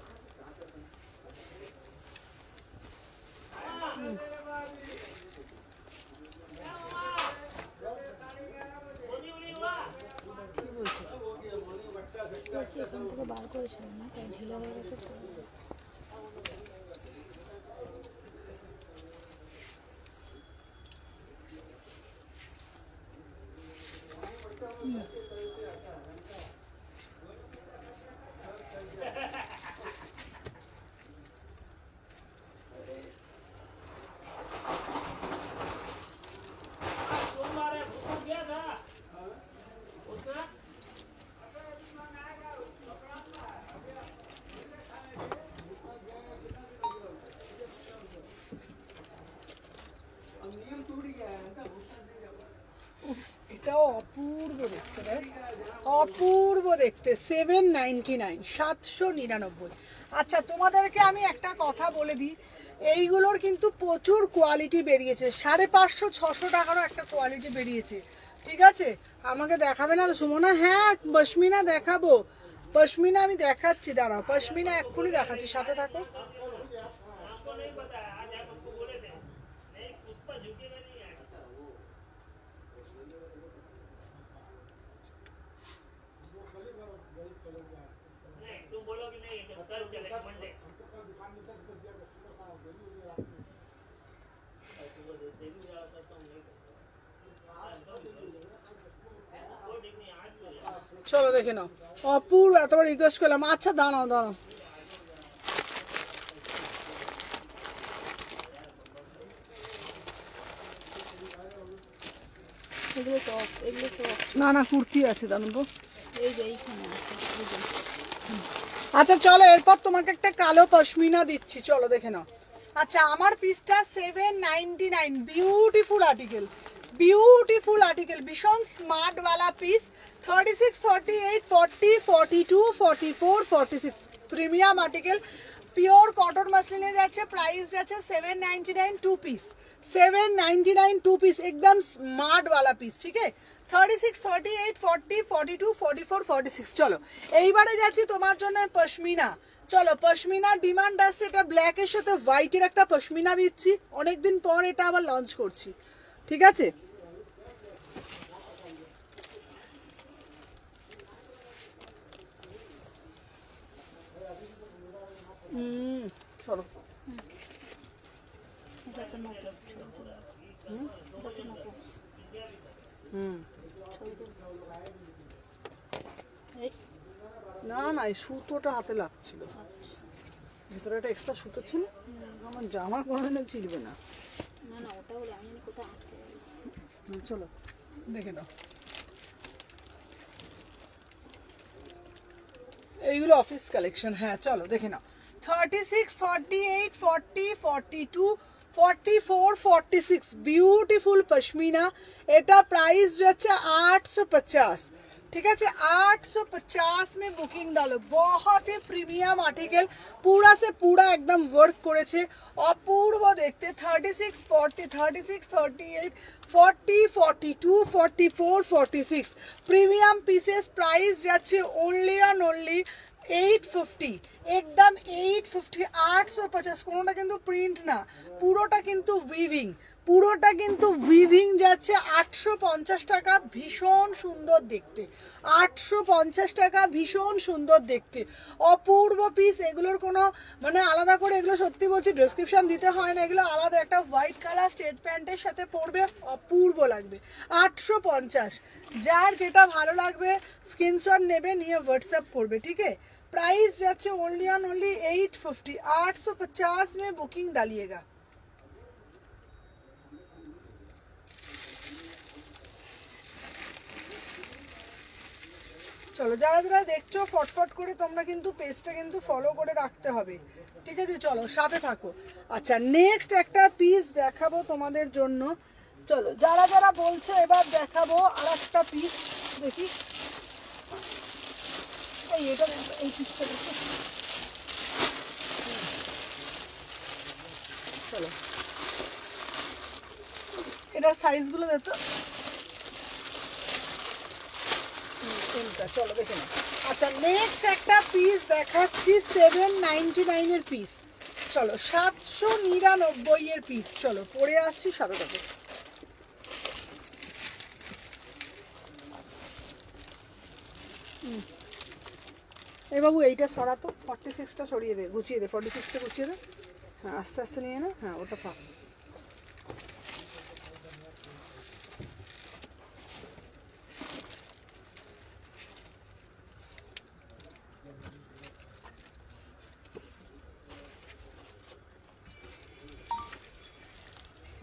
বলছে এখান থেকে বার করেছিল না, তাই ঢিলা হয়ে গেছে তো। এটাও অপূর্ব দেখতে, দেখ অপূর্ব দেখতে। 799, 799। আচ্ছা, তোমাদেরকে আমি একটা কথা বলে দিই, এইগুলোর কিন্তু প্রচুর কোয়ালিটি বেরিয়েছে। 550, 600 টাকারও একটা কোয়ালিটি বেরিয়েছে, ঠিক আছে? আমাকে দেখাবে না সুমনা? হ্যাঁ পশমিনা দেখাবো, পশমিনা আমি দেখাচ্ছি, দাঁড়াও, পশমিনা এক্ষুনি দেখাচ্ছি, সাথে থাকো। চলো দেখে নাও, অপূর্ব, এতবার রিকোয়েস্ট করলাম। আচ্ছা দাঁড়াও দাঁড়াও, এগুলো টপ, এগুলো টপ। না না কুর্তি আছে দাঁড়াবো। এই যে এইখানে আছে, এই যে। আচ্ছা চলো, এরপর তোমাকে একটা কালো পশমিনা দিচ্ছি, চলো দেখে নাও। আচ্ছা, আমার পিসটা 799, বিউটিফুল আর্টিকেল, বিউটিফুল আর্টিকেল, ভীষণ স্মার্ট ওয়ালা পিস। 36, 38, 40, 42, 44, 46 প্রিমিয়াম আর্টিকেল, পিওর কটন মাসলিনে যাচ্ছে। প্রাইস যাচ্ছে 799 টু পিস, 799 টু পিস, একদম স্মার্ট ওয়ালা পিস, ঠিক আছে? 36, 38, 40, 42, 44, 46। চলো এইবারে যাচ্ছি তোমার জন্য পশমিনা। চলো, পশমিনার ডিমান্ড আসছে, এটা ব্ল্যাকের সাথে হোয়াইটের একটা পশমিনা দিচ্ছি, অনেকদিন পর এটা আবার লঞ্চ করছি, ঠিক আছে? চলো, এটা তো নতুন, এটা তো নতুন। এই না না, এই সুতোটা হাতে লাগছিল, ভিতরে একটা এক্সট্রা সুতো ছিল, আমার জামা কোনোদিনও ছিলবে না। না না, ওটা বলে আমি কোথায় আটকে গেল। চলো দেখে নাও, এইগুলো অফিস কালেকশন। হ্যাঁ চলো দেখে নাও, 36, 38, 40, 42, 44, 46 বিউটিফুল পশমিনা। এটা প্রাইস যাচ্ছে 850, ठीक है? 850 में बुकिंग डालो। बहुत ही प्रीमियम आर्टिकल, पूरा से पूरा एकदम वर्क করেছে, অপূর্ব দেখতে। 36, 40, 36, 38, 40, 42, 44, 46 প্রিমিয়াম পিসেস। প্রাইস যাচ্ছে অনলি অ্যান্ড অনলি 850, একদম 850, 850। কোনোটা কিন্তু প্রিন্ট না, পুরোটা কিন্তু উইভিং, পুরোটা কিন্তু উইভিং যাচ্ছে 850 টাকা, ভীষণ সুন্দর দেখতে। 850 টাকা, ভীষণ সুন্দর দেখতে, অপূর্ব পিস। এগুলোর কোনো মানে আলাদা করে, এগুলো সত্যি বলছি ডেসক্রিপশন দিতে হয় না, এগুলো আলাদা একটা হোয়াইট কালার স্ট্রেট প্যান্টের সাথে পরবে, অপূর্ব লাগবে। 850, যার যেটা ভালো লাগবে স্ক্রিনশট নেবে, নিয়ে হোয়াটসঅ্যাপ করবে, ঠিক আছে। प्राइस যাচ্ছে ओनली ऑन ओनली 850। 850 में बुकिंग डालिएगा। চলো যারা যারা দেখছো ফটফট করে তোমরা কিন্তু পেজটা কিন্তু ফলো করে রাখতে হবে, ঠিক আছে। চলো সাথে থাকো। আচ্ছা নেক্সট একটা পিস দেখাবো তোমাদের জন্য। চলো যারা যারা বলছো এবার দেখাবো আর একটা পিস। দেখি এটা, এই পিসটা দেখো। চলো এটার সাইজগুলো দেখো। চলো দেখে নাও। আচ্ছা নেক্সট একটা পিস দেখাচ্ছি 799 এর পিস। চলো 799 এর পিস। চলো পরে আসছি সাথে সাথে। এই বাবু এইটা সরাতো, 46টা সরিয়ে দে, গুছিয়ে দে, 46টা গুছিয়ে দে। হ্যাঁ আস্তে আস্তে নিয়ে না, হ্যাঁ ওটা পাক।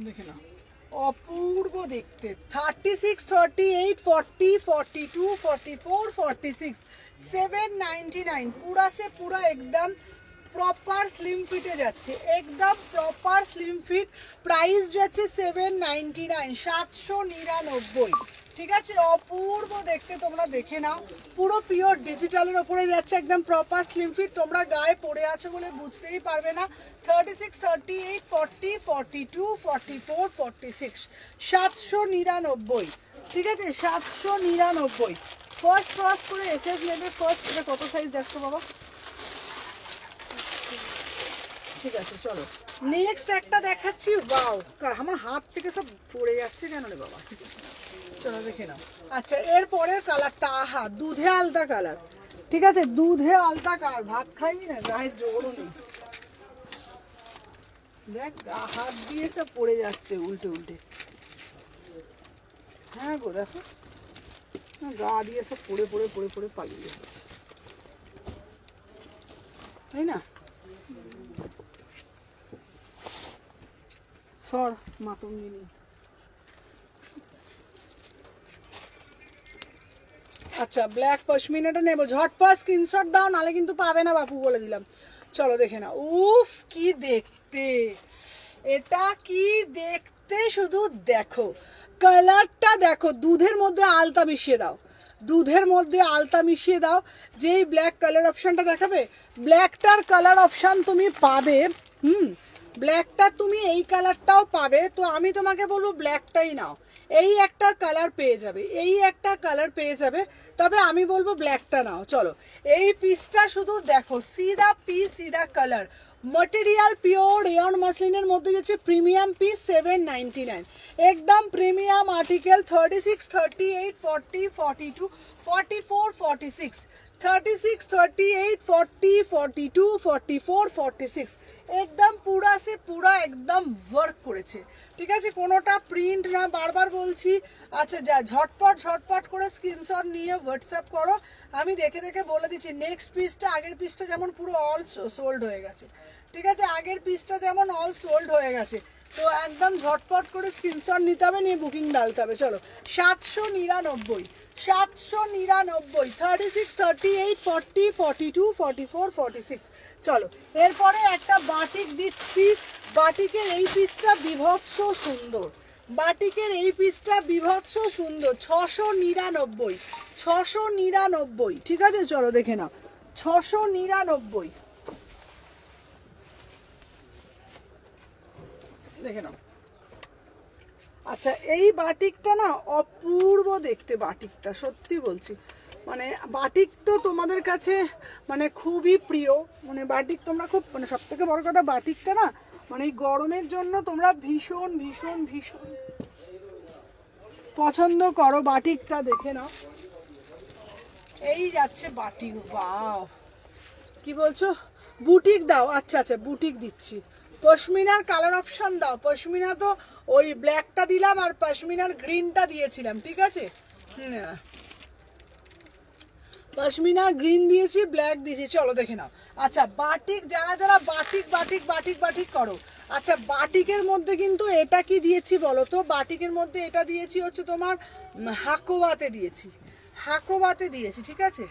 দেখে নাও অপূর্ব দেখতে। 36, 38, 40, 42, 44, 46, 799। पूरा से पूरा एकदम প্রপার স্লিম ফিটে যাচ্ছে, একদম প্রপার স্লিম ফিট। প্রাইস যাচ্ছে 799, 799, ঠিক আছে। অপূর্ব দেখতে, তোমরা দেখে নাও। পুরো পিওর ডিজিটালের ওপরে যাচ্ছে, একদম প্রপার স্লিম ফিট। তোমরা গায়ে পরে আছো বলে বুঝতেই পারবে না। 36, 38, 40, 42, 44, 46, 799, ঠিক আছে। 799। ফার্স্ট ফার্স্ট করে এসএস নেবে। ফার্স্ট এটা কত সাইজ দেখছো বাবা? ঠিক আছে চলো নেক্সট একটা দেখাচ্ছি। ওয়াও, আমার হাত থেকে সব পড়ে যাচ্ছে কেন রে বাবা। চলো দেখে নাও। আচ্ছা এরপরের কালারটা, আহা দুধে আলতা কালার, ঠিক আছে। দুধে আলতা কালার, ভাত খাইনি না, গায়ে জোরও নেই। দেখ হাত দিয়ে সব পড়ে যাচ্ছে উল্টে উল্টে। হ্যাঁ গো দেখো, গা দিয়ে সব পড়ে পড়ে পড়ে পড়ে পালিয়ে যাচ্ছে, তাই না। সর মাতঙ্গিনী। আচ্ছা ব্ল্যাক পশমিনাটা নেবো, ঝটপট স্ক্রিনশট দাও, নালে কিন্তু পাবে না বাপু, বলে দিলাম। চলো দেখে না, উফ কি দেখতে, এটা কি দেখতে, শুধু দেখো কালারটা দেখো। দুধের মধ্যে আলতা মিশিয়ে দাও, দুধের মধ্যে আলতা মিশিয়ে দাও। যেই ব্ল্যাক কালার অপশানটা দেখাবে, ব্ল্যাকটার কালার অপশান তুমি পাবে। ব্ল্যাকটা তুমি এই কালারটাও পাবে, তো আমি তোমাকে বলবো ব্ল্যাকটাই নাও। এই একটা কালার পেয়ে যাবে, এই একটা কালার পেয়ে যাবে, তবে আমি বলবো ব্ল্যাকটা নাও। চলো এই পিসটা শুধু দেখো, সিধা পিস সিধা কালার। মটেরিয়াল পিওর রেয়ন মাসলিনের মধ্যে যাচ্ছে, প্রিমিয়াম পিস 799, একদম প্রিমিয়াম আর্টিকেল। 36, 38, 40, 42, 44, 46, 36, 38, 40, 42, 44, 46, একদম পুরা সে পুরা একদম ওয়ার্ক করেছে, ঠিক আছে। কোনোটা প্রিন্ট না, বারবার বলছি। আচ্ছা যা ঝটপট ঝটপট করে স্ক্রিনশট নিয়ে হোয়াটসঅ্যাপ করো, আমি দেখে দেখে বলে দিচ্ছি। নেক্সট পিসটা, আগের পিসটা যেমন পুরো অল সোল্ড হয়ে গেছে, ঠিক আছে। আগের পিসটা যেমন অল সোল্ড হয়ে গেছে, তো একদম ঝটপট করে স্ক্রিনশট নিতে হবে, নিয়ে বুকিং ডালতে হবে। চলো 799, 799, 36, 38, 40, 42, 44, 46। চলো এরপরে একটা বাটিক দিচ্ছি। বাটিকের এই পিসটা বিভৎস সুন্দর, বাটিকের এই পিসটা বিভৎস সুন্দর। 699, 699, ঠিক আছে। চলো দেখে নাও, 699, দেখে নাও। আচ্ছা এই বাটিকটা না অপূর্ব দেখতে, বাটিকটা সত্যি বলছি, মানে বাটিক তো তোমাদের কাছে মানে খুবই প্রিয়, মানে বাটিক তোমরা খুব, মানে সব থেকে বড় কথা বাটিকটা না মানে এই গরমের জন্য তোমরা ভীষণ ভীষণ ভীষণ পছন্দ করো। বাটিকটা দেখে নাও, এই যাচ্ছে বাটিক। বাও, কি বলছো? বুটিক দাও? আচ্ছা আচ্ছা, বুটিক দিচ্ছি। পশমিনার কালার অপশন দাও। পশমিনা তো ওই ব্ল্যাকটা দিলাম আর পশমিনার গ্রিনটা দিয়েছিলাম, ঠিক আছে? পশমিনা গ্রিন দিয়েছি, ব্ল্যাক দিয়েছি। চলো দেখে নাও। আচ্ছা বাটিক, যারা যারা বাটিক বাটিক বাটিক বাটিক করো, আচ্ছা বাটিকের মধ্যে কিন্তু এটা কি দিয়েছি বলো তো? বাটিকের মধ্যে এটা দিয়েছি হচ্ছে তোমার হাকোবাতে দিয়েছি, হাকোবাতে দিয়েছি, ঠিক আছে?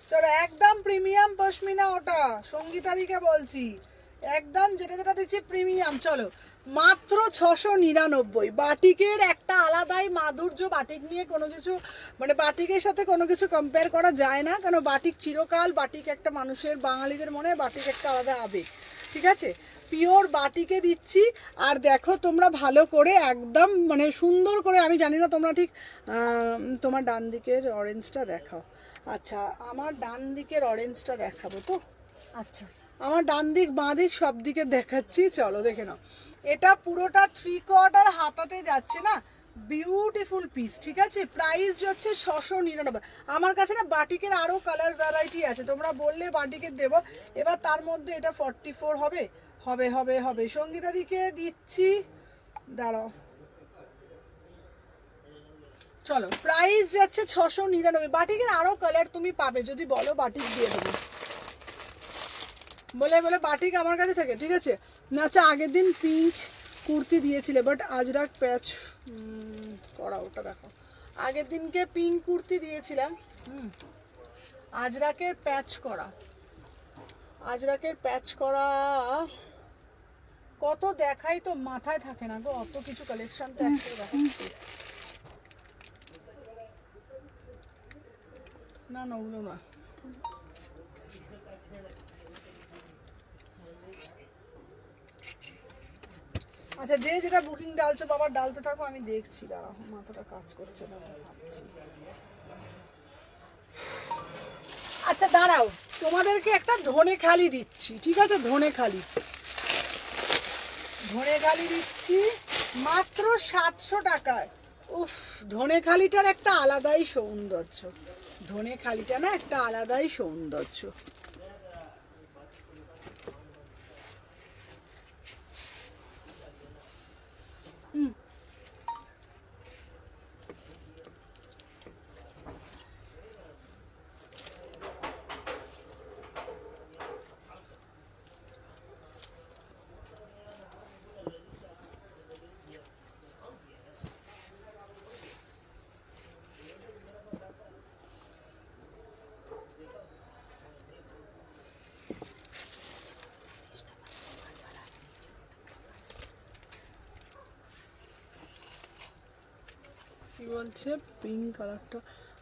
চলো একদম প্রিমিয়াম পশমিনা, ওটা সঙ্গীতাদিকে বলছি, একদম যেটা যেটা দিচ্ছি প্রিমিয়াম। চলো মাত্র 699। বাটিকের একটা আলাদাই মাধুর্য, বাটিক নিয়ে কোনো কিছু মানে বাটিকের সাথে কোনো কিছু কম্পেয়ার করা যায় না, কারণ বাটিক চিরকাল, বাটিক একটা মানুষের, বাঙালিদের মনে বাটিক একটা আলাদা আবেগ, ঠিক আছে? পিওর বাটিকে দিচ্ছি। আর দেখো তোমরা ভালো করে একদম মানে সুন্দর করে, আমি জানি না তোমরা ঠিক তোমার ডান দিকের অরেঞ্জটা দেখাও। আচ্ছা আমার ডান দিকের অরেঞ্জটা দেখাবো তো? আচ্ছা আমার ডান দিক বাঁ দিক সব দিকে দেখাচ্ছি, চলো দেখে নাও। এটা পুরোটা 3/4 হাতাতে যাচ্ছে না, বিউটিফুল পিস, ঠিক আছে? প্রাইস হচ্ছে 699। আমার কাছে না বাটিকের আরও কালার ভ্যারাইটি আছে, তোমরা বললে বাটিকের দেবো। এবার তার মধ্যে এটা 44 হবে, হবে হবে হবে। সঙ্গীতাদিকে দিচ্ছি, দাঁড়াও, চলো প্রাইস যাচ্ছে 699। বাটিকের আরও কালার তুমি পাবে, যদি বলো বাটিক দিয়ে দেবো, বলে বলে বাটিক আমার কাছে থাকে, ঠিক আছে? না আচ্ছা আগের দিন পিঙ্ক কুর্তি দিয়েছিলে, বাট আজরাক প্যাচ করা, ওটা দেখো। আগের দিনকে পিঙ্ক কুর্তি দিয়েছিলাম, আজরাকের প্যাচ করা, আজরাকের প্যাচ করা কত দেখাই তো মাথায় থাকে না গো, অত কিছু কালেকশন তো একসাথে দেখাচ্ছি না, না ওগুলো না। আচ্ছা যে যেটা বুকিং ডালছে বাবা ডালতে থাকো, আমি দেখছি, দাঁড়াও মাথাটা কাজ করছে না, ভাবছি। আচ্ছা দাঁড়াও, তোমাদেরকে একটা ধনেখালি দিচ্ছি, ঠিক আছে? ধনেখালি, ধনেখালি দিচ্ছি মাত্র 700 টাকায়। উফ, ধনেখালিটার একটা আলাদাই সৌন্দর্য, ধনেখালিটা না একটা আলাদাই সৌন্দর্য। কি বলছে পিঙ্ক কালারটা?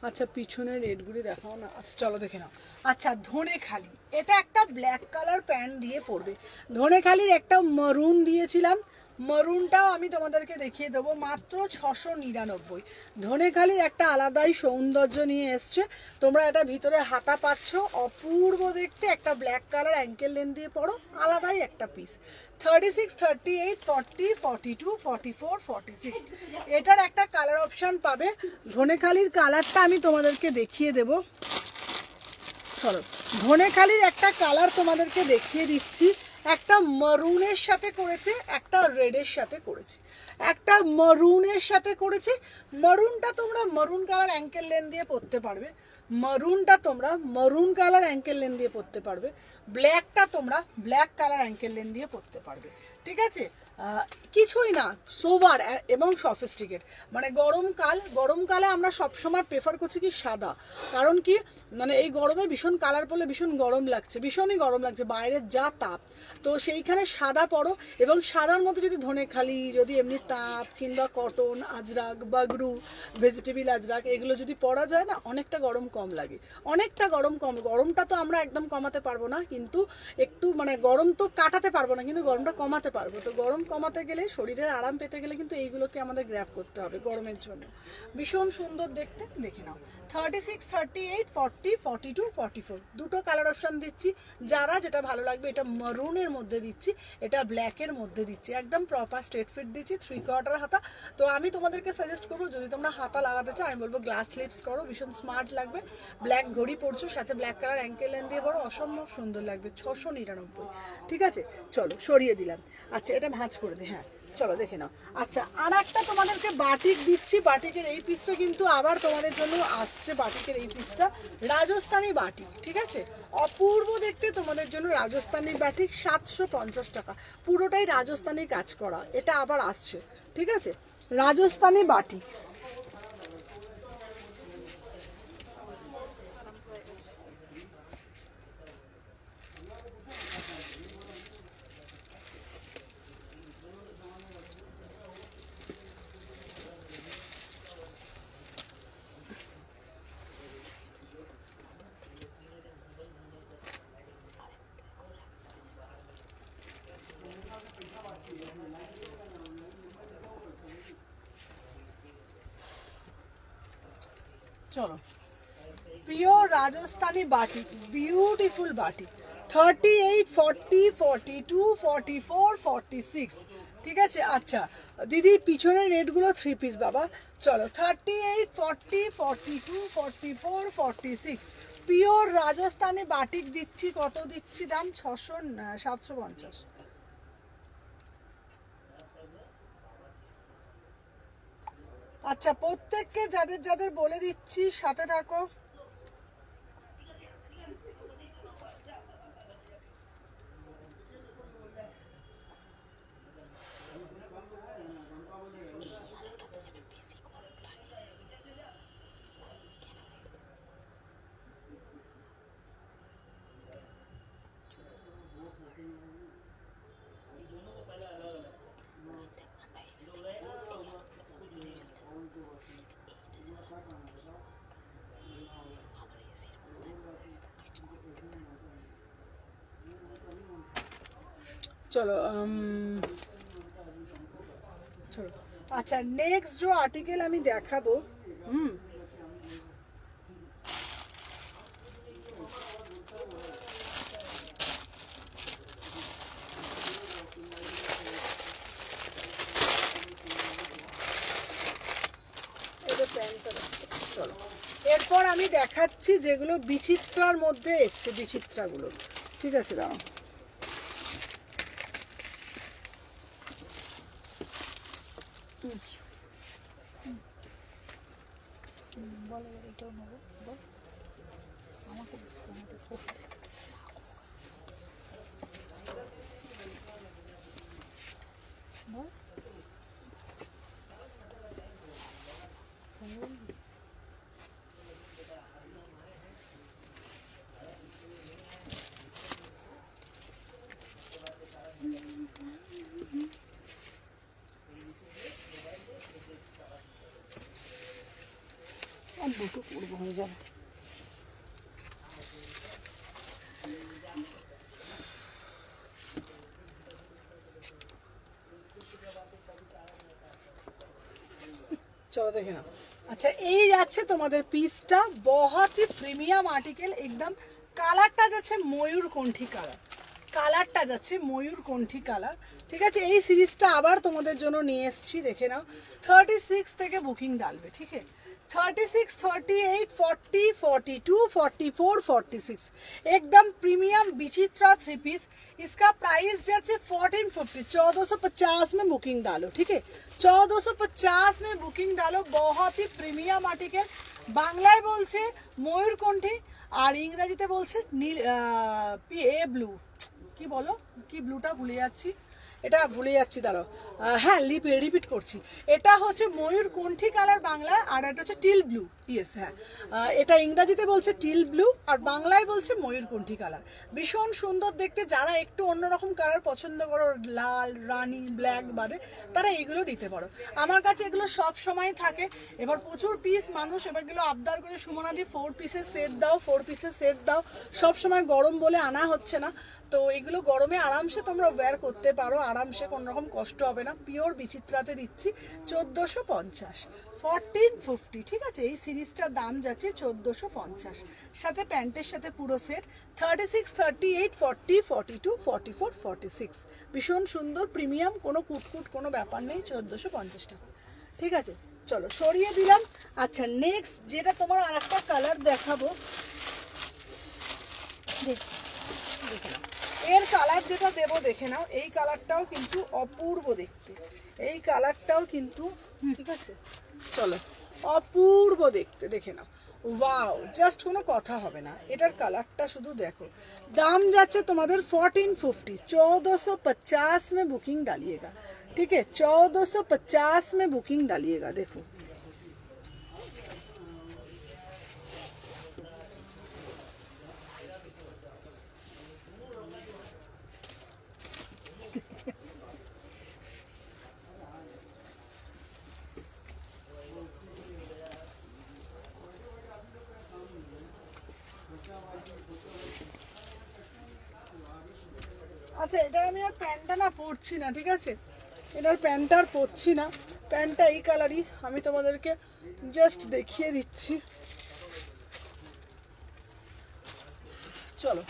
আচ্ছা পিছনের রেডগুলি দেখাও না। আচ্ছা চলো দেখে নাও। আচ্ছা ধনেখালি, এটা একটা ব্ল্যাক কালার প্যান্ট দিয়ে পরবে। ধনেখালির একটা মারুন দিয়েছিলাম, মারুনটাও আমি তোমাদেরকে দেখিয়ে দেবো, মাত্র 699। ধনেখালির একটা আলাদাই সৌন্দর্য নিয়ে এসছে। তোমরা এটা ভিতরে হাতা পাচ্ছ, অপূর্ব দেখতে, একটা ব্ল্যাক কালার অ্যাঙ্কেল লেন দিয়ে পরো, আলাদাই একটা পিস। 36, 38, 40, 42, 44, 46 এটার একটা কালার অপশান পাবে। ধনেখালির কালারটা আমি তোমাদেরকে দেখিয়ে দেব, চলো ধনেখালির একটা কালার তোমাদেরকে দেখিয়ে দিচ্ছি। একটা মারুনের সাথে করেছে, একটা রেডের সাথে করেছে, একটা মারুনের সাথে করেছে। মারুনটা তোমরা মারুন কালার অ্যাঙ্কেল লেন দিয়ে পরতে পারবে, মারুনটা তোমরা মারুন কালার অ্যাঙ্কেল লেন দিয়ে পরতে পারবে, ব্ল্যাকটা তোমরা ব্ল্যাক কালার অ্যাঙ্কেল লেন দিয়ে পরতে পারবে, ঠিক আছে? কিছুই না, সোবার এবং সফিস্টিকেট। মানে গরমকালে আমরা সবসময় প্রেফার করছি কি সাদা, কারণ কি মানে এই গরমে ভীষণ কালার পরলে ভীষণ গরম লাগছে, ভীষণই গরম লাগছে, বাইরের যা তাপ, তো সেইখানে সাদা পরো। এবং সাদার মধ্যে যদি ধনেখালি, যদি এমনি তাপ কিংবা কটন আজরাক, বাগরু, ভেজিটেবিল আজরাক এগুলো যদি পরা যায় না, অনেকটা গরম কম লাগে, অনেকটা গরম কম। গরমটা তো আমরা একদম কমাতে পারবো না, কিন্তু একটু মানে গরম তো কাটাতে পারবো না, কিন্তু গরমটা কমাতে পারবো। তো গরম কমাতে গেলে, শরীরের আরাম পেতে গেলে কিন্তু এইগুলোকে আমাদের গ্র্যাব করতে হবে গরমের জন্য। ভীষণ সুন্দর দেখতে, দেখে নাও। 36, 38, 40, 42, 44 দুটো কালার অপশান দিচ্ছি। যারা যেটা ভালো লাগবে, এটা মারুনের মধ্যে দিচ্ছি, এটা ব্ল্যাকের মধ্যে দিচ্ছি, একদম প্রপার স্ট্রেট ফিট দিচ্ছি, 3/4 হাতা। তো আমি তোমাদেরকে সাজেস্ট করবো, যদি তোমরা হাতা লাগাতে চাও আমি বলবো গ্লাস স্লিপস করো, ভীষণ স্মার্ট লাগবে। ব্ল্যাক ঘড়ি পরছো, সাথে ব্ল্যাক কালার অ্যাঙ্কেল লেন দিয়ে পরো, অসম্ভব সুন্দর লাগবে। 699, ঠিক আছে। চলো সরিয়ে দিলাম। আচ্ছা এটা ভাঁজ করে দে, হ্যাঁ চলো দেখে নাও। আচ্ছা আর একটা তোমাদেরকে বাটিক দিচ্ছি, বাটিকের এই পিসটা কিন্তু আবার তোমাদের জন্য আসছে। বাটিকের এই পিসটা রাজস্থানি বাটিক, ঠিক আছে, অপূর্ব দেখতে তোমাদের জন্য রাজস্থানি বাটিক, 750 টাকা, পুরোটাই রাজস্থানি কাজ করা, এটা আবার আসছে, ঠিক আছে, রাজস্থানি বাটিক। চলো, pure Rajasthani batik, beautiful batik, 38, 40, 42, 44, 46, ঠিক আছে। আচ্ছা দিদি পিছনের রেটগুলো 3 পিস বাবা। চলো 38, 40, 42, 44, 46 পিওর রাজস্থানি বাটিক দিচ্ছি। কত দিচ্ছি দাম? 750। আচ্ছা প্রত্যেককে যাদের যাদের বলে দিচ্ছি, সাথে থাকো। चलो चलो अच्छा नेक्स्ट जो आर्टिकल আমি দেখাবো এটা প্যান্টটা চলো এরপর আমি দেখাচ্ছি যেগুলো বিচিত্রার মধ্যে এসছে বিচিত্রাগুলো ঠিক আছে দাও বলো এটাও নেবো বল আমাকে বল দুটো করবো হয়ে যাবে चलो देखे ना अच्छा এই যাচ্ছে তোমাদের পিসটা बहुत ही প্রিমিয়াম আর্টিকেল একদম কালারটা যাচ্ছে ময়ূরকণ্ঠী কালার কালারটা যাচ্ছে ময়ূরকণ্ঠী কালার ঠিক আছে এই সিরিজটা আবার তোমাদের জন্য নিয়ে এসেছি দেখে নাও 36 থেকে বুকিং ডালবে ঠিক আছে 36 38 40 42 44 46 एकदम प्रीमियम विचित्रा 3 पीस इसका प्राइस जाচ্ছে 1450 1450 में बुकिंग डालो ठीक है 1450 में बुकिंग डालो बहुत ही प्रीमियम आर्टिकल বাংলায় বলছে ময়ূরকণ্ঠী আর ইংরেজিতে বলছে নীল এ ব্লু কি বলো কি ব্লুটা ভুলে যাচ্ছি এটা ভুলে যাচ্ছি দাঁড়াও হ্যাঁ রিপিট করছি এটা হচ্ছে ময়ূরকণ্ঠী কালার বাংলা আর এটা হচ্ছে টিল ব্লু ইয়েস হ্যাঁ এটা ইংরেজিতে বলছে টিল ব্লু আর বাংলায় বলছে ময়ূরকণ্ঠী কালার ভীষণ সুন্দর দেখতে যারা একটু অন্যরকম কালার পছন্দ করো লাল রানী ব্ল্যাক বাদে তারা এগুলো দিতে পারো আমার কাছে এগুলো সব সময় থাকে এবার প্রচুর পিস মানুষ এবারগুলো আবদার করে সুমনাদি 4 পিসের সেট দাও 4 পিসের সেট দাও সব সময় গরম বলে আনা হচ্ছে না তো এগুলো গরমে আরামসে তোমরা ওয়্যার করতে পারো আরামসে, কোনো রকম কষ্ট হবে না। পিওর বিচিত্রাতে দিচ্ছি 1450, 1450, ঠিক আছে। এই সিরিজটার দাম যাচ্ছে 1450, সাথে প্যান্টের সাথে পুরো সেট। 36, 38, 40, 42, 44, 46, ভীষণ সুন্দর প্রিমিয়াম, কোনো কুটকুট কোনো ব্যাপার নেই, 1450 টাকা, ঠিক আছে। চলো সরিয়ে দিলাম। আচ্ছা নেক্সট যেটা তোমার আর একটা কালার দেখাবো, দেখে নাও এর কালার যেটা দেবো, দেখে নাও। এই কালারটাও কিন্তু অপূর্ব দেখতে, এই কালারটাও কিন্তু, ঠিক আছে। চলো অপূর্ব দেখতে, দেখে নাও। ওয়াও, জাস্ট কোনো কথা হবে না, এটার কালারটা শুধু দেখো। দাম যাচ্ছে তোমাদের 1450, 1450 में बुकिंग डालिएगा, ठीक है, 1450 में बुकिंग डालिएगा। देखो আচ্ছা এটার আমি আর প্যান্টটা না পরছি না, ঠিক আছে, এটার প্যান্টটা আর পরছি না। প্যান্টটা এই কালারই, আমি তোমাদেরকে জাস্ট দেখিয়ে দিচ্ছি। চলো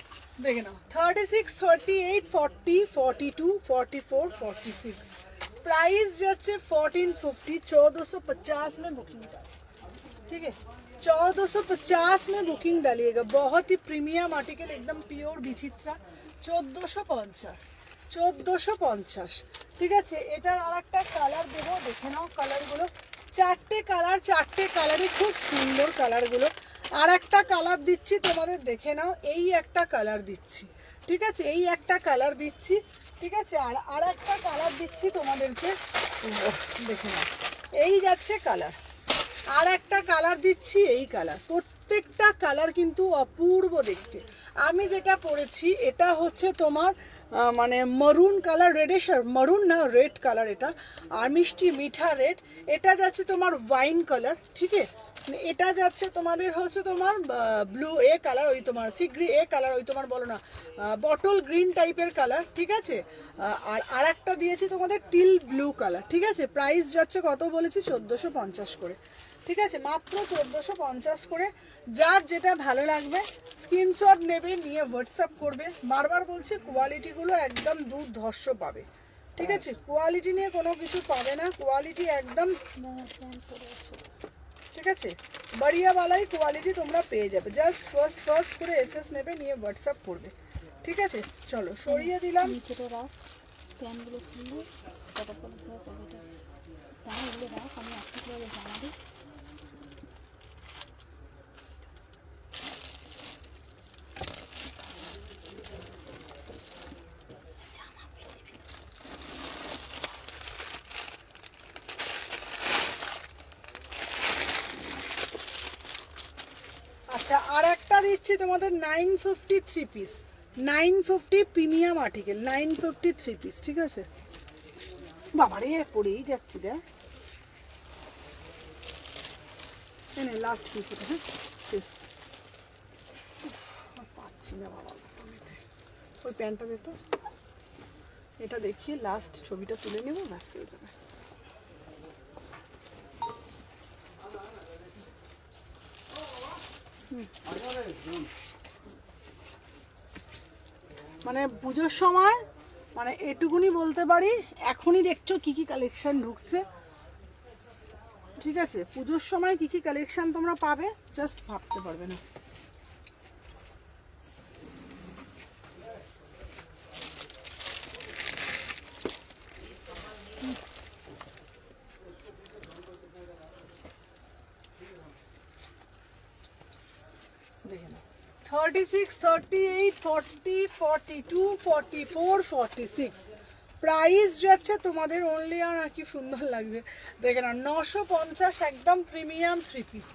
দেখে নাও। 36, 38, 40, 42, 44, 46, प्राइस যাচ্ছে 1450, 1450 में बुकिंग का, ठीक है, 1450 में बुकिंग डालिएगा। बहुत ही प्रीमियम आर्टिकल, एकदम प्योर বিচিত্রা, 1450, 1450, ঠিক আছে। এটার আর একটা কালার দেবো, দেখে নাও কালারগুলো, চারটে কালার, চারটে কালারই খুব সুন্দর কালারগুলো। আর একটা কালার দিচ্ছি তোমাদের, দেখে নাও, এই একটা কালার দিচ্ছি, ঠিক আছে, এই একটা কালার দিচ্ছি, ঠিক আছে। আর একটা কালার দিচ্ছি তোমাদেরকে, দেখে নাও, এই যাচ্ছে কালার। আর একটা কালার দিচ্ছি, এই কালার। প্রত্যেকটা কালার কিন্তু অপূর্ব দেখতে। আমি যেটা পরেছি এটা হচ্ছে তোমার মানে মরুন কালার, রেডিশ, মরুন না রেড কালার এটা, আর মিষ্টি মিঠা রেড। এটা যাচ্ছে তোমার ওয়াইন কালার, ঠিক আছে। এটা যাচ্ছে তোমাদের হচ্ছে তোমার ব্লু এ কালার, ওই তোমার সিগ্রি এ কালার, ওই তোমার বলো না বটল গ্রিন টাইপের কালার, ঠিক আছে। আর আরেকটা দিয়েছি তোমাদের টিল ব্লু কালার, ঠিক আছে। প্রাইস যাচ্ছে কত বলেছি, 1450 করে, ঠিক আছে, মাত্র 1450 করে। যার যেটা ভালো লাগবে স্ক্রিনশট নেবে, নিয়ে হোয়াটসঅ্যাপ করবে। বারবার বলছি কোয়ালিটিগুলো একদম দুর্ধর্ষ পাবে, ঠিক আছে, কোয়ালিটি নিয়ে কোনো কিছু পাবে না, কোয়ালিটি একদম, ঠিক আছে, বাড়িয়াওয়ালাই কোয়ালিটি তোমরা পেয়ে যাবে। জাস্ট ফার্স্ট করে এসএস নেবে, নিয়ে হোয়াটসঅ্যাপ করবে, ঠিক আছে। চলো সরিয়ে দিলাম। নিচেটা রাখ, প্যানগুলো খুললে ফটাফট ধোয়া কবিটা প্যান এগুলো রাখ, আমি আপনি করে জানা দিই। আচ্ছা আর একটা দিচ্ছি তোমাদের 950 three piece, 950 premium article, 950 three piece, ঠিক আছে। বাবারে পড়েই যাচ্ছি রে, এনে লাস্ট পিস এটা, হ্যাঁ শেষ, পাচ্ছি না বাবা, ওই প্যান্টটা দে তো, এটা দেখিয়ে লাস্ট ছবিটা তুলে নেবো, ব্যাস হয়ে যাবে। মানে পুজোর সময়, মানে এটুকুনি বলতে পারি, এখনই দেখছো কি কি কালেকশন ঢুকছে, ঠিক আছে। পুজোর সময় কি কি কালেকশন তোমরা পাবে জাস্ট ভাবতে পারবে না। দেখে নাও, 36, 38, 40, 42, 44, 46, প্রাইস যাচ্ছে তোমাদের অনলি, আর কি সুন্দর লাগছে দেখে নাও, 950, একদম প্রিমিয়াম থ্রি পিস,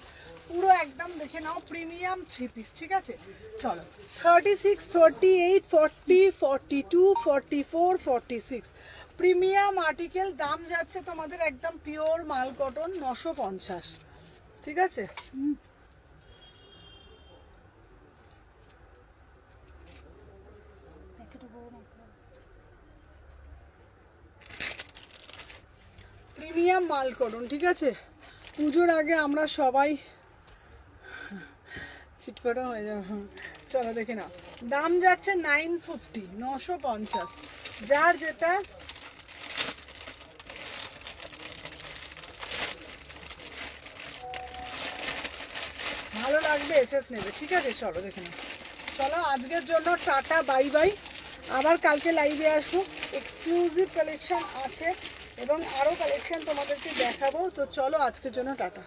পুরো একদম দেখে নাও প্রিমিয়াম থ্রি পিস, ঠিক আছে। চলো 36, 38, 40, 42, 44, 46, প্রিমিয়াম আর্টিকেল, দাম যাচ্ছে তোমাদের একদম পিওর মাল কটন, 950, ঠিক আছে। প্রিমিয়াম মাল করুন, ঠিক আছে? পুজোর আগে আমরা সবাই চিটপটা হয়ে যাবে। চলো দেখে নাও, দাম যাচ্ছে 950, 950, যার যেটা ভালো লাগবে এসএস নেবে, ঠিক আছে? চলো দেখে নাও। চলো আজকের জন্য টাটা, বাই বাই। আবার কালকে লাইভে আসবো, এক্সক্লুসিভ কালেকশন আছে এবং আরও কালেকশন তোমাদেরকে দেখাবো। তো চলো আজকের জন্য টাটা।